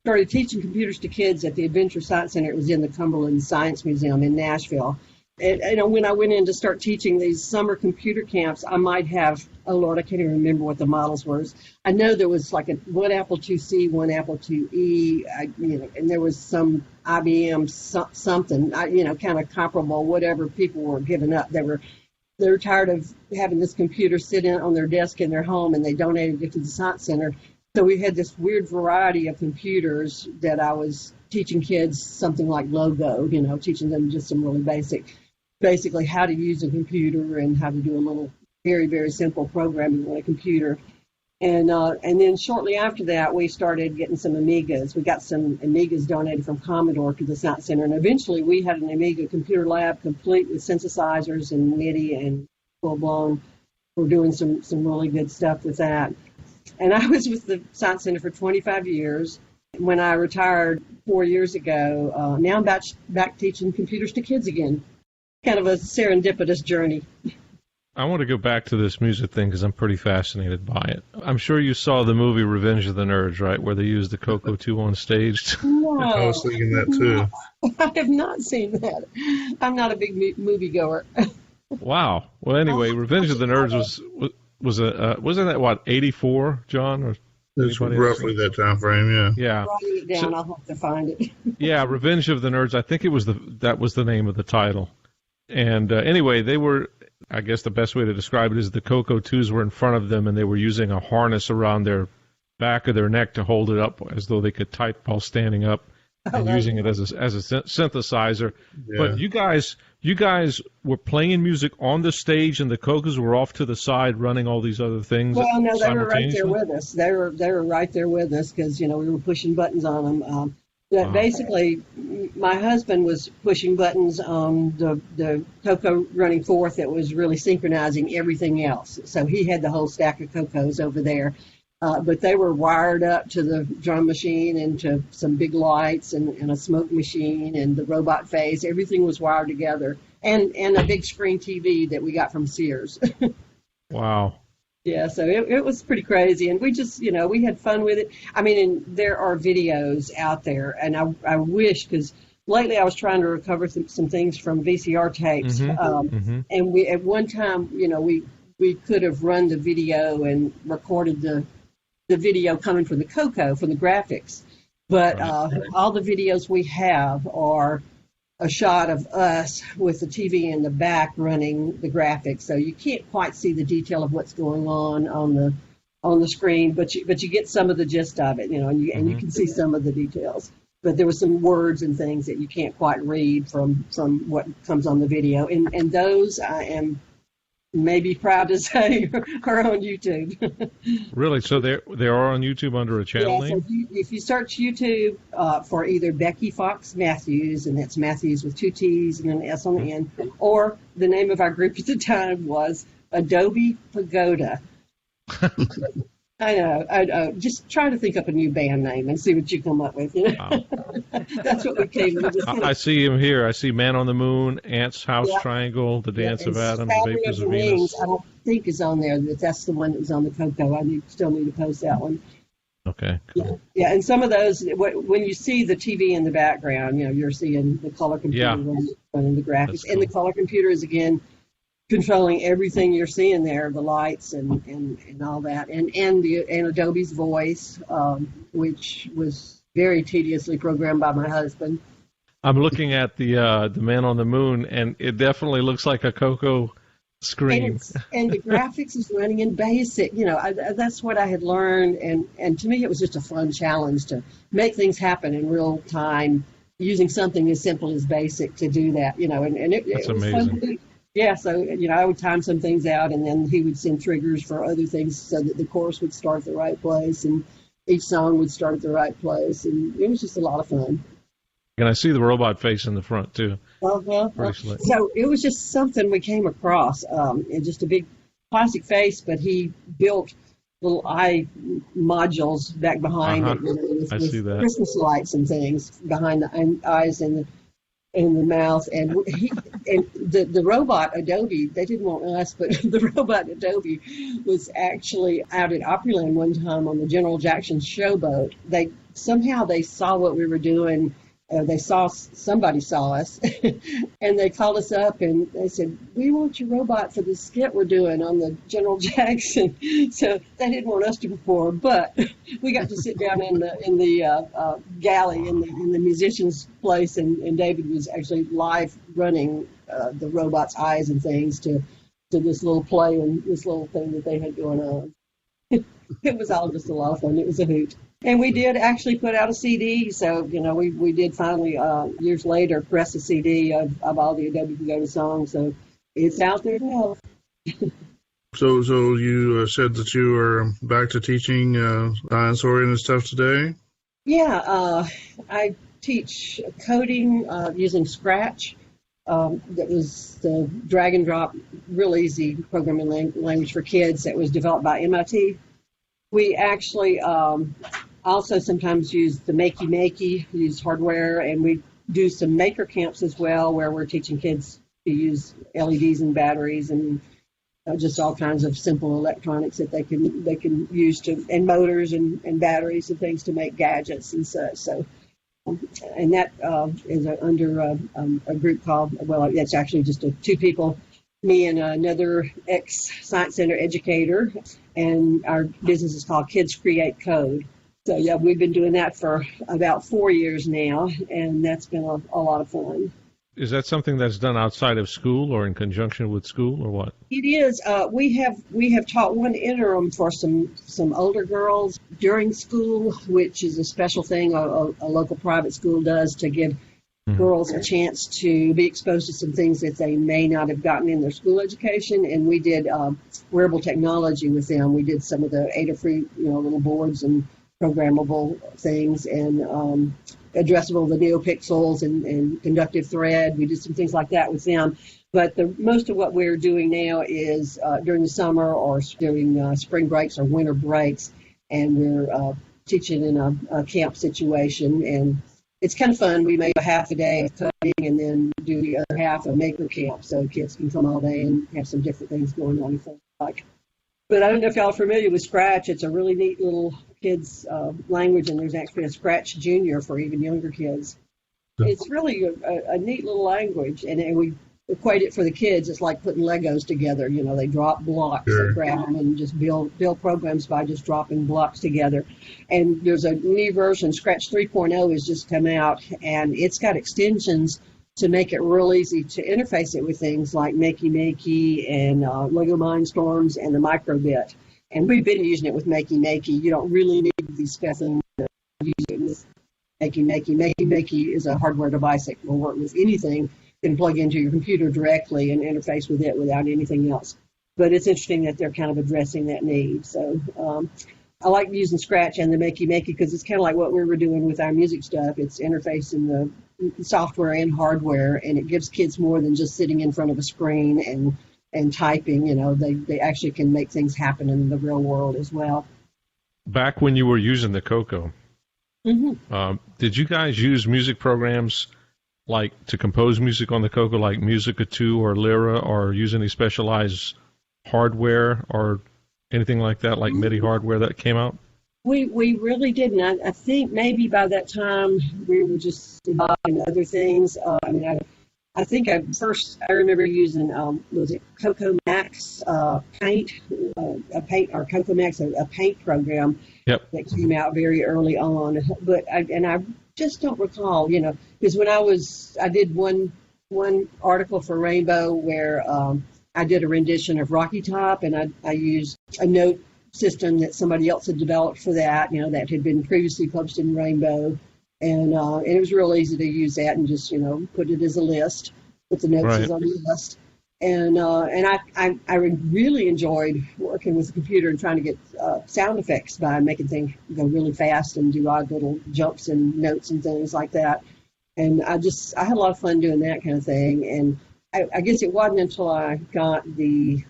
Speaker 15: started teaching computers to kids at the Adventure Science Center. It was in the Cumberland Science Museum in Nashville. And when I went in to start teaching these summer computer camps, I might have, oh Lord, I can't even remember what the models were. I know there was like one Apple IIc, one Apple IIe, and there was some IBM something, kind of comparable, whatever people were giving up. They were tired of having this computer sit on their desk in their home, and they donated it to the Science Center. So we had this weird variety of computers that I was teaching kids something like Logo, teaching them just some really basically how to use a computer and how to do a little very, very simple programming on a computer. And then shortly after that, we started getting some Amigas. We got some Amigas donated from Commodore to the Science Center, and eventually we had an Amiga computer lab complete with synthesizers and MIDI and full-blown. We're doing some really good stuff with that. And I was with the Science Center for 25 years. When I retired 4 years ago, now I'm back teaching computers to kids again. Kind of a serendipitous journey.
Speaker 10: I want to go back to this music thing because I'm pretty fascinated by it. I'm sure you saw the movie Revenge of the Nerds, right, where they used the CoCo 2 on stage?
Speaker 15: No.
Speaker 5: I was thinking that too.
Speaker 15: I have not seen that. I'm not a big moviegoer.
Speaker 10: Wow. Well, anyway, Revenge of the Nerds wasn't that, what, 84, John? Or
Speaker 5: it's roughly that time frame, yeah.
Speaker 10: Yeah.
Speaker 15: Writing it down, I'll have to find it.
Speaker 10: Yeah, Revenge of the Nerds. I think that was the name of the title. And anyway, they were, I guess the best way to describe it is the CoCo 2s were in front of them, and they were using a harness around their back of their neck to hold it up as though they could type while standing up. and using it as a synthesizer.
Speaker 5: Yeah.
Speaker 10: But you guys were playing music on the stage, and the CoCos were off to the side running all these other things.
Speaker 15: Well, no, they were right
Speaker 10: simultaneously?
Speaker 15: there with us. They were right there with us because we were pushing buttons on them. Basically, my husband was pushing buttons on the CoCo running forth that was really synchronizing everything else. So he had the whole stack of CoCos over there. But they were wired up to the drum machine and to some big lights and a smoke machine and the robot face. Everything was wired together. And a big screen TV that we got from Sears.
Speaker 10: Wow.
Speaker 15: Yeah, so it was pretty crazy, and we just, we had fun with it. I mean, and there are videos out there, and I wish, because lately I was trying to recover some things from VCR tapes, and we at one time, we could have run the video and recorded the video coming from the CoCo for the graphics, but all the videos we have are a shot of us with the TV in the back running the graphics, so you can't quite see the detail of what's going on the screen, but you get some of the gist of it, and you can see some of the details. But there were some words and things that you can't quite read from what comes on the video, and those I am maybe proud to say are on YouTube.
Speaker 10: Really? So they are on YouTube under a channel name?
Speaker 15: So if you search YouTube for either Becky Fox Matthews, and that's Matthews with 2 T's and an S on the end, or the name of our group at the time was Adobe Pagoda. I know. Just try to think up a new band name and see what you come up with. Wow. That's what we came with.
Speaker 10: I see him here. I see Man on the Moon, Ant's House Triangle, The Dance of Adam, Vapors of Venus.
Speaker 15: I don't think is on there. That's the one that was on the CoCo. I still need to post that one.
Speaker 10: Okay.
Speaker 15: Cool. Yeah, and some of those, when you see the TV in the background, you're seeing the color computer running the graphics. Cool. And the color computer is, again, controlling everything you're seeing there, the lights and all that, and Adobe's voice, which was very tediously programmed by my husband.
Speaker 10: I'm looking at the Man on the Moon, and it definitely looks like a CoCo screen.
Speaker 15: And the graphics is running in BASIC. That's what I had learned, and to me it was just a fun challenge to make things happen in real time using something as simple as BASIC to do that. And it was
Speaker 10: amazing.
Speaker 15: fun to do. Yeah, so, I would time some things out, and then he would send triggers for other things so that the chorus would start at the right place, and each song would start at the right place, and it was just a lot of fun.
Speaker 10: And I see the robot face in the front, too.
Speaker 15: So it was just something we came across, just a big plastic face, but he built little eye modules back behind it with
Speaker 10: see that.
Speaker 15: Christmas lights and things behind the eyes and the mouth, and the robot Adobe, they didn't want us, but the robot Adobe was actually out at Opryland one time on the General Jackson showboat. They saw what we were doing. Somebody saw us, and they called us up and they said, "We want your robot for the skit we're doing on the General Jackson." So they didn't want us to perform, but we got to sit down in the galley in the musicians' place, and David was actually live running the robot's eyes and things to this little play and this little thing that they had going on. It was all just a lot of fun. It was a hoot. And we did actually put out a CD, so, we did finally, years later, press a CD of all the Adobe Pagoda songs, so it's out there now.
Speaker 5: So you said that you are back to teaching science-oriented stuff today?
Speaker 15: Yeah, I teach coding using Scratch. That was the drag and drop, real easy programming language for kids that was developed by MIT. We actually also sometimes use the Makey, use hardware, and we do some maker camps as well, where we're teaching kids to use LEDs and batteries and just all kinds of simple electronics that they can use and motors and batteries and things to make gadgets and such. So, and that is under a group called, it's actually just 2 people, me and another ex-Science Center educator, and our business is called Kids Create Code. So, we've been doing that for about 4 years now, and that's been a lot of fun.
Speaker 10: Is that something that's done outside of school or in conjunction with school or what?
Speaker 15: It is. We have taught one interim for some older girls during school, which is a special thing a local private school does to give girls a chance to be exposed to some things that they may not have gotten in their school education. And we did wearable technology with them. We did some of the Adafruit, little boards and programmable things, and addressable, the NeoPixels and conductive thread. We did some things like that with them. But most of what we're doing now is during the summer or during spring breaks or winter breaks, and we're teaching in a camp situation. And it's kind of fun. We make a half a day of coding and then do the other half of maker camp, so kids can come all day and have some different things going on if they like. But I don't know if y'all are familiar with Scratch. It's a really neat little kids' language, and there's actually a Scratch Junior for even younger kids. It's really a neat little language, and we equate it for the kids. It's like putting Legos together. They drop blocks, they grab them, and just build programs by just dropping blocks together. And there's a new version, Scratch 3.0 has just come out, and it's got extensions to make it real easy to interface it with things like Makey and Lego Mindstorms and the Microbit. And we've been using it with Makey. You don't really need these special to use it with Makey. Makey is a hardware device that will work with anything. You can plug into your computer directly and interface with it without anything else. But it's interesting that they're kind of addressing that need. So I like using Scratch and the Makey because it's kind of like what we were doing with our music stuff. It's interfacing the software and hardware, and it gives kids more than just sitting in front of a screen and typing. They actually can make things happen in the real world as well.
Speaker 10: Back when you were using the CoCo, did you guys use music programs like to compose music on the CoCo, like Musica 2 or Lyra, or use any specialized hardware or anything like that, like MIDI hardware that came out?
Speaker 15: We really didn't. I think maybe by that time we were just developing other things. I think I remember using was it CoCo Max Paint, a CoCo Max a paint program that came out very early on. But I just don't recall, because when I did one article for Rainbow where I did a rendition of Rocky Top, and I used a note system that somebody else had developed for that, that had been previously published in Rainbow. And it was real easy to use that and just, put it as a list, put the notes on the list. And I really enjoyed working with the computer and trying to get sound effects by making things go really fast and do odd little jumps and notes and things like that. And I had a lot of fun doing that kind of thing. And I guess it wasn't until I got the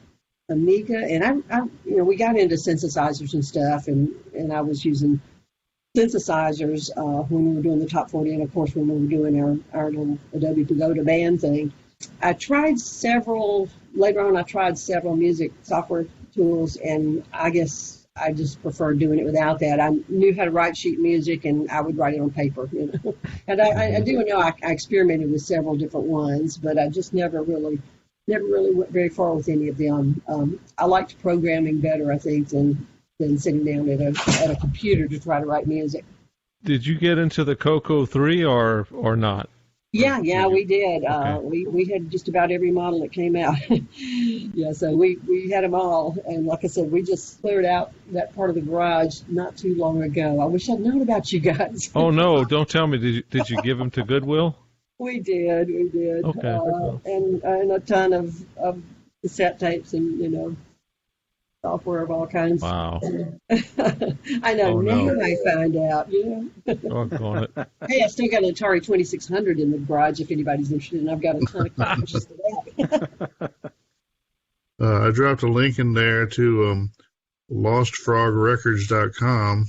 Speaker 15: Amiga, and we got into synthesizers and stuff, and I was using synthesizers when we were doing the Top 40, and of course when we were doing our little Adobe Pagoda band thing. Later on I tried several music software tools, and I guess I just preferred doing it without that. I knew how to write sheet music, and I would write it on paper, And I do know I experimented with several different ones, but I just never really went very far with any of them. I liked programming better, I think, than sitting down at a computer to try to write music.
Speaker 10: Did you get into the CoCo 3 or not?
Speaker 15: Yeah, we did. Okay. We had just about every model that came out. So we had them all. And like I said, we just cleared out that part of the garage not too long ago. I wish I'd known about you guys.
Speaker 10: Oh, no, don't tell me. Did you give them to Goodwill?
Speaker 15: We did.
Speaker 10: Okay.
Speaker 15: And a ton of cassette tapes and, software of all kinds.
Speaker 10: Wow.
Speaker 15: I know. Now I find out,
Speaker 10: Doggone it.
Speaker 15: Hey, I still got an Atari 2600 in the garage if anybody's interested, and I've got a ton of copies of that.
Speaker 5: I dropped a link in there to lostfrogrecords.com.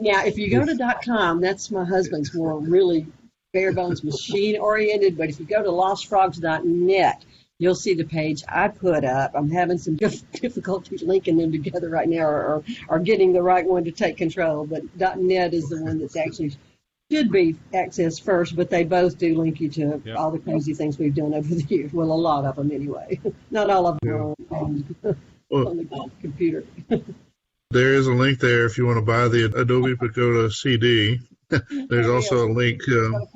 Speaker 15: Now, if you go to .com, that's my husband's more really bare bones machine oriented, but if you go to lostfrogs.net, you'll see the page I put up. I'm having some difficulty linking them together right now or getting the right one to take control, but .net is the one that's actually should be accessed first, but they both do link you to all the crazy things we've done over the years. Well, a lot of them anyway. Not all of them are on the computer.
Speaker 5: There is a link there if you want to buy the Adobe Pagoda CD. There's also a link to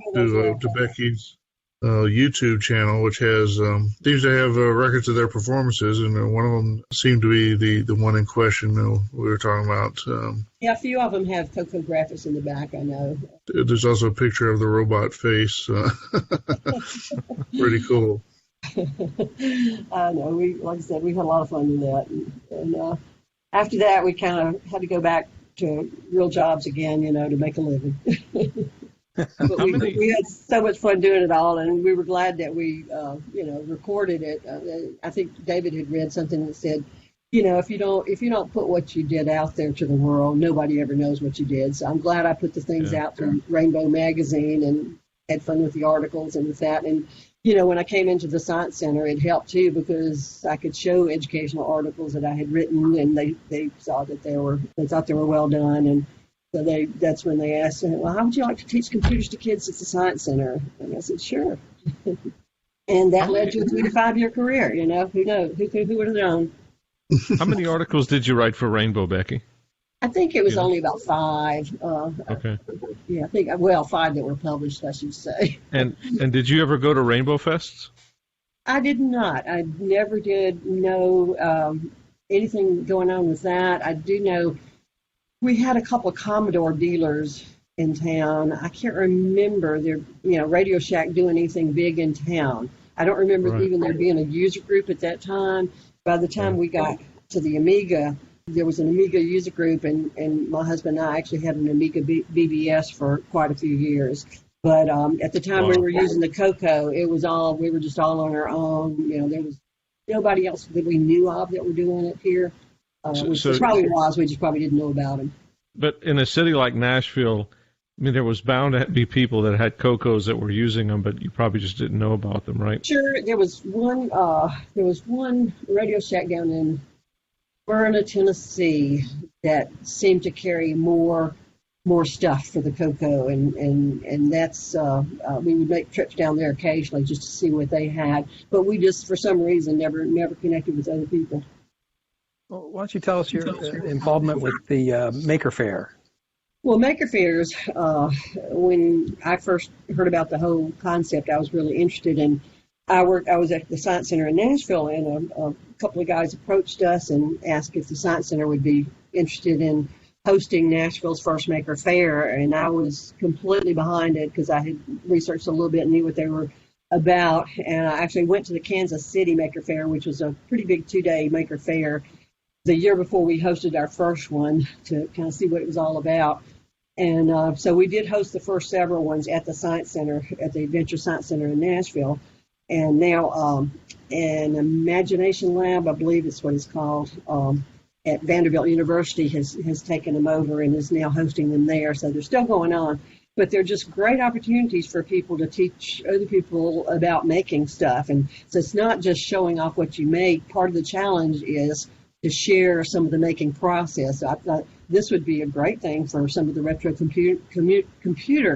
Speaker 5: Becky's YouTube channel, which has seems to have records of their performances, and one of them seemed to be the one in question we were talking about.
Speaker 15: Yeah, a few of them have CoCo graphics in the back, I know.
Speaker 5: There's also a picture of the robot face. Pretty cool.
Speaker 15: I know. Like I said, we had a lot of fun with that. And after that, we kind of had to go back to real jobs again, to make a living. But we had so much fun doing it all, and we were glad that we, recorded it. I think David had read something that said, if you don't put what you did out there to the world, nobody ever knows what you did. So I'm glad I put the things out through Rainbow Magazine and had fun with the articles and with that. And when I came into the Science Center, it helped too because I could show educational articles that I had written, and they saw that they thought they were well done, and so that's when they asked, well, how would you like to teach computers to kids at the Science Center? And I said, sure. And that led to a 3 to 5 year career. Who knows? Who would have known?
Speaker 10: How many articles did you write for Rainbow, Becky?
Speaker 15: I think it was only about 5.
Speaker 10: Okay.
Speaker 15: Yeah, 5 that were published, I should say.
Speaker 10: And did you ever go to Rainbow Fests?
Speaker 15: I did not. I never did know anything going on with that. I do know we had a couple of Commodore dealers in town. I can't remember Radio Shack doing anything big in town. I don't remember even there being a user group at that time. By the time we got to the Amiga, there was an Amiga user group, and my husband and I actually had an Amiga BBS for quite a few years. But at the time we were using the CoCo, we were just all on our own. There was nobody else that we knew of that were doing it here. Which probably was. We just probably didn't know about them.
Speaker 10: But in a city like Nashville, there was bound to be people that had CoCos that were using them, but you probably just didn't know about them, right?
Speaker 15: Sure. There was one Radio Shack down in Smyrna, Tennessee, that seemed to carry more stuff for the CoCo, and that's we would make trips down there occasionally just to see what they had. But we just, for some reason, never connected with other people.
Speaker 6: Well, why don't you tell us your involvement with the Maker Faire?
Speaker 15: Well, Maker Fairs, when I first heard about the whole concept, I was really interested in. I was at the Science Center in Nashville, and a couple of guys approached us and asked if the Science Center would be interested in hosting Nashville's first Maker Faire, and I was completely behind it because I had researched a little bit and knew what they were about, and I actually went to the Kansas City Maker Faire, which was a pretty big 2-day Maker Faire, the year before we hosted our first one to kind of see what it was all about. And so we did host the first several ones at the Science Center, at the Adventure Science Center in Nashville. And now an Imagination Lab, I believe is what it's called, at Vanderbilt University has taken them over and is now hosting them there. So they're still going on. But they're just great opportunities for people to teach other people about making stuff. And so it's not just showing off what you make. Part of the challenge is to share some of the making process. I thought this would be a great thing for some of the retro computer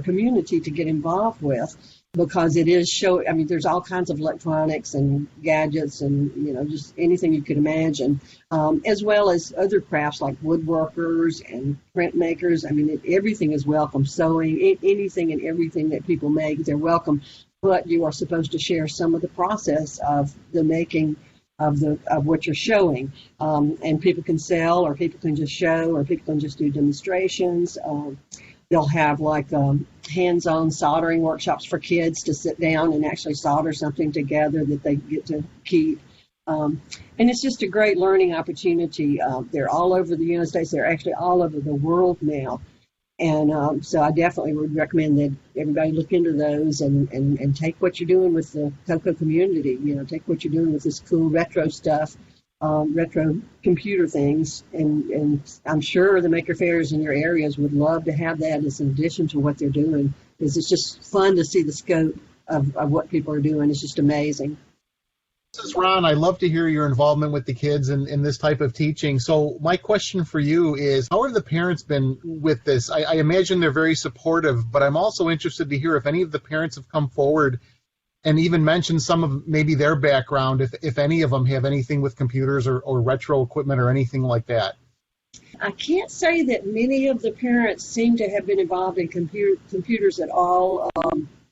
Speaker 15: community to get involved with, because it is there's all kinds of electronics and gadgets and, just anything you could imagine, as well as other crafts like woodworkers and printmakers. Everything is welcome. Sewing, anything and everything that people make, they're welcome. But you are supposed to share some of the process of the making of what you're showing, and people can sell, or people can just show, or people can just do demonstrations. They'll have hands-on soldering workshops for kids to sit down and actually solder something together that they get to keep. And it's just a great learning opportunity. They're all over the United States. They're actually all over the world now. And so I definitely would recommend that everybody look into those and take what you're doing with the CoCo community. Take what you're doing with this cool retro stuff, retro computer things. And I'm sure the Maker Fairs in your areas would love to have that as an addition to what they're doing, because it's just fun to see the scope of what people are doing. It's just amazing.
Speaker 7: This is Ron. I love to hear your involvement with the kids in this type of teaching. So my question for you is, how have the parents been with this? I imagine they're very supportive, but I'm also interested to hear if any of the parents have come forward and even mentioned some of maybe their background, if any of them have anything with computers or retro equipment or anything like that.
Speaker 15: I can't say that many of the parents seem to have been involved in computers at all.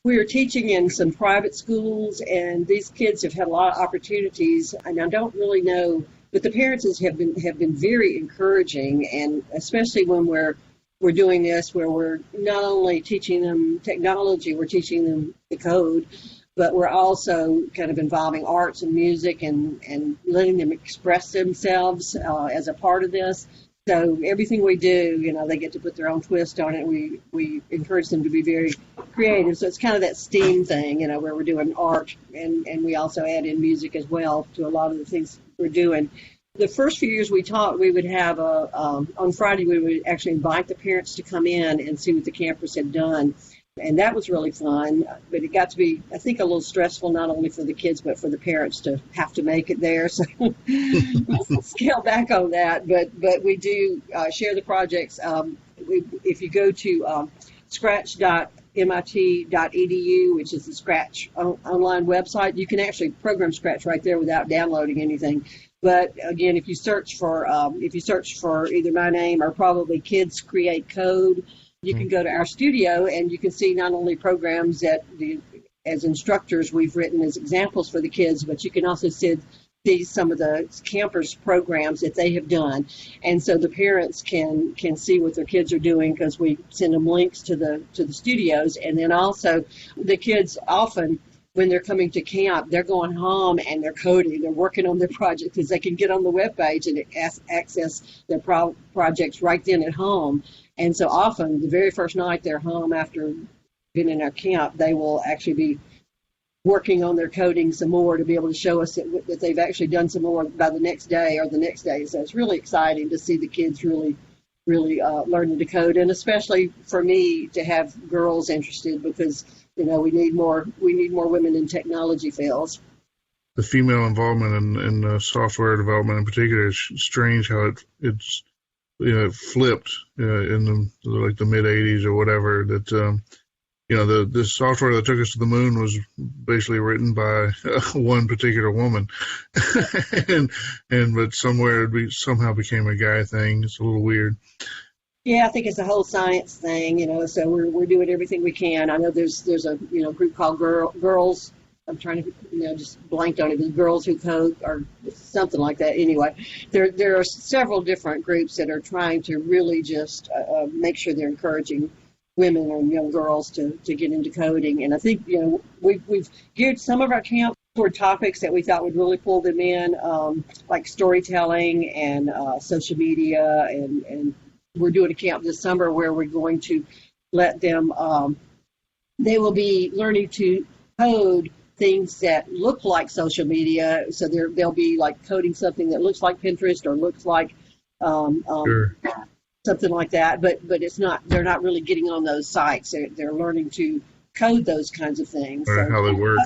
Speaker 15: We are teaching in some private schools, and these kids have had a lot of opportunities, and I don't really know, but the parents have been very encouraging, and especially when we're doing this, where we're not only teaching them technology, we're teaching them the code, but we're also kind of involving arts and music and letting them express themselves as a part of this. So everything we do, they get to put their own twist on it. We encourage them to be very creative. So it's kind of that STEAM thing, where we're doing art and we also add in music as well to a lot of the things we're doing. The first few years we taught, we would have on Friday, we would actually invite the parents to come in and see what the campers had done. And that was really fun, but it got to be, I think, a little stressful, not only for the kids, but for the parents to have to make it there. So we'll scale back on that. But we do share the projects. If you go to scratch.mit.edu, which is the Scratch online website, you can actually program Scratch right there without downloading anything. But again, if you search for either my name or probably Kids Create Code, you can go to our studio and you can see not only programs that as instructors we've written as examples for the kids, but you can also see some of the campers programs that they have done. And so the parents can see what their kids are doing because we send them links to the studios. And then also the kids often, when they're coming to camp, they're going home and they're coding. They're working on their project because they can get on the webpage and access their projects right then at home. And so often, the very first night they're home after being in our camp, they will actually be working on their coding some more to be able to show us that they've actually done some more by the next day or the next day. So it's really exciting to see the kids really learning to code, and especially for me to have girls interested because we need more women in technology fields.
Speaker 5: The female involvement in software development in particular is strange how it's it flipped in the mid 80s or whatever. That the software that took us to the moon was basically written by one particular woman, but somewhere it somehow became a guy thing. It's a little weird.
Speaker 15: Yeah, I think it's a whole science thing, So we're doing everything we can. I know there's a group called Girls. I'm trying to just blanked on it. The Girls Who Code or something like that. Anyway, there are several different groups that are trying to really just make sure they're encouraging women and young girls to get into coding. And I think we've geared some of our camps toward topics that we thought would really pull them in, like storytelling and social media. And we're doing a camp this summer where we're going to let them. They will be learning to code things that look like social media, so they'll be like coding something that looks like Pinterest or looks like
Speaker 5: Sure.
Speaker 15: something like that, but it's not. They're not really getting on those sites. They're learning to code those kinds of things.
Speaker 5: Or how they work.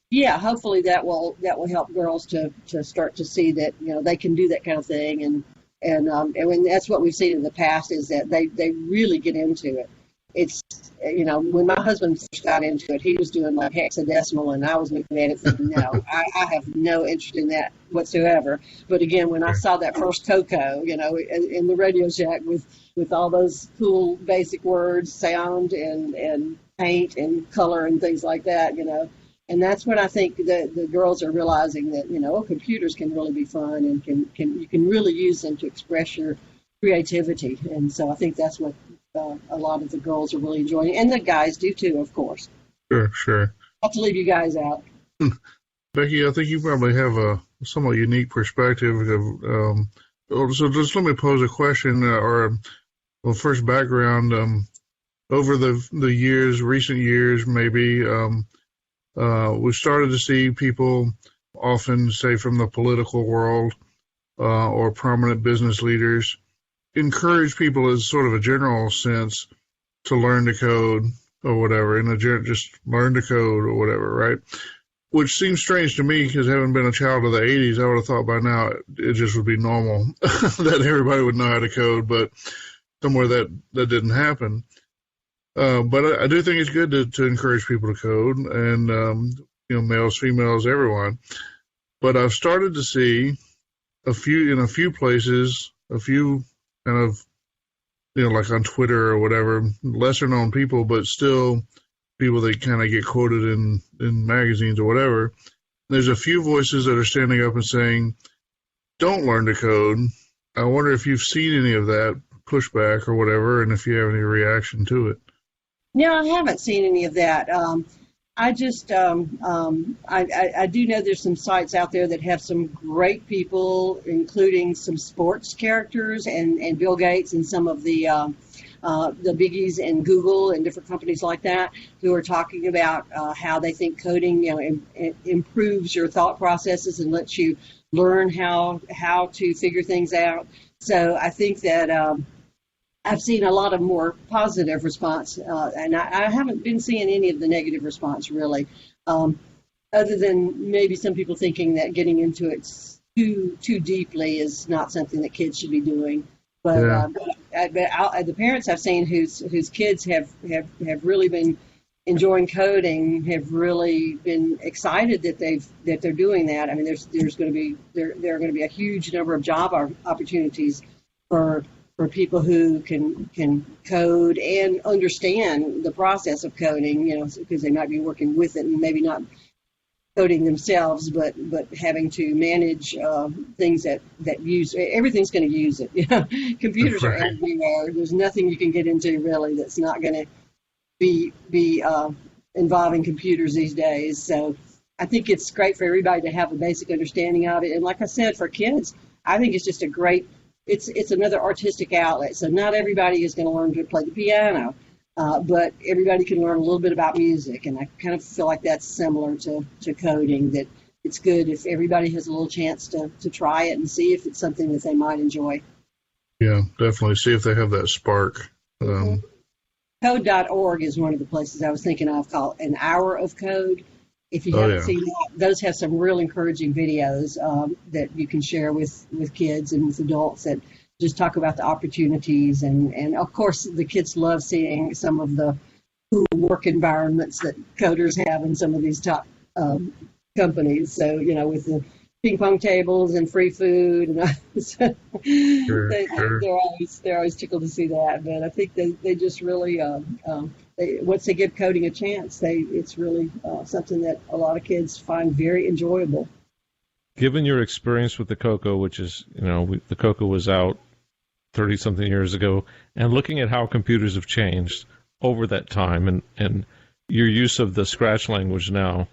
Speaker 15: Yeah, hopefully that will help girls to start to see that they can do that kind of thing, and that's what we've seen in the past is that they really get into it. It's when my husband first got into it, he was doing like hexadecimal, and I was looking at it thinking, no, I have no interest in that whatsoever. But again, when I saw that first CoCo, in the Radio Shack with all those cool basic words, sound and paint and color and things like that, and that's when I think the girls are realizing that computers can really be fun and you can really use them to express your creativity, and so I think that's what a lot of the girls are really enjoying, and the guys do too, of course.
Speaker 5: Sure.
Speaker 15: I'll have to leave you guys out.
Speaker 5: Becky, I think you probably have a somewhat unique perspective of. So just let me pose a question, first background. Over the years, recent years, maybe we started to see people, often say from the political world or prominent business leaders, encourage people as sort of a general sense to learn to code or whatever, just learn to code or whatever, right? Which seems strange to me because having been a child of the 80s, I would have thought by now it just would be normal that everybody would know how to code, but somewhere that didn't happen. But I do think it's good to encourage people to code, and males, females, everyone. But I've started to see in a few places, kind of, like on Twitter or whatever, lesser known people, but still people that kind of get quoted in magazines or whatever. There's a few voices that are standing up and saying, don't learn to code. I wonder if you've seen any of that pushback or whatever, and if you have any reaction to it.
Speaker 15: No, I haven't seen any of that. I just, I do know there's some sites out there that have some great people, including some sports characters and Bill Gates and some of the biggies and Google and different companies like that, who are talking about how they think coding, improves your thought processes and lets you learn how to figure things out. So I think that I've seen a lot of more positive response, and I haven't been seeing any of the negative response really, other than maybe some people thinking that getting into it too deeply is not something that kids should be doing. But the parents I've seen whose kids have really been enjoying coding, have really been excited that they're doing that. I mean, there are going to be a huge number of job opportunities for people who can code and understand the process of coding, because they might be working with it and maybe not coding themselves, but having to manage things that use, everything's going to use it. Computers are everywhere. There's nothing you can get into really that's not going to be involving computers these days. So I think it's great for everybody to have a basic understanding of it. And like I said, for kids, I think it's just a great, it's another artistic outlet. So not everybody is going to learn to play the piano, but everybody can learn a little bit about music. And I kind of feel like that's similar to coding, that it's good if everybody has a little chance to try it and see if it's something that they might enjoy.
Speaker 5: Yeah, definitely. See if they have that spark.
Speaker 15: Code.org is one of the places I was thinking of, called An Hour of Code. If you haven't seen that, those have some real encouraging videos that you can share with kids and with adults that just talk about the opportunities. And of course, the kids love seeing some of the cool work environments that coders have in some of these top companies. So, with the ping pong tables and free food, and they're always tickled to see that. But I think they just really once they give coding a chance, it's really something that a lot of kids find very enjoyable.
Speaker 10: Given your experience with the CoCo, which is the CoCo was out 30-something years ago, and looking at how computers have changed over that time, and your use of the Scratch language now,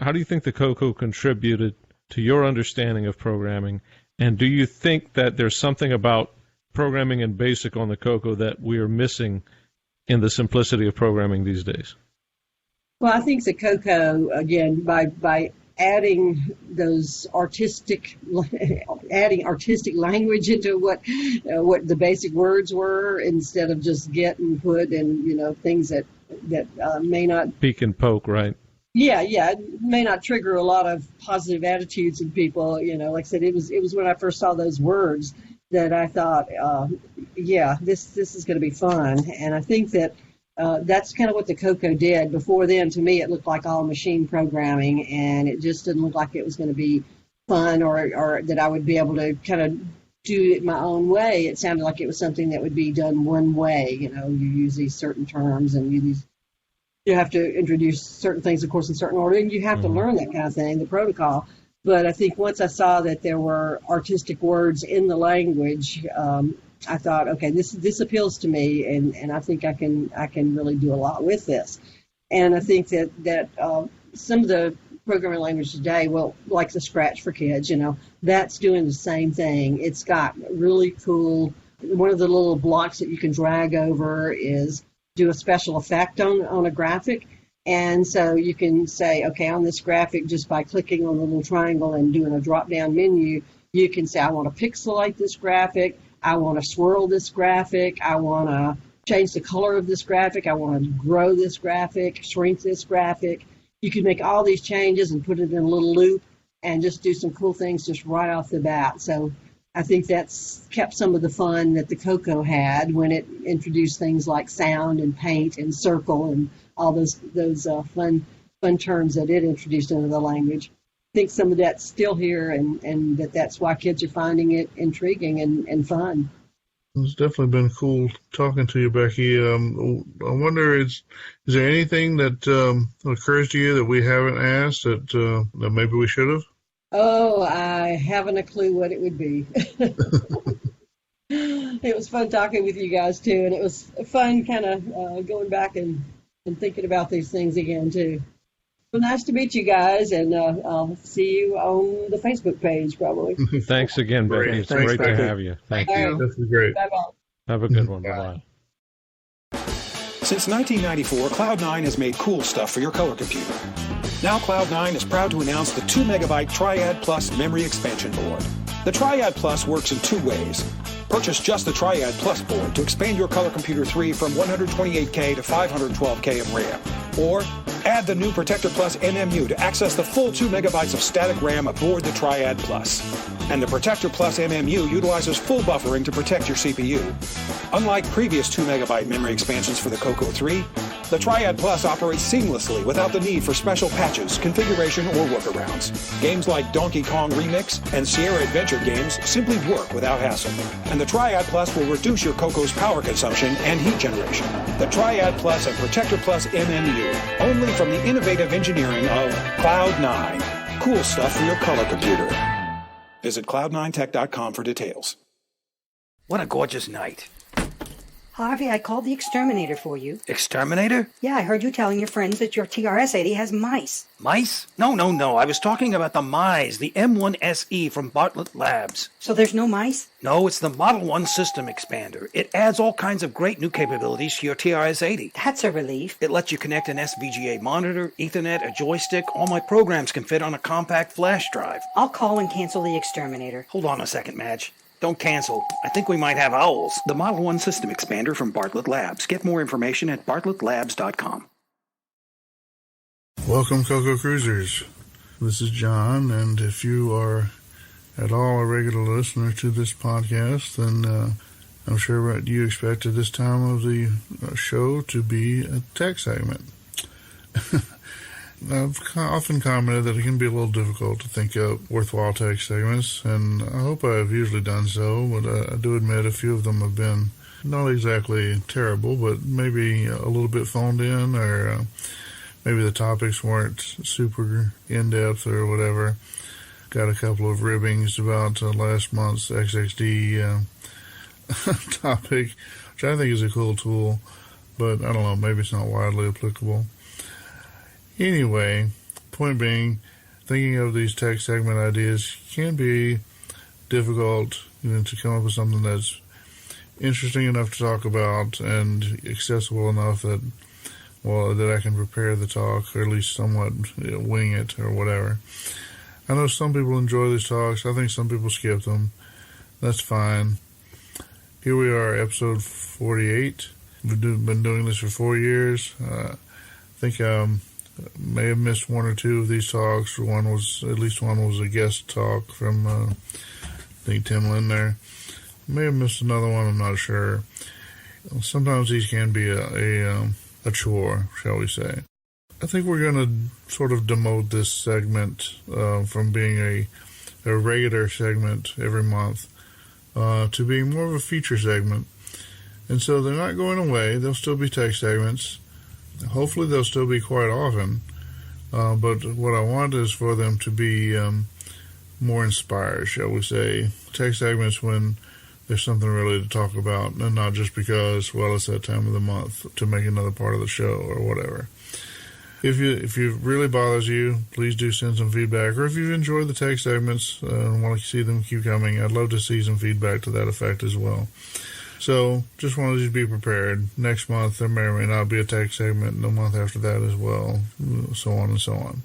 Speaker 10: how do you think the CoCo contributed to your understanding of programming? And do you think that there's something about programming in BASIC on the CoCo that we are missing in the simplicity of programming these days?
Speaker 15: Well, I think the CoCo, again, by adding those artistic language into what the basic words were, instead of just get and put and things that may not
Speaker 10: peek and poke, right?
Speaker 15: Yeah, it may not trigger a lot of positive attitudes in people. Like I said, it was when I first saw those words that I thought, this is going to be fun. And I think that that's kind of what the CoCo did. Before then, to me, it looked like all machine programming, and it just didn't look like it was going to be fun or that I would be able to kind of do it my own way. It sounded like it was something that would be done one way. You use these certain terms and you have to introduce certain things, of course, in certain order, and you have to learn that kind of thing, the protocol. But I think once I saw that there were artistic words in the language, I thought, okay, this appeals to me, and I think I can really do a lot with this. And I think that some of the programming language today, well, like the Scratch for Kids, that's doing the same thing. It's got really cool. One of the little blocks that you can drag over is do a special effect on a graphic. And so you can say, okay, on this graphic, just by clicking on the little triangle and doing a drop-down menu, you can say, I want to pixelate this graphic, I want to swirl this graphic, I want to change the color of this graphic, I want to grow this graphic, shrink this graphic. You can make all these changes and put it in a little loop and just do some cool things just right off the bat. So I think that's kept some of the fun that the CoCo had when it introduced things like sound and paint and circle and all those fun terms that it introduced into the language. I think some of that's still here, and that's why kids are finding it intriguing and fun.
Speaker 5: It's definitely been cool talking to you, Becky. I wonder, is there anything that occurs to you that we haven't asked that maybe we should have?
Speaker 15: Oh, I haven't a clue what it would be. It was fun talking with you guys, too, and it was fun kind of going back and thinking about these things again, too. Well, nice to meet you guys, and I'll see you on the Facebook page, probably.
Speaker 10: Thanks again, Becky. It's great to have you. Thank you.
Speaker 5: This is great.
Speaker 15: Bye-bye.
Speaker 10: Have a good one. Bye-bye.
Speaker 11: Since 1994, Cloud9 has made cool stuff for your color computer. Now Cloud9 is proud to announce the 2 MB Triad Plus memory expansion board. The Triad Plus works in 2 ways. Purchase just the Triad Plus board to expand your Color Computer 3 from 128K to 512K of RAM. Or add the new Protector Plus MMU to access the full 2 megabytes of static RAM aboard the Triad Plus. And the Protector Plus MMU utilizes full buffering to protect your CPU. Unlike previous 2 megabyte memory expansions for the CoCo 3, the Triad Plus operates seamlessly without the need for special patches, configuration, or workarounds. Games like Donkey Kong Remix and Sierra Adventure games simply work without hassle. And the Triad Plus will reduce your CoCo's power consumption and heat generation. The Triad Plus and Protector Plus MMU, only from the innovative engineering of Cloud9. Cool stuff for your color computer. Visit cloud9tech.com for details.
Speaker 1: What a gorgeous night.
Speaker 9: Harvey, I called the exterminator for you.
Speaker 1: Exterminator?
Speaker 9: Yeah, I heard you telling your friends that your TRS-80 has mice.
Speaker 1: Mice? No. I was talking about the Mize, the M1 SE from Bartlett Labs.
Speaker 9: So there's no mice?
Speaker 1: No, it's the Model 1 system expander. It adds all kinds of great new capabilities to your TRS-80.
Speaker 9: That's a relief.
Speaker 1: It lets you connect an SVGA monitor, Ethernet, a joystick. All my programs can fit on a compact flash drive.
Speaker 9: I'll call and cancel the exterminator.
Speaker 1: Hold on a second, Madge. Don't cancel. I think we might have owls. The Model 1 system expander from Bartlett Labs. Get more information at bartlettlabs.com.
Speaker 5: Welcome, CoCo Cruisers. This is John, and if you are at all a regular listener to this podcast, then I'm sure what you expect at this time of the show to be a tech segment. I've often commented that it can be a little difficult to think of worthwhile tech segments, and I hope I've usually done so, but I do admit a few of them have been not exactly terrible, but maybe a little bit phoned in, or maybe the topics weren't super in-depth or whatever. Got a couple of ribbings about last month's XXD topic, which I think is a cool tool, but I don't know, maybe it's not widely applicable. Anyway, point being, thinking of these tech segment ideas can be difficult, to come up with something that's interesting enough to talk about and accessible enough that I can prepare the talk, or at least somewhat wing it or whatever. I know some people enjoy these talks. I think some people skip them. That's fine. Here we are, episode 48. We've been doing this for 4 years. I think may have missed one or two of these talks. At least one was a guest talk from I think Tim Lynn there. May have missed another one, I'm not sure. Sometimes these can be a chore, shall we say. I think we're going to sort of demote this segment from being a regular segment every month to being more of a feature segment. And so they're not going away. They'll still be tech segments. Hopefully they'll still be quite often, but what I want is for them to be more inspired, shall we say. Tech segments when there's something really to talk about, and not just because, it's that time of the month to make another part of the show or whatever. If it really bothers you, please do send some feedback, or if you've enjoyed the tech segments and want to see them keep coming, I'd love to see some feedback to that effect as well. So, just wanted you to be prepared. Next month, there may or may not be a tech segment, and the month after that as well, so on and so on.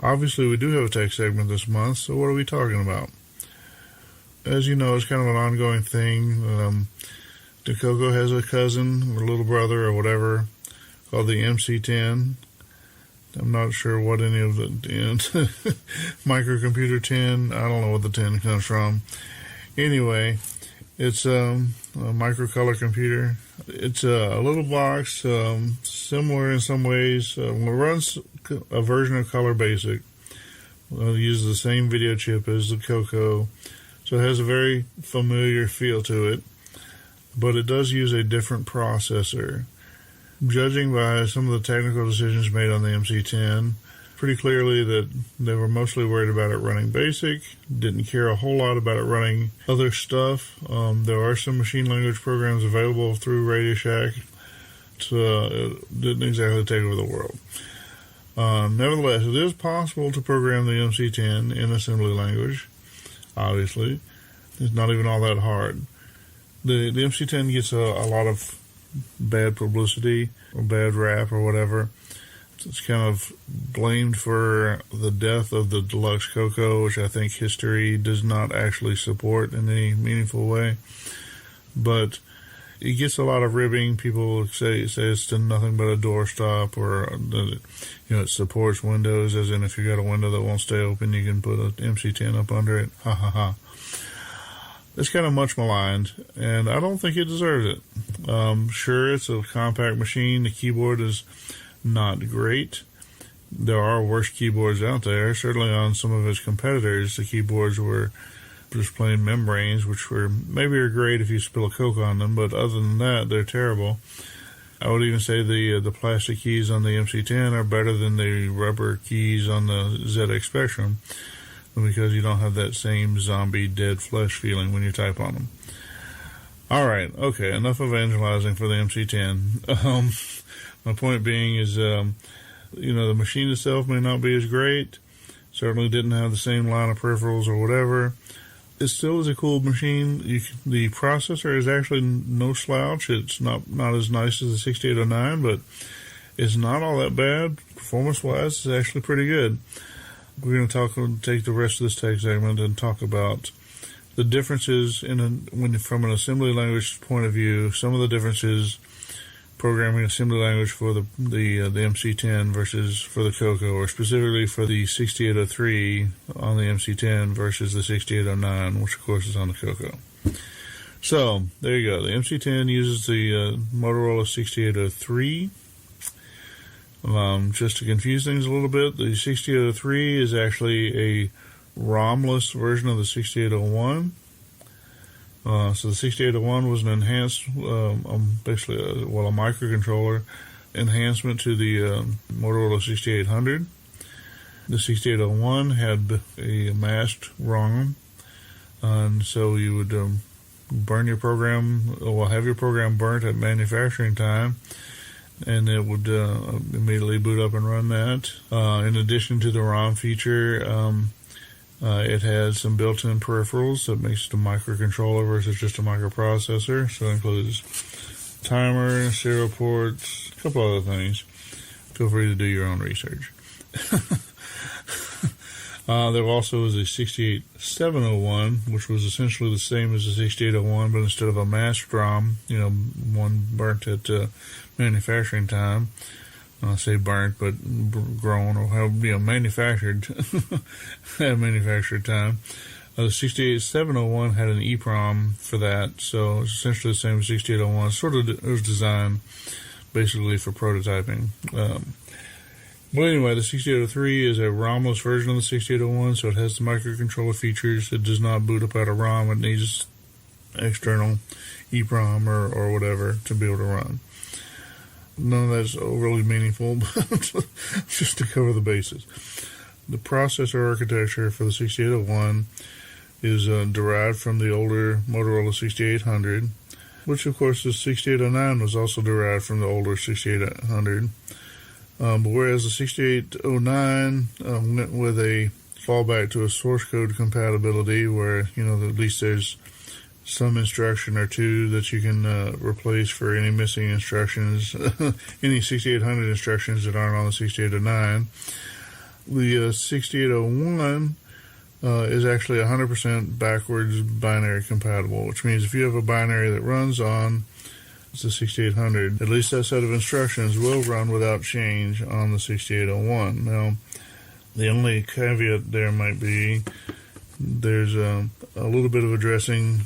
Speaker 5: Obviously, we do have a tech segment this month, so what are we talking about? As you know, it's kind of an ongoing thing. CoCo has a cousin, or little brother, or whatever, called the MC10. I'm not sure what any of the microcomputer 10, I don't know what the 10 comes from. Anyway, it's a microcolor computer. It's a little box, similar in some ways. It runs a version of Color Basic. It uses the same video chip as the CoCo, So it has a very familiar feel to it, but it does use a different processor. Judging by some of the technical decisions made on the MC10, pretty clearly that they were mostly worried about it running BASIC, didn't care a whole lot about it running other stuff. There are some machine language programs available through Radio Shack, so it didn't exactly take over the world. Nevertheless, it is possible to program the MC10 in assembly language. Obviously, it's not even all that hard. The MC10 gets a lot of bad publicity or bad rap or whatever. It's kind of blamed for the death of the deluxe CoCo, which I think history does not actually support in any meaningful way. But it gets a lot of ribbing. People say it's nothing but a doorstop, or it supports Windows, as in if you got a window that won't stay open, you can put an MC10 up under it. Ha ha ha. It's kind of much maligned, and I don't think it deserves it. Sure, it's a compact machine. The keyboard is not great. There are worse keyboards out there. Certainly on some of its competitors, the keyboards were just plain membranes, which maybe are great if you spill a Coke on them, but other than that, they're terrible. I would even say the plastic keys on the MC10 are better than the rubber keys on the ZX Spectrum, because you don't have that same zombie dead flesh feeling when you type on them. All right, okay, enough evangelizing for the MC10. My point being is, the machine itself may not be as great. Certainly didn't have the same line of peripherals or whatever. It still is a cool machine. The processor is actually no slouch. It's not as nice as the 6809, but it's not all that bad. Performance-wise, it's actually pretty good. We're going to take the rest of this tech segment and talk about the differences from an assembly language point of view. Some of the differences programming assembly language for the MC10 versus for the CoCo, or specifically for the 6803 on the MC10 versus the 6809, which of course is on the CoCo. So there you go. The MC10 uses the Motorola 6803. Just to confuse things a little bit, the 6803 is actually a ROM-less version of the 6801. So the 6801 was an enhanced, basically a microcontroller enhancement to the Motorola 6800. The 6801 had a masked ROM, and so you would burn your program, have your program burnt at manufacturing time, and it would immediately boot up and run that. In addition to the ROM feature, it had some built-in peripherals that makes it a microcontroller versus just a microprocessor. So it includes timer, serial ports, a couple other things. Feel free to do your own research. There also was a 68701, which was essentially the same as the 6801, but instead of a masked ROM, one burnt at manufacturing time. I say burnt, but grown or manufactured at manufactured time. The 68701 had an EEPROM for that, so it's essentially the same as 6801. It was designed basically for prototyping. But anyway, the 6803 is a ROM-less version of the 6801, so it has the microcontroller features. It does not boot up out of ROM. It needs external EEPROM or whatever to be able to run. None of that's overly meaningful, but just to cover the bases. The processor architecture for the 6801 is derived from the older Motorola 6800, which of course the 6809 was also derived from the older 6800. But whereas the 6809 went with a fallback to a source code compatibility where, at least there's some instruction or two that you can replace for any missing instructions, any 6800 instructions that aren't on the 6809. The 6801 is actually 100% backwards binary compatible, which means if you have a binary that runs on the 6800, at least that set of instructions will run without change on the 6801. Now, the only caveat there might be there's a little bit of a dressing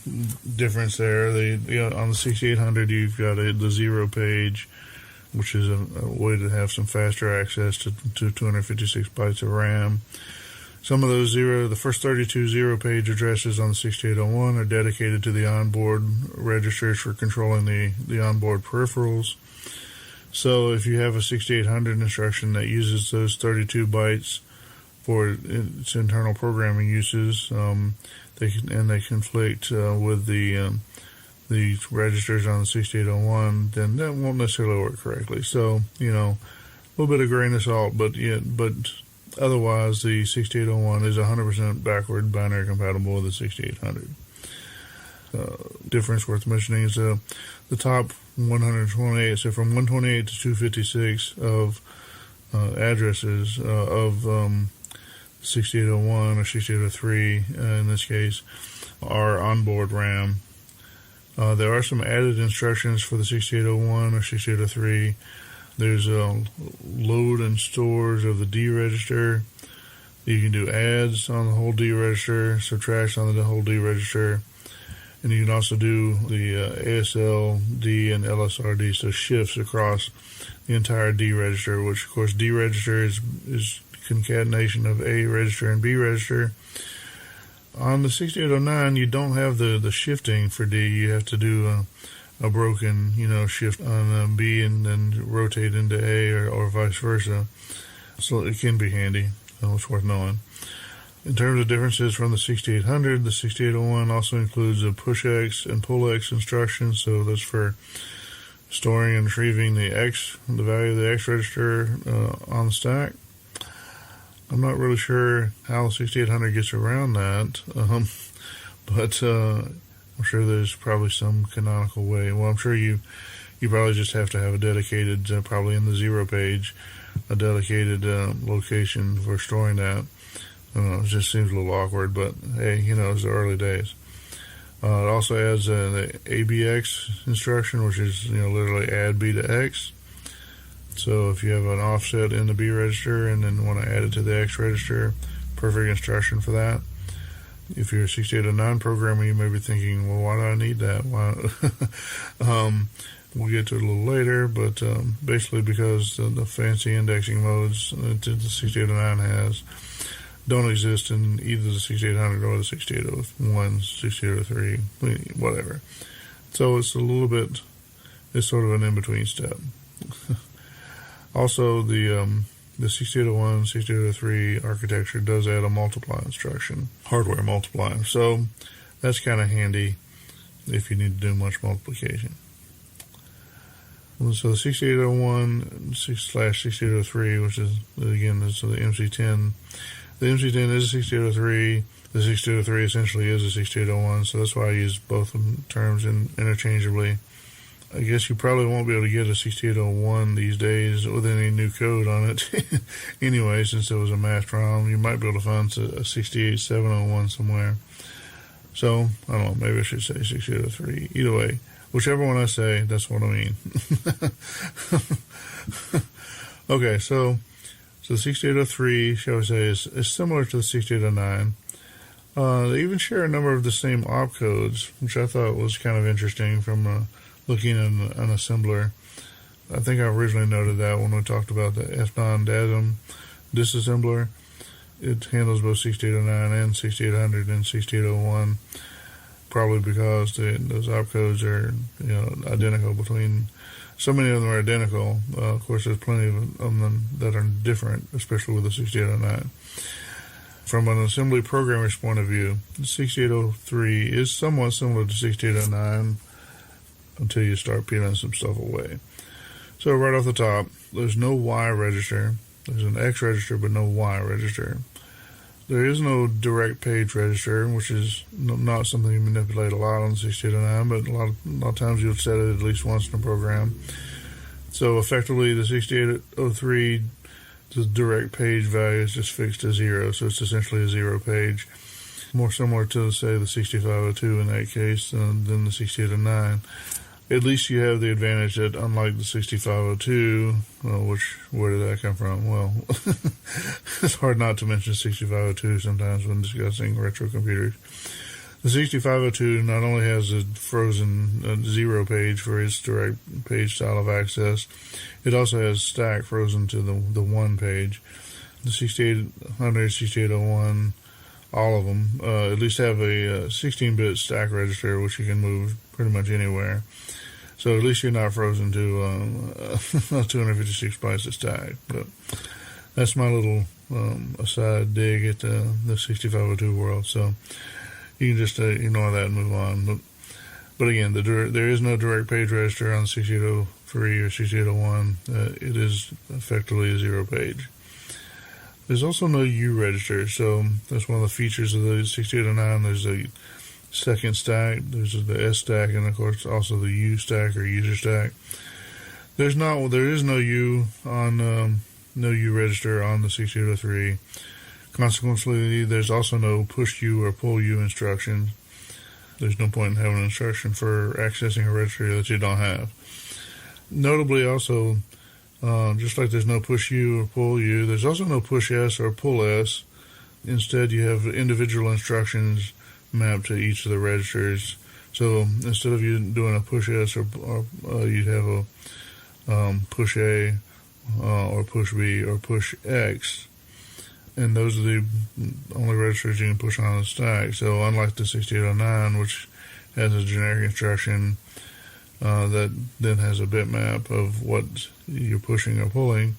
Speaker 5: difference there. On the 6800, you've got the 0 page, which is a way to have some faster access to 256 bytes of RAM. Some of those the first 32 zero-page addresses on the 6801 are dedicated to the onboard registers for controlling the onboard peripherals. So if you have a 6800 instruction that uses those 32 bytes for its internal programming uses, they conflict with the registers on the 6801, then that won't necessarily work correctly. So, a little bit of grain of salt, but otherwise the 6801 is 100% backward binary compatible with the 6800. Difference worth mentioning is the top 128, so from 128 to 256 of addresses of 6801 or 6803 in this case are onboard RAM. There are some added instructions for the 6801 or 6803. There's load and stores of the D register. You can do adds on the whole D register, subtracts on the whole D register. And you can also do the ASL, D, and LSRD, so shifts across the entire D register, which, of course, D register is concatenation of A register and B register. On the 6809, you don't have the shifting for D. You have to do a broken, shift on B and then rotate into A or vice versa. So it can be handy. So it's worth knowing. In terms of differences from the 6800, the 6801 also includes a push X and pull X instructions. So that's for storing and retrieving the value of the X register on the stack. I'm not really sure how the 6800 gets around that, but I'm sure there's probably some canonical way. Well, I'm sure you probably just have to have a dedicated, probably in the 0 page, a dedicated location for storing that. I don't know, it just seems a little awkward, but hey, it's the early days. It also adds the ABX instruction, which is, literally add B to X. So if you have an offset in the B register and then want to add it to the X register, perfect instruction for that. If you're a 6809 programmer, you may be thinking, well, why do I need that? Why? We'll get to it a little later, but basically because the fancy indexing modes that the 6809 has don't exist in either the 6800 or the 6801, 6803, whatever. So it's sort of an in-between step. Also, the 6801, 6803 architecture does add a multiply instruction, hardware multiply. So that's kind of handy if you need to do much multiplication. So the 6801/6803, which is, again, this is the MC10. The MC10 is a 6803. The 6803 essentially is a 6801, so that's why I use both terms interchangeably. I guess you probably won't be able to get a 6801 these days with any new code on it. Anyway, since it was a mass ROM, you might be able to find a 68701 somewhere. So, I don't know, maybe I should say 6803. Either way, whichever one I say, that's what I mean. Okay, so the 6803, shall we say, is similar to the 6809. They even share a number of the same opcodes, which I thought was kind of interesting from looking at an assembler. I think I originally noted that when we talked about the F9 DASM disassembler. It handles both 6809 and 6800 and 6801, probably because those opcodes are identical between. So many of them are identical. Of course, there's plenty of them that are different, especially with the 6809. From an assembly programmer's point of view, the 6803 is somewhat similar to 6809 until you start peeling some stuff away. So right off the top, there's no Y register. There's an X register, but no Y register. There is no direct page register, which is not something you manipulate a lot on the 6809, but a lot of times you'll set it at least once in a program. So effectively, the 6803, the direct page value is just fixed to 0, so it's essentially a 0 page. More similar to, say, the 6502 in that case than the 6809. At least you have the advantage that, unlike the 6502, where did that come from? Well, it's hard not to mention 6502 sometimes when discussing retro computers. The 6502 not only has a frozen 0 page for its direct page style of access, it also has stack frozen to the 1 page. the 6800, 6801, all of them, at least have a 16-bit stack register, which you can move pretty much anywhere. So at least you're not frozen to 256 bytes of stack. But that's my little aside dig at the 6502 world. So you can just ignore that and move on. But again, there is no direct page register on 6803 or 6801. It is effectively a zero page. There's also no U register, so that's one of the features of the 6809. There's a second stack, there's the S stack, and of course also the U stack or user stack. There is no U on no U register on the 6803. Consequently, there's also no push U or pull U instructions. There's no point in having an instruction for accessing a register that you don't have. Notably, also, just like there's no push U or pull U, there's also no push S or pull S. Instead, you have individual instructions mapped to each of the registers. So instead of you doing a push S or you'd have a push A or push B or push X. And those are the only registers you can push on the stack. So unlike the 6809, which has a generic instruction that then has a bitmap of what you're pushing or pulling,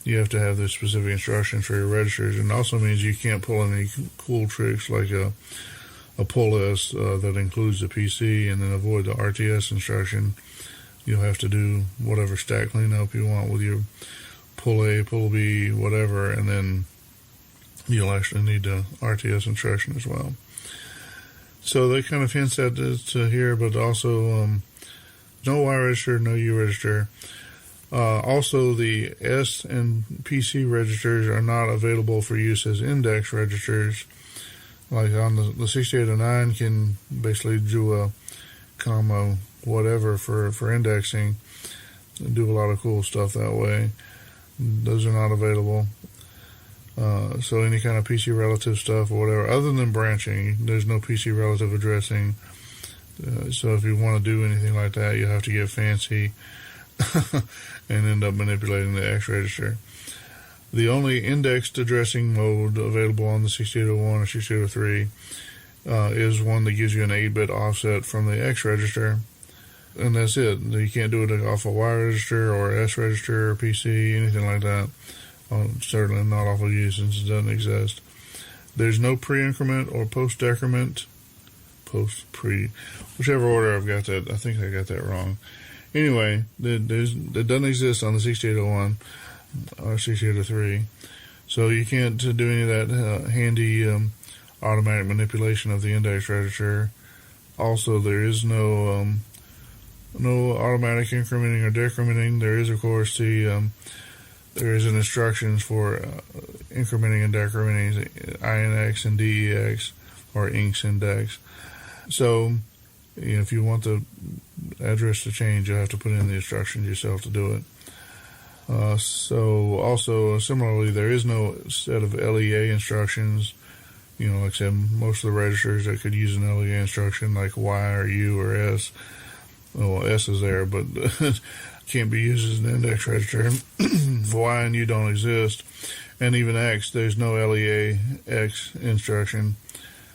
Speaker 5: you have to have the specific instructions for your registers. And it also means you can't pull any cool tricks like a pull S that includes the PC and then avoid the RTS instruction. You'll have to do whatever stack cleanup you want with your pull A, pull B, whatever, and then you'll actually need the RTS instruction as well. So that kind of hints at this here, but also no Y register, no U register. Also, the S and PC registers are not available for use as index registers. Like on the 6809 can basically do a comma whatever for indexing and do a lot of cool stuff that way. Those are not available. So any kind of PC relative stuff or whatever, other than branching, there's no PC relative addressing. So if you want to do anything like that, you have to get fancy and end up manipulating the X register. The only indexed addressing mode available on the 6801 or 6803 is one that gives you an 8-bit offset from the X register. And that's it. You can't do it off a Y register or S register or PC, anything like that. Certainly not off of U since it doesn't exist. There's no pre-increment or post-decrement. Post-pre, whichever order I've got that. I think I got that wrong. Anyway, it doesn't exist on the 6801 or 6803. So you can't do any of that handy automatic manipulation of the index register. Also, there is no automatic incrementing or decrementing. There is, of course, there is an instructions for incrementing and decrementing INX and DEX or INX index. So, if you want the address to change, you'll have to put in the instructions yourself to do it. So, also, similarly, there is no set of LEA instructions. Like I said, most of the registers that could use an LEA instruction, like Y or U or S, well, S is there, but can't be used as an index register. Y and U don't exist. And even X, there's no LEA X instruction.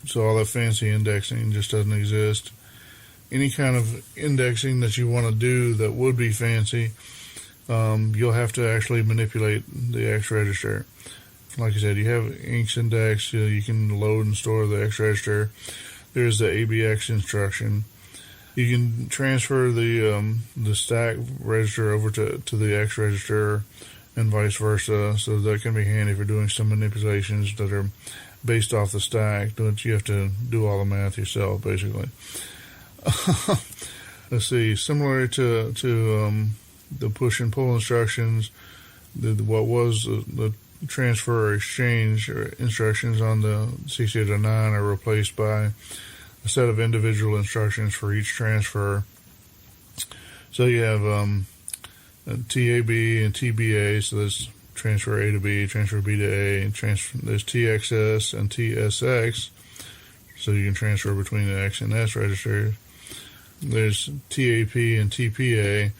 Speaker 5: So all that fancy indexing just doesn't exist. Any kind of indexing that you want to do that would be fancy, you'll have to actually manipulate the X register. Like I said, you have INX index, you can load and store the X register. There's the ABX instruction. You can transfer the stack register over to the X register and vice versa, so that can be handy for doing some manipulations that are based off the stack, but you have to do all the math yourself, basically. Let's see, similar to the push and pull instructions, what was the transfer or exchange instructions on the 6809 are replaced by a set of individual instructions for each transfer. So you have TAB and TBA, so there's transfer A to B, transfer B to A, and there's TXS and TSX, so you can transfer between the X and S registers. There's TAP and TPA,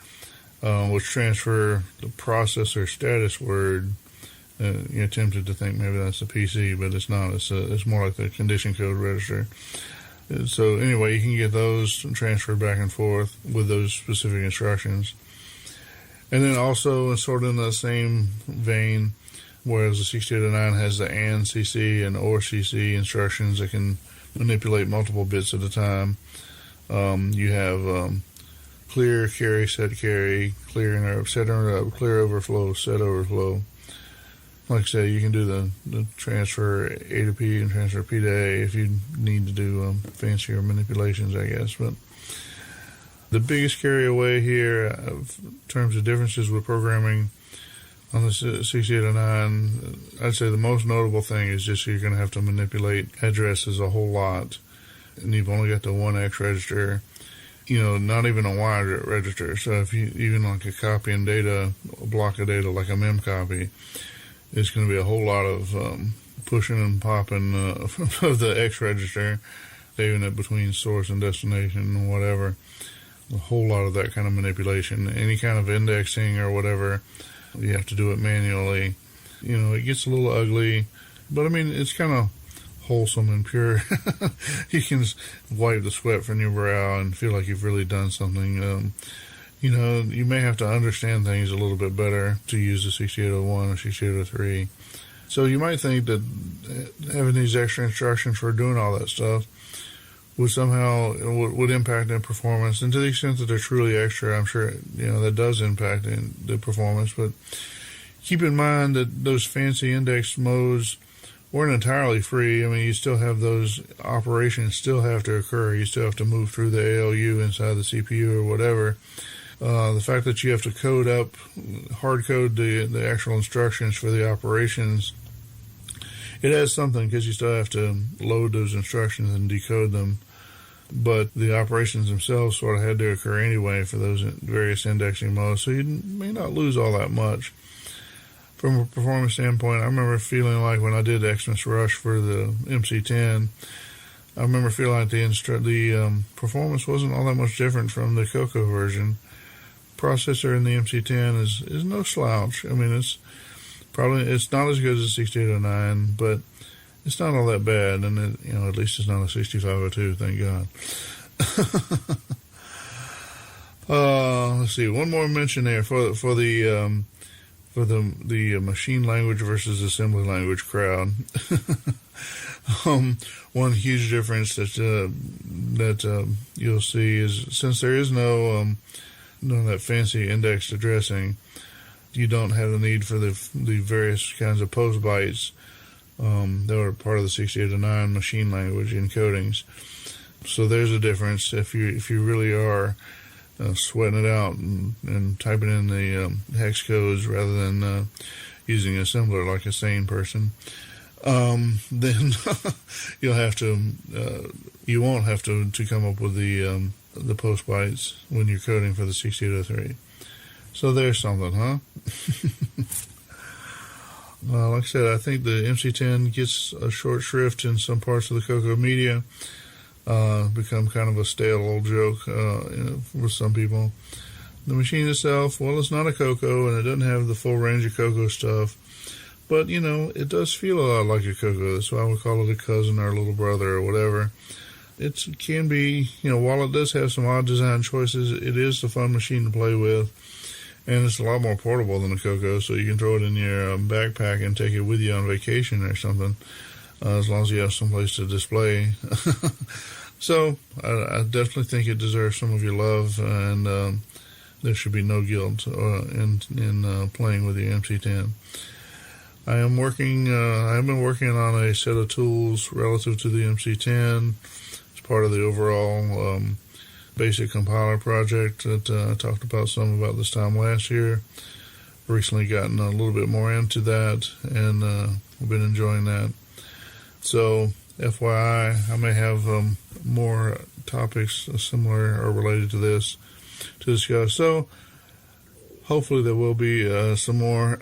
Speaker 5: which transfer the processor status word you're tempted to think maybe that's a PC, but it's not. It's more like the condition code register. So anyway, you can get those transferred back and forth with those specific instructions. And then also, sort of in the same vein, whereas the 6809 has the AND CC and OR CC instructions that can manipulate multiple bits at a time, you have clear, carry, set carry, clear interrupt, set interrupt, clear overflow, set overflow. Like I say, you can do the transfer A to P and transfer P to A if you need to do fancier manipulations, I guess. But the biggest carry away here in terms of differences with programming on the 6809, I'd say the most notable thing is just you're going to have to manipulate addresses a whole lot, and you've only got the one X register. Not even a Y register. So if you even like a copy and data, a block of data like a mem copy, it's going to be a whole lot of pushing and popping of the X register, saving it between source and destination and whatever. A whole lot of that kind of manipulation. Any kind of indexing or whatever, you have to do it manually. It gets a little ugly, but I mean, it's kind of wholesome and pure. You can wipe the sweat from your brow and feel like you've really done something. You may have to understand things a little bit better to use the 6801 or 6803. So you might think that having these extra instructions for doing all that stuff would somehow would impact their performance. And to the extent that they're truly extra, I'm sure that does impact the performance. But keep in mind that those fancy index modes weren't entirely free. I mean, you still have those operations still have to occur. You still have to move through the ALU inside the CPU or whatever. The fact that you have to hard code the actual instructions for the operations, it has something because you still have to load those instructions and decode them. But the operations themselves sort of had to occur anyway for those various indexing modes, so you may not lose all that much. From a performance standpoint, I remember feeling like when I did Xmas Rush for the MC10, I remember feeling like the performance wasn't all that much different from the CoCo version. Processor in the MC10 is no slouch. I mean, it's not as good as the 6809, but it's not all that bad, and at least it's not a 6502. Thank God. Let's see, one more mention there for the machine language versus assembly language crowd. One huge difference that you'll see is since there is no that fancy indexed addressing, you don't have the need for the various kinds of post bytes that were part of the 6809 machine language encodings. So there's a difference if you really are sweating it out and typing in the hex codes rather than using an assembler like a sane person. Then you won't have to come up with the post bytes when you're coding for the 6803. So there's something, huh? Like I said, I think the MC10 gets a short shrift in some parts of the CoCo media, become kind of a stale old joke with some people. The machine itself, well, it's not a CoCo, and it doesn't have the full range of CoCo stuff, but, it does feel a lot like a CoCo. That's why we call it a cousin or a little brother or whatever. It can be, while it does have some odd design choices, it is a fun machine to play with. And it's a lot more portable than a CoCo, so you can throw it in your backpack and take it with you on vacation or something, as long as you have someplace to display. So I definitely think it deserves some of your love, and there should be no guilt in playing with the MC10. I have been working on a set of tools relative to the MC10 as part of the overall basic compiler project that I talked about this time last year. Recently gotten a little bit more into that, and I've been enjoying that. So FYI, I may have more topics similar or related to this to discuss. So hopefully there will be some more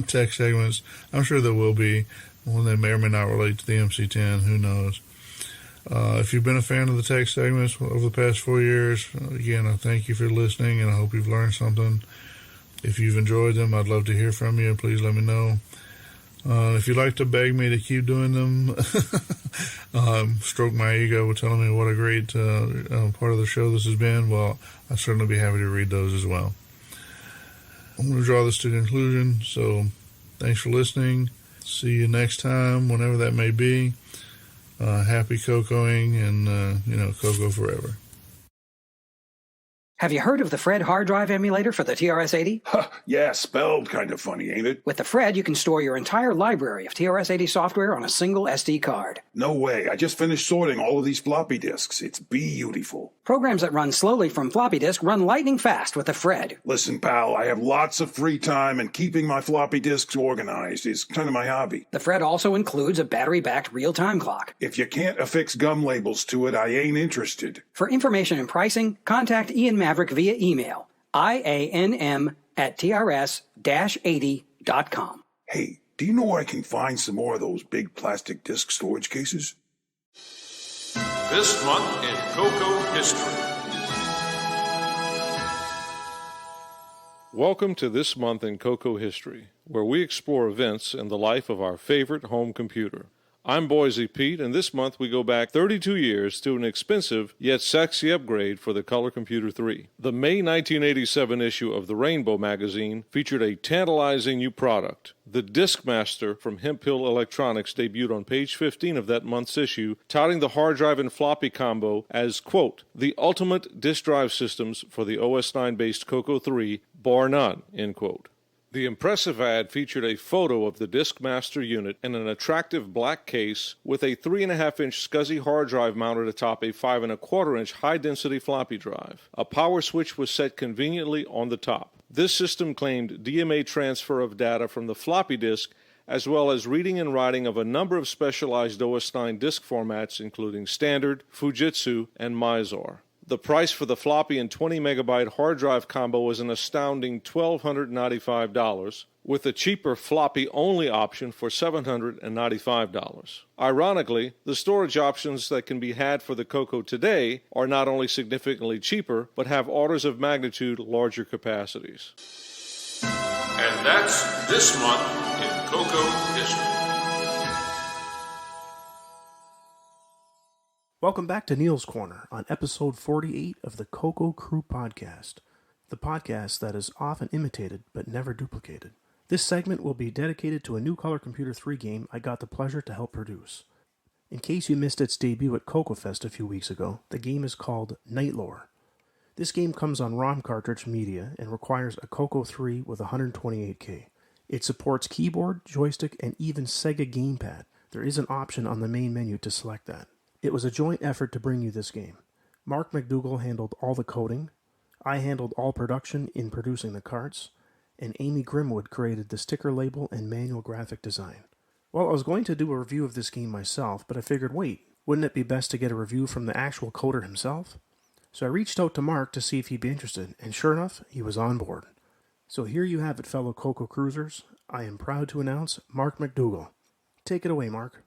Speaker 5: tech segments. I'm sure there will be. When they may or may not relate to the MC10, who knows. If you've been a fan of the tech segments over the past 4 years, again, I thank you for listening, and I hope you've learned something. If you've enjoyed them, I'd love to hear from you. Please let me know. If you'd like to beg me to keep doing them, stroke my ego with telling me what a great part of the show this has been, well, I'd certainly be happy to read those as well. I'm going to draw this to conclusion, so thanks for listening. See you next time, whenever that may be. Happy Cocoing and, Coco forever.
Speaker 1: Have you heard of the Fred hard drive emulator for the TRS-80?
Speaker 3: Yeah, spelled kind of funny, ain't it?
Speaker 1: With the Fred, you can store your entire library of TRS-80 software on a single SD card.
Speaker 3: No way. I just finished sorting all of these floppy disks. It's beautiful.
Speaker 1: Programs that run slowly from floppy disk run lightning fast with the Fred.
Speaker 3: Listen, pal, I have lots of free time, and keeping my floppy disks organized is kind of my hobby.
Speaker 1: The Fred also includes a battery-backed real-time clock.
Speaker 3: If you can't affix gum labels to it, I ain't interested.
Speaker 1: For information and pricing, contact Ian Maverick via email, ianm@trs-80.com.
Speaker 3: Hey, do you know where I can find some more of those big plastic disc storage cases?
Speaker 10: This month in CoCo history. Welcome to This Month in CoCo history, where we explore events in the life of our favorite home computer. I'm Boise Pete, and this month we go back 32 years to an expensive yet sexy upgrade for the Color Computer 3. The May 1987 issue of the Rainbow magazine featured a tantalizing new product. The Discmaster from Hemp Hill Electronics debuted on page 15 of that month's issue, touting the hard drive and floppy combo as, quote, the ultimate disk drive systems for the OS9-based CoCo 3, bar none, end quote. The impressive ad featured a photo of the Discmaster unit in an attractive black case with a 3.5-inch SCSI hard drive mounted atop a 5.25-inch high-density floppy drive. A power switch was set conveniently on the top. This system claimed DMA transfer of data from the floppy disk, as well as reading and writing of a number of specialized OS9 disk formats, including Standard, Fujitsu, and Mizar. The price for the floppy and 20-megabyte hard drive combo was an astounding $1,295, with a cheaper floppy-only option for $795. Ironically, the storage options that can be had for the CoCo today are not only significantly cheaper, but have orders of magnitude larger capacities. And that's This Month in CoCo history.
Speaker 16: Welcome back to Neil's Corner on episode 48 of the CoCo Crew Podcast, the podcast that is often imitated but never duplicated. This segment will be dedicated to a new Color Computer 3 game I got the pleasure to help produce. In case you missed its debut at CoCoFest a few weeks ago, the game is called Nightlore. This game comes on ROM cartridge media and requires a CoCo 3 with 128K. It supports keyboard, joystick, and even Sega gamepad. There is an option on the main menu to select that. It was a joint effort to bring you this game. Mark McDougall handled all the coding, I handled all production in producing the carts, and Amy Grimwood created the sticker label and manual graphic design. Well, I was going to do a review of this game myself, but I figured, wait, wouldn't it be best to get a review from the actual coder himself? So I reached out to Mark to see if he'd be interested, and sure enough, he was on board. So here you have it, fellow CoCo Cruisers. I am proud to announce Mark McDougall. Take it away, Mark.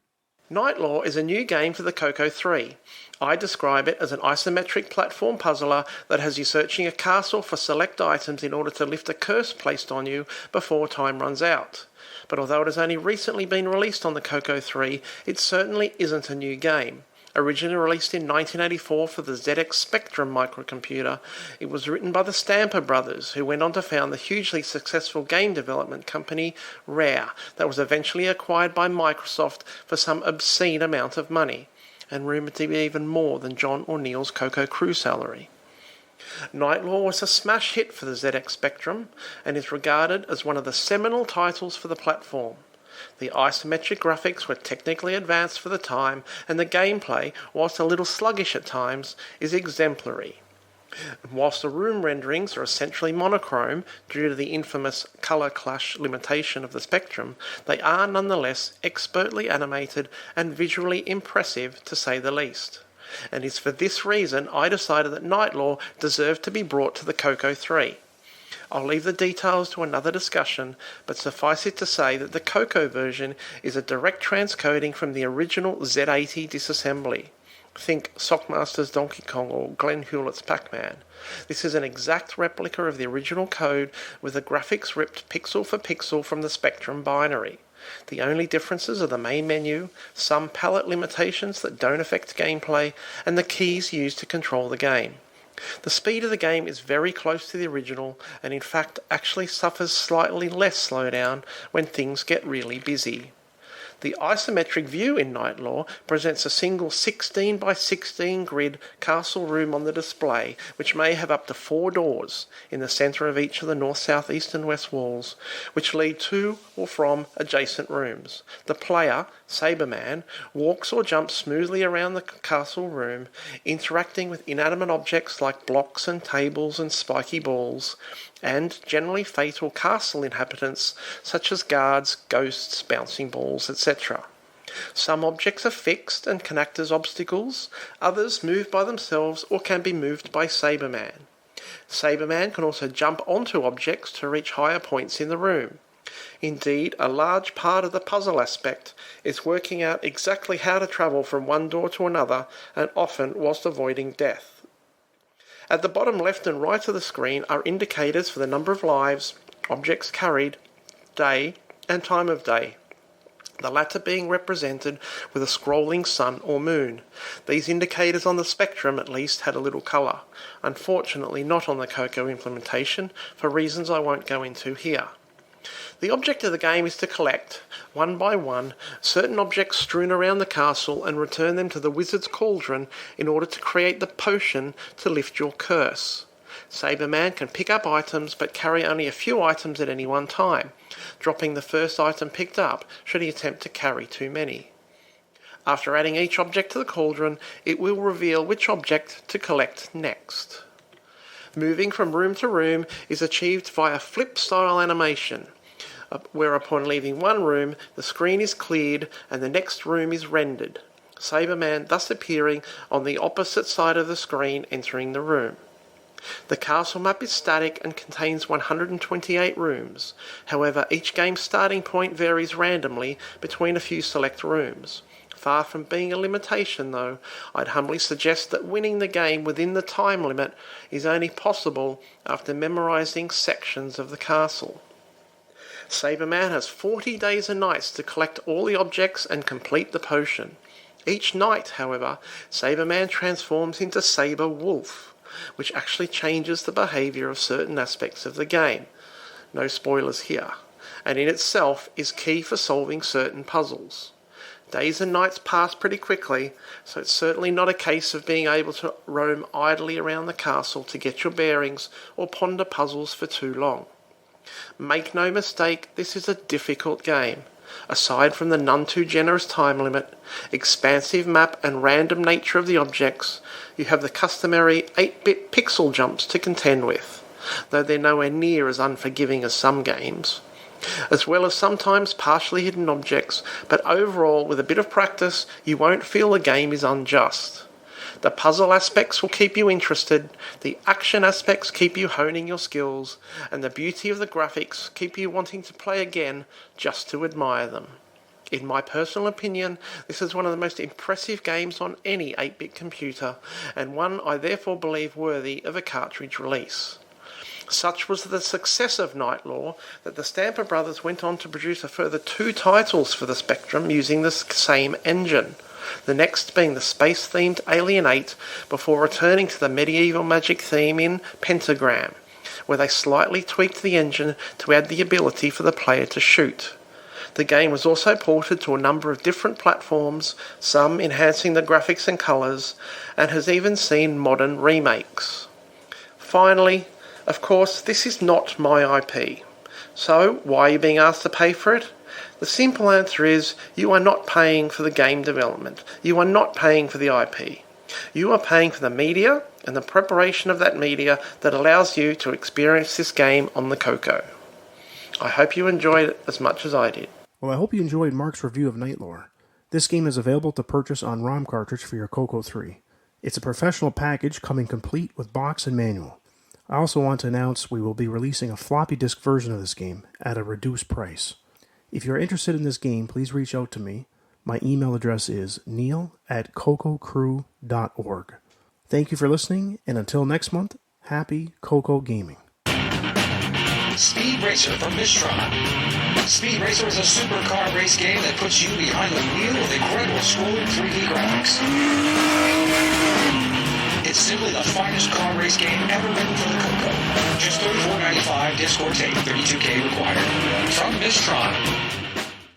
Speaker 8: Nightlore is a new game for the CoCo 3. I describe it as an isometric platform puzzler that has you searching a castle for select items in order to lift a curse placed on you before time runs out. But although it has only recently been released on the CoCo 3, it certainly isn't a new game. Originally released in 1984 for the ZX Spectrum microcomputer, it was written by the Stamper brothers, who went on to found the hugely successful game development company Rare, that was eventually acquired by Microsoft for some obscene amount of money, and rumoured to be even more than John or Neil's CoCo Crew salary. Nightlore was a smash hit for the ZX Spectrum, and is regarded as one of the seminal titles for the platform. The isometric graphics were technically advanced for the time, and the gameplay, whilst a little sluggish at times, is exemplary. Whilst the room renderings are essentially monochrome due to the infamous colour clash limitation of the Spectrum, they are nonetheless expertly animated and visually impressive, to say the least. And it's for this reason I decided that Nightlore deserved to be brought to the CoCo 3. I'll leave the details to another discussion, but suffice it to say that the CoCo version is a direct transcoding from the original Z80 disassembly.
Speaker 17: Think Sockmaster's Donkey Kong or Glenn Hewlett's Pac-Man. This is an exact replica of the original code with the graphics ripped pixel for pixel from the Spectrum binary. The only differences are the main menu, some palette limitations that don't affect gameplay, and the keys used to control the game. The speed of the game is very close to the original, and in fact actually suffers slightly less slowdown when things get really busy. The isometric view in Knightlaw presents a single 16 by 16 grid castle room on the display, which may have up to 4 doors in the centre of each of the north, south, east and west walls, which lead to or from adjacent rooms. The player, Saberman, walks or jumps smoothly around the castle room, interacting with inanimate objects like blocks and tables and spiky balls, and generally fatal castle inhabitants such as guards, ghosts, bouncing balls, etc. Some objects are fixed and can act as obstacles, others move by themselves or can be moved by Saberman. Saberman can also jump onto objects to reach higher points in the room. Indeed, a large part of the puzzle aspect is working out exactly how to travel from one door to another, and often whilst avoiding death. At the bottom left and right of the screen are indicators for the number of lives, objects carried, day, and time of day, the latter being represented with a scrolling sun or moon. These indicators on the Spectrum at least had a little colour, unfortunately not on the CoCo implementation, for reasons I won't go into here. The object of the game is to collect, one by one, certain objects strewn around the castle and return them to the wizard's cauldron in order to create the potion to lift your curse. Saberman can pick up items but carry only a few items at any one time, dropping the first item picked up should he attempt to carry too many. After adding each object to the cauldron, it will reveal which object to collect next. Moving from room to room is achieved via flip-style animation, where upon leaving one room, the screen is cleared and the next room is rendered, Saberman thus appearing on the opposite side of the screen entering the room. The castle map is static and contains 128 rooms. However, each game's starting point varies randomly between a few select rooms. Far from being a limitation, though, I'd humbly suggest that winning the game within the time limit is only possible after memorising sections of the castle. Saberman has 40 days and nights to collect all the objects and complete the potion. Each night, however, Saberman transforms into Saber Wolf, which actually changes the behaviour of certain aspects of the game. No spoilers here. And in itself is key for solving certain puzzles. Days and nights pass pretty quickly, so it's certainly not a case of being able to roam idly around the castle to get your bearings or ponder puzzles for too long. Make no mistake, this is a difficult game. Aside from the none too generous time limit, expansive map and random nature of the objects, you have the customary 8-bit pixel jumps to contend with, though they're nowhere near as unforgiving as some games, as well as sometimes partially hidden objects, but overall, with a bit of practice, you won't feel the game is unjust. The puzzle aspects will keep you interested, the action aspects keep you honing your skills, and the beauty of the graphics keep you wanting to play again just to admire them. In my personal opinion, this is one of the most impressive games on any 8-bit computer, and one I therefore believe worthy of a cartridge release. Such was the success of Knightlaw that the Stamper Brothers went on to produce a further 2 titles for the Spectrum using the same engine, the next being the space-themed Alien 8, before returning to the medieval magic theme in Pentagram, where they slightly tweaked the engine to add the ability for the player to shoot. The game was also ported to a number of different platforms, some enhancing the graphics and colours, and has even seen modern remakes. Finally, of course, this is not my IP. So, why are you being asked to pay for it? The simple answer is, you are not paying for the game development. You are not paying for the IP. You are paying for the media and the preparation of that media that allows you to experience this game on the CoCo. I hope you enjoyed it as much as I did.
Speaker 16: Well, I hope you enjoyed Mark's review of Knightlaw. This game is available to purchase on ROM cartridge for your CoCo 3. It's a professional package coming complete with box and manual. I also want to announce we will be releasing a floppy disk version of this game at a reduced price. If you are interested in this game, please reach out to me. My email address is neil@cococrew.org. Thank you for listening, and until next month, happy CoCo gaming.
Speaker 4: Speed Racer from Mistron. Speed Racer is a supercar race game that puts you behind the wheel with incredible scrolling 3D graphics. It's simply the finest car race game ever written for the CoCo. Just $34.95 disc or tape, 32K required. From Mistron.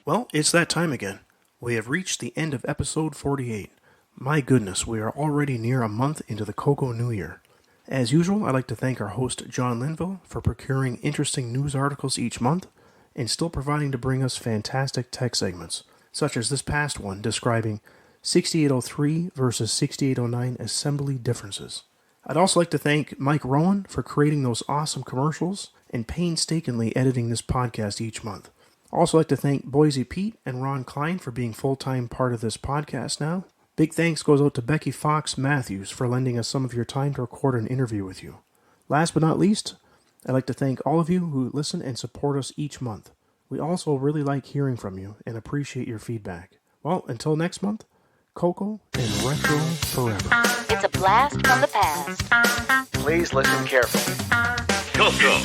Speaker 16: Well, it's that time again. We have reached the end of episode 48. My goodness, we are already near a month into the CoCo New Year. As usual, I'd like to thank our host, John Linville, for procuring interesting news articles each month and still providing to bring us fantastic tech segments, such as this past one describing 6803 versus 6809 assembly differences. I'd also like to thank Mike Rowan for creating those awesome commercials and painstakingly editing this podcast each month. Also like to thank Boise Pete and Ron Klein for being full-time part of this podcast now. Big thanks goes out to Becky Fox Matthews for lending us some of your time to record an interview with you. Last but not least, I'd like to thank all of you who listen and support us each month. We also really like hearing from you and appreciate your feedback. Well, until next month, CoCo and Retro forever.
Speaker 18: It's a blast from the past.
Speaker 2: Please listen carefully.
Speaker 14: CoCo.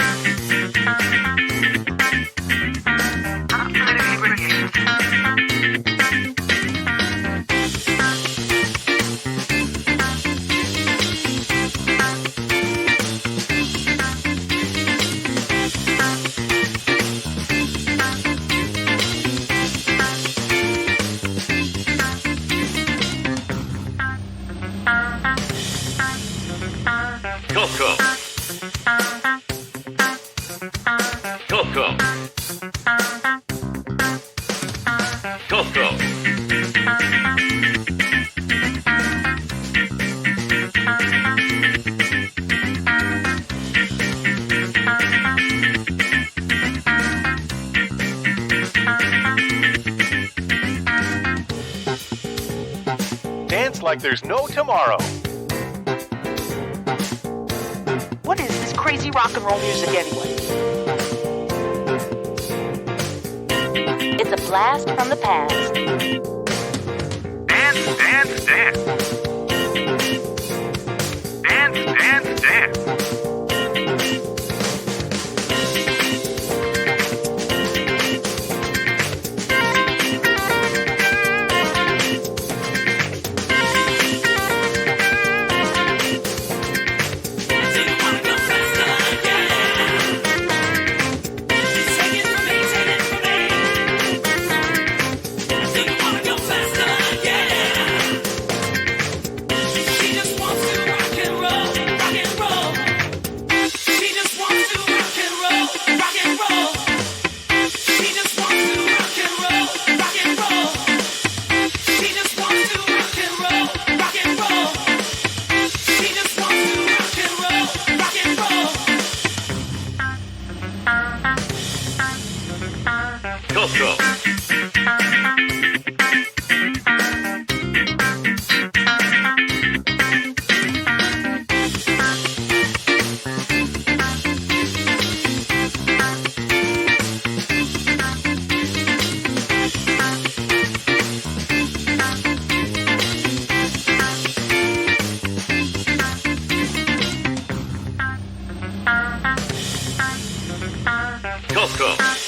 Speaker 14: CoCo. CoCo. CoCo.
Speaker 2: Dance like there's no tomorrow.
Speaker 18: What is this crazy rock and roll music anyway? It's a blast from the past.
Speaker 14: Dance, dance, dance. Dance, dance, dance. CoCo. CoCo.